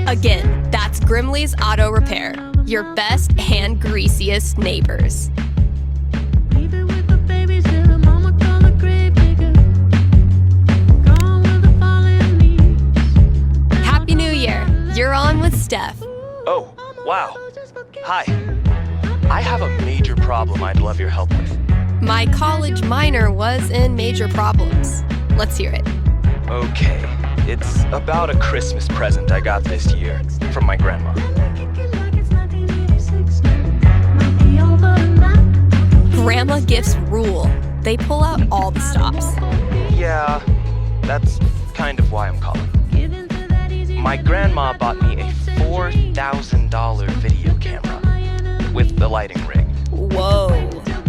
B: Again, that's Grimley's Auto Repair, your best and greasiest neighbors. Happy New Year. You're on with Steph.
D: Oh, wow. Hi. I have a major problem I'd love your help with.
B: My college minor was in major problems. Let's hear it.
D: Okay, it's about a Christmas present I got this year from my grandma.
B: Grandma gifts rule. They pull out all the stops.
D: Yeah, that's kind of why I'm calling. My grandma bought me a $4,000 video camera with the lighting rig.
B: Whoa.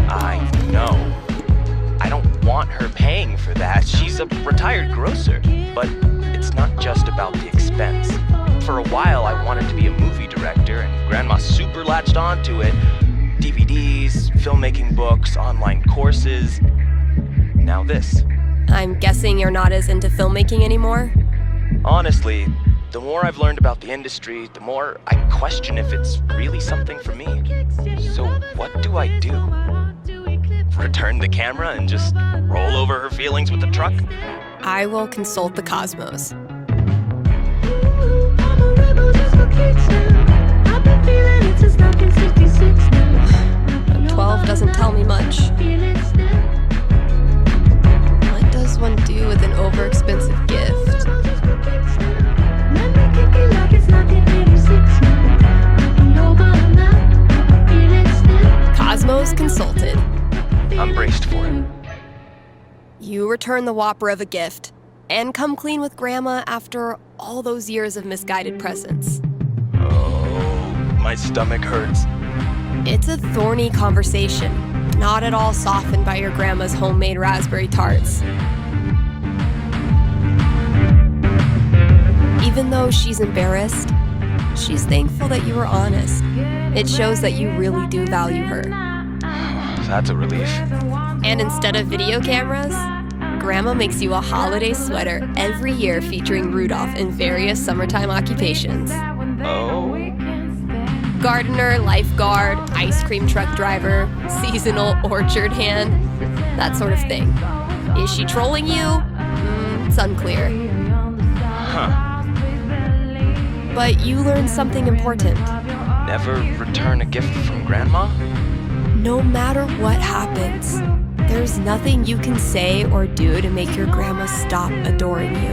D: I know. I don't want her paying for that. She's a retired grocer. But it's not just about the expense. For a while, I wanted to be a movie director, and Grandma super latched onto it. DVDs, filmmaking books, online courses. Now this.
B: I'm guessing you're not as into filmmaking anymore?
D: Honestly, the more I've learned about the industry, the more I question if it's really something for me. So what do I do? Return the camera and just roll over her feelings with the truck?
B: I will consult the cosmos. 12 doesn't tell me much. What does one do with an overexpensive gift? Cosmos consulted.
D: I'm braced for it.
B: You return the whopper of a gift and come clean with Grandma after all those years of misguided presents.
D: Oh, my stomach hurts.
B: It's a thorny conversation, not at all softened by your grandma's homemade raspberry tarts. Even though she's embarrassed, she's thankful that you were honest. It shows that you really do value her.
D: That's a relief.
B: And instead of video cameras, Grandma makes you a holiday sweater every year featuring Rudolph in various summertime occupations.
D: Oh.
B: Gardener, lifeguard, ice cream truck driver, seasonal orchard hand, that sort of thing. Is she trolling you? It's unclear.
D: Huh.
B: But you learned something important.
D: Never return a gift from Grandma?
B: No matter what happens, there's nothing you can say or do to make your grandma stop adoring you.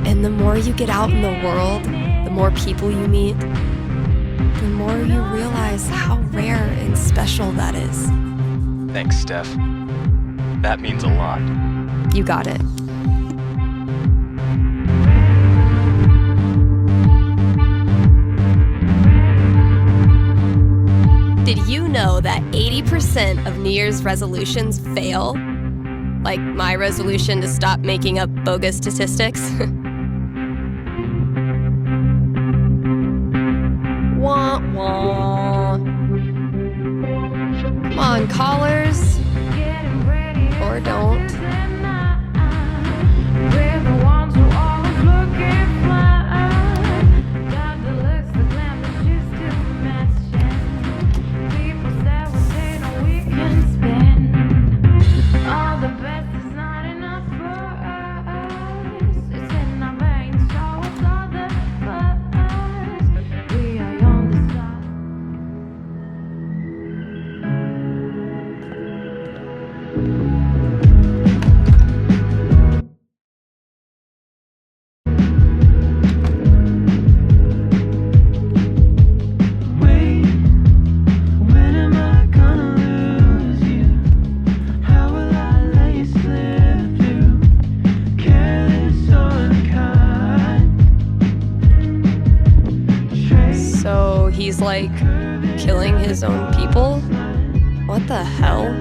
B: And the more you get out in the world, the more people you meet, the more you realize how rare and special that is.
D: Thanks, Steph. That means a lot.
B: You got it. Did you know that 80% of New Year's resolutions fail? Like my resolution to stop making up bogus statistics? Wah, wah. Come on, callers. Or don't. like killing his own people? What the hell?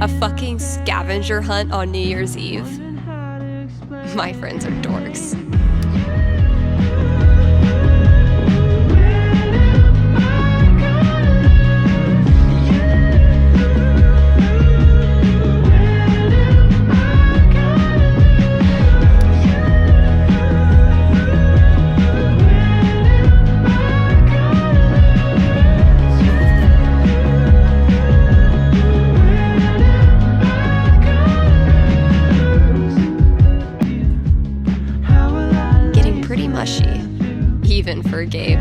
B: A fucking scavenger hunt on New Year's Eve? My friends are dorks. Even for Gabe.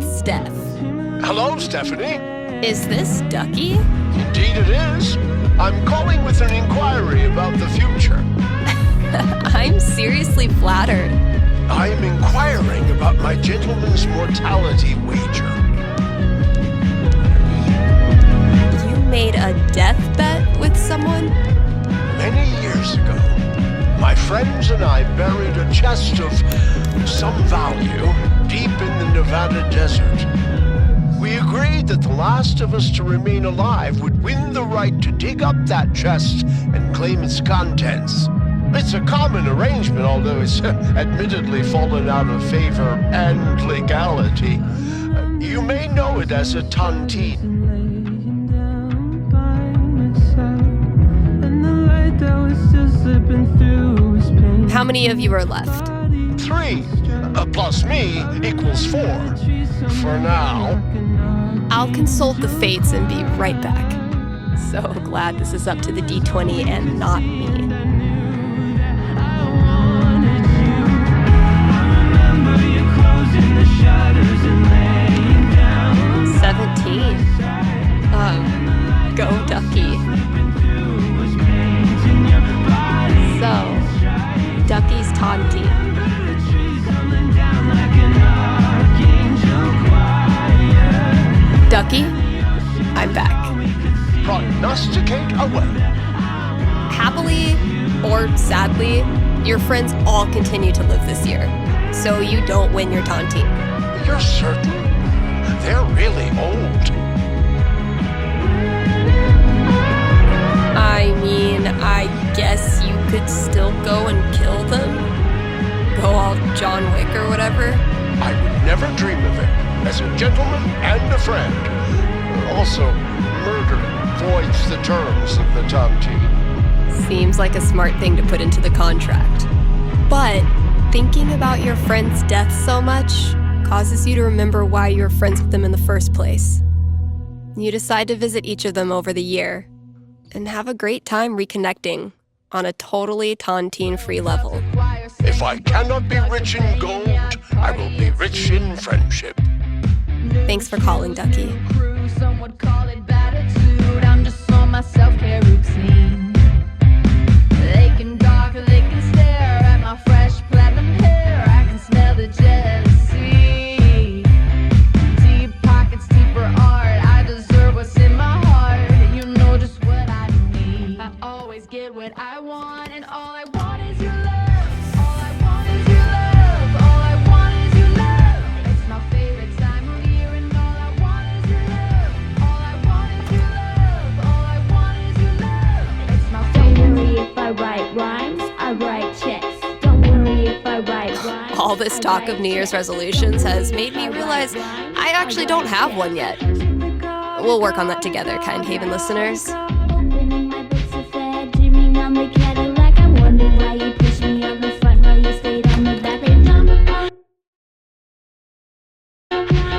B: Steph.
E: Hello, Stephanie.
B: Is this Ducky?
E: Indeed it is. I'm calling with an inquiry about the future.
B: I'm seriously flattered.
E: I'm inquiring about my gentleman's mortality wager.
B: You made a death bet with someone?
E: Many years ago, my friends and I buried a chest of some value deep in the Nevada desert. We agreed that the last of us to remain alive would win the right to dig up that chest and claim its contents. It's a common arrangement, although it's admittedly fallen out of favor and legality. You may know it as a tontine.
B: How many of you are left?
E: 3, plus me equals 4. For now.
B: I'll consult the fates and be right back. So glad this is up to the D20 and not me. Go Ducky. So, Ducky's taunting. Ducky, I'm back.
E: Prognosticate away.
B: Happily or sadly, your friends all continue to live this year, so you don't win your taunting.
E: You're certain? They're really old.
B: I mean, I guess you could still go and kill them? Go all John Wick or whatever?
E: I would never dream of it, as a gentleman and a friend. Also, murder voids the terms of the tontine.
B: Seems like a smart thing to put into the contract. But thinking about your friend's death so much causes you to remember why you were friends with them in the first place. You decide to visit each of them over the year, and have a great time reconnecting on a totally tontine-free level.
E: If I cannot be rich in gold, I will be rich in friendship.
B: Thanks for calling, Ducky.
L: Some would call it attitude. I'm just on my self-care routine. They can gawk, they can stare at my fresh platinum hair. I can smell the jealousy. Deep pockets, deeper art. I deserve what's in my heart. You know just what I need. I always get what I want, and all I want is your love. All I want is your love. All I want is your love. It's my favorite time of year, and all I want is your love. All I want is your love. All I want is your love. It's my favorite. Don't worry if I write rhymes, I write checks. Don't worry if I write rhymes.
B: All this talk of New Year's resolutions has made me realize I actually don't have one yet. We'll work on that together, kind Haven listeners.
L: Opening my books of fair, dreaming on the Cadillac. I wonder why you pushed me on the front while you stayed on the back. They jump on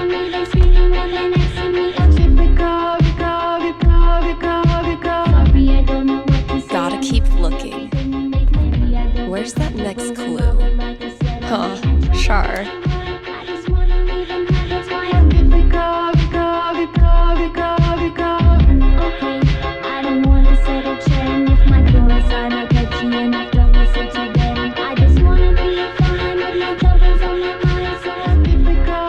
L: me, they screaming when they're next to me. Typical, sorry, I don't know what to say.
B: Gotta keep looking. Where's that next clue? Huh, sure.
L: I just wanna leave and hide, that's why I'm typical. Okay, I don't wanna set a trend. If my chorus are not catchy enough, don't listen to them. I just wanna be fine with no troubles on my mind. So I'm typical.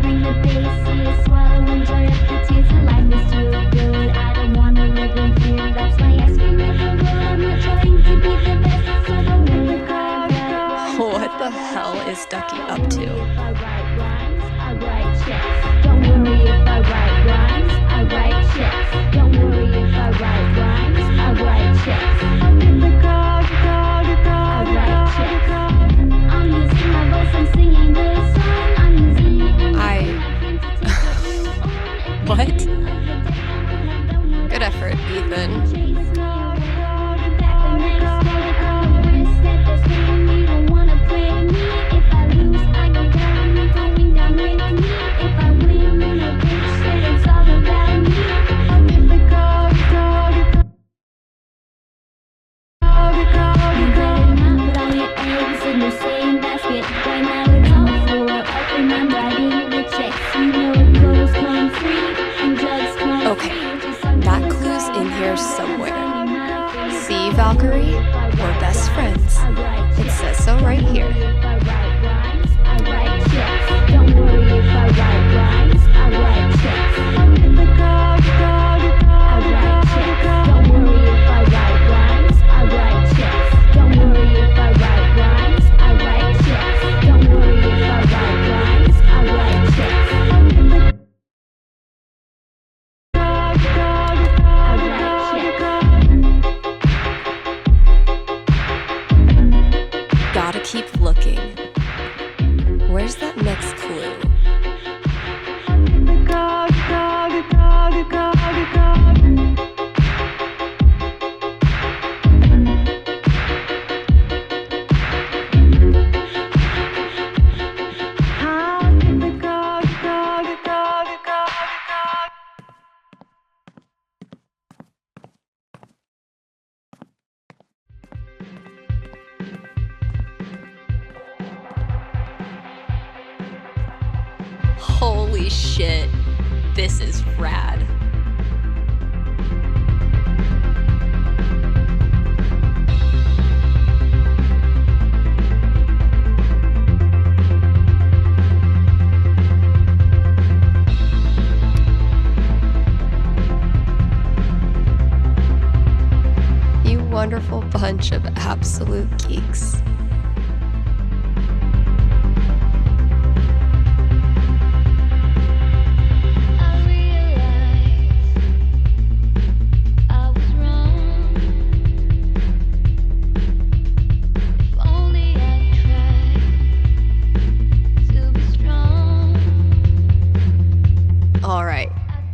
L: Bring the bass, see it swallow, enjoy up the tears. The life is too good. I don't wanna live in fear. That's why I scream at the world. I'm not trying to be the best, so don't worry if I write.
B: What the hell is Ducky up to?
L: If I write rhymes, I write checks. Don't worry if I write rhymes, I write checks. Don't worry if I write rhymes, I write checks. I write checks. I'm using my voice, I'm singing this song. I'm using it.
B: What? Good effort, Ethan. Okay, that clue's in here somewhere. See, Valkyrie? We're best friends. It says so right here.
L: Don't worry if I write rhymes, I write checks. I write checks. Don't worry if I write rhymes, I write checks. Don't worry if I write rhymes, I write checks. Don't worry if I write rhymes, I write checks.
B: Gotta keep looking. Where's that next clue? Holy shit, this is rad. You wonderful bunch of absolute geeks.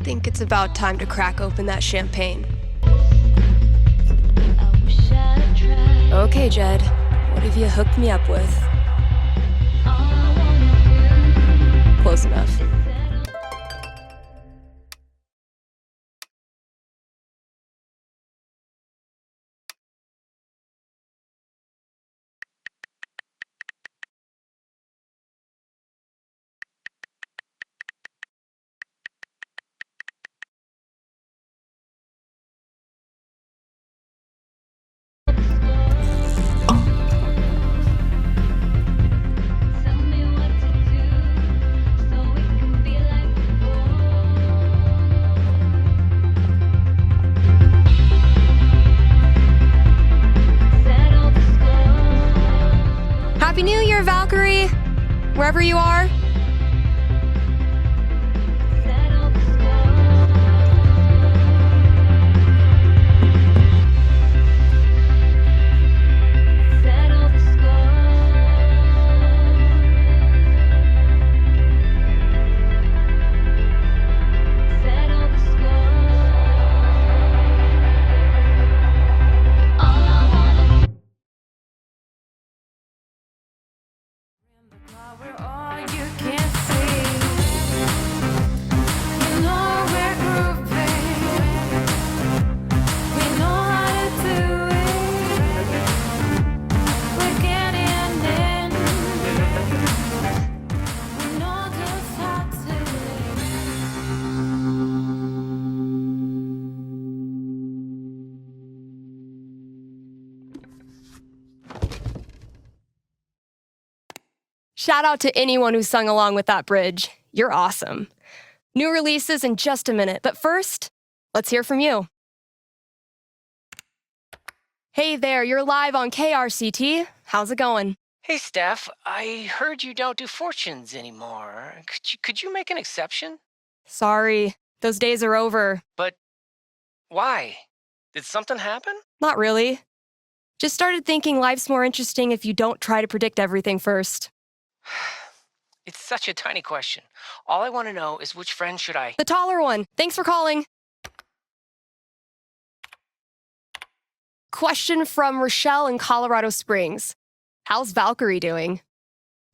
B: Think it's about time to crack open that champagne. Okay, Jed, what have you hooked me up with? Close enough. Happy New Year, Valkyrie! Wherever you are. Shout out to anyone who sung along with that bridge. You're awesome. New releases in just a minute, but first, let's hear from you. Hey there, you're live on KRCT. How's it going?
F: Hey, Steph, I heard you don't do fortunes anymore. Could you make an exception?
B: Sorry, those days are over.
F: But why? Did something happen?
B: Not really. Just started thinking life's more interesting if you don't try to predict everything first.
F: It's such a tiny question. All I want to know is which friend should I...
B: The taller one. Thanks for calling. Question from Rochelle in Colorado Springs. How's Valkyrie doing?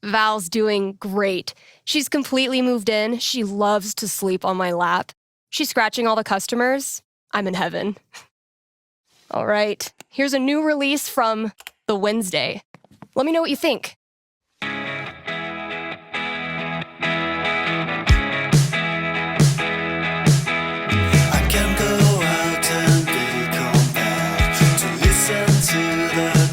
B: Val's doing great. She's completely moved in. She loves to sleep on my lap. She's scratching all the customers. I'm in heaven. All right, here's a new release from The Wednesday. Let me know what you think.
V: I can go out and be compelled to listen to the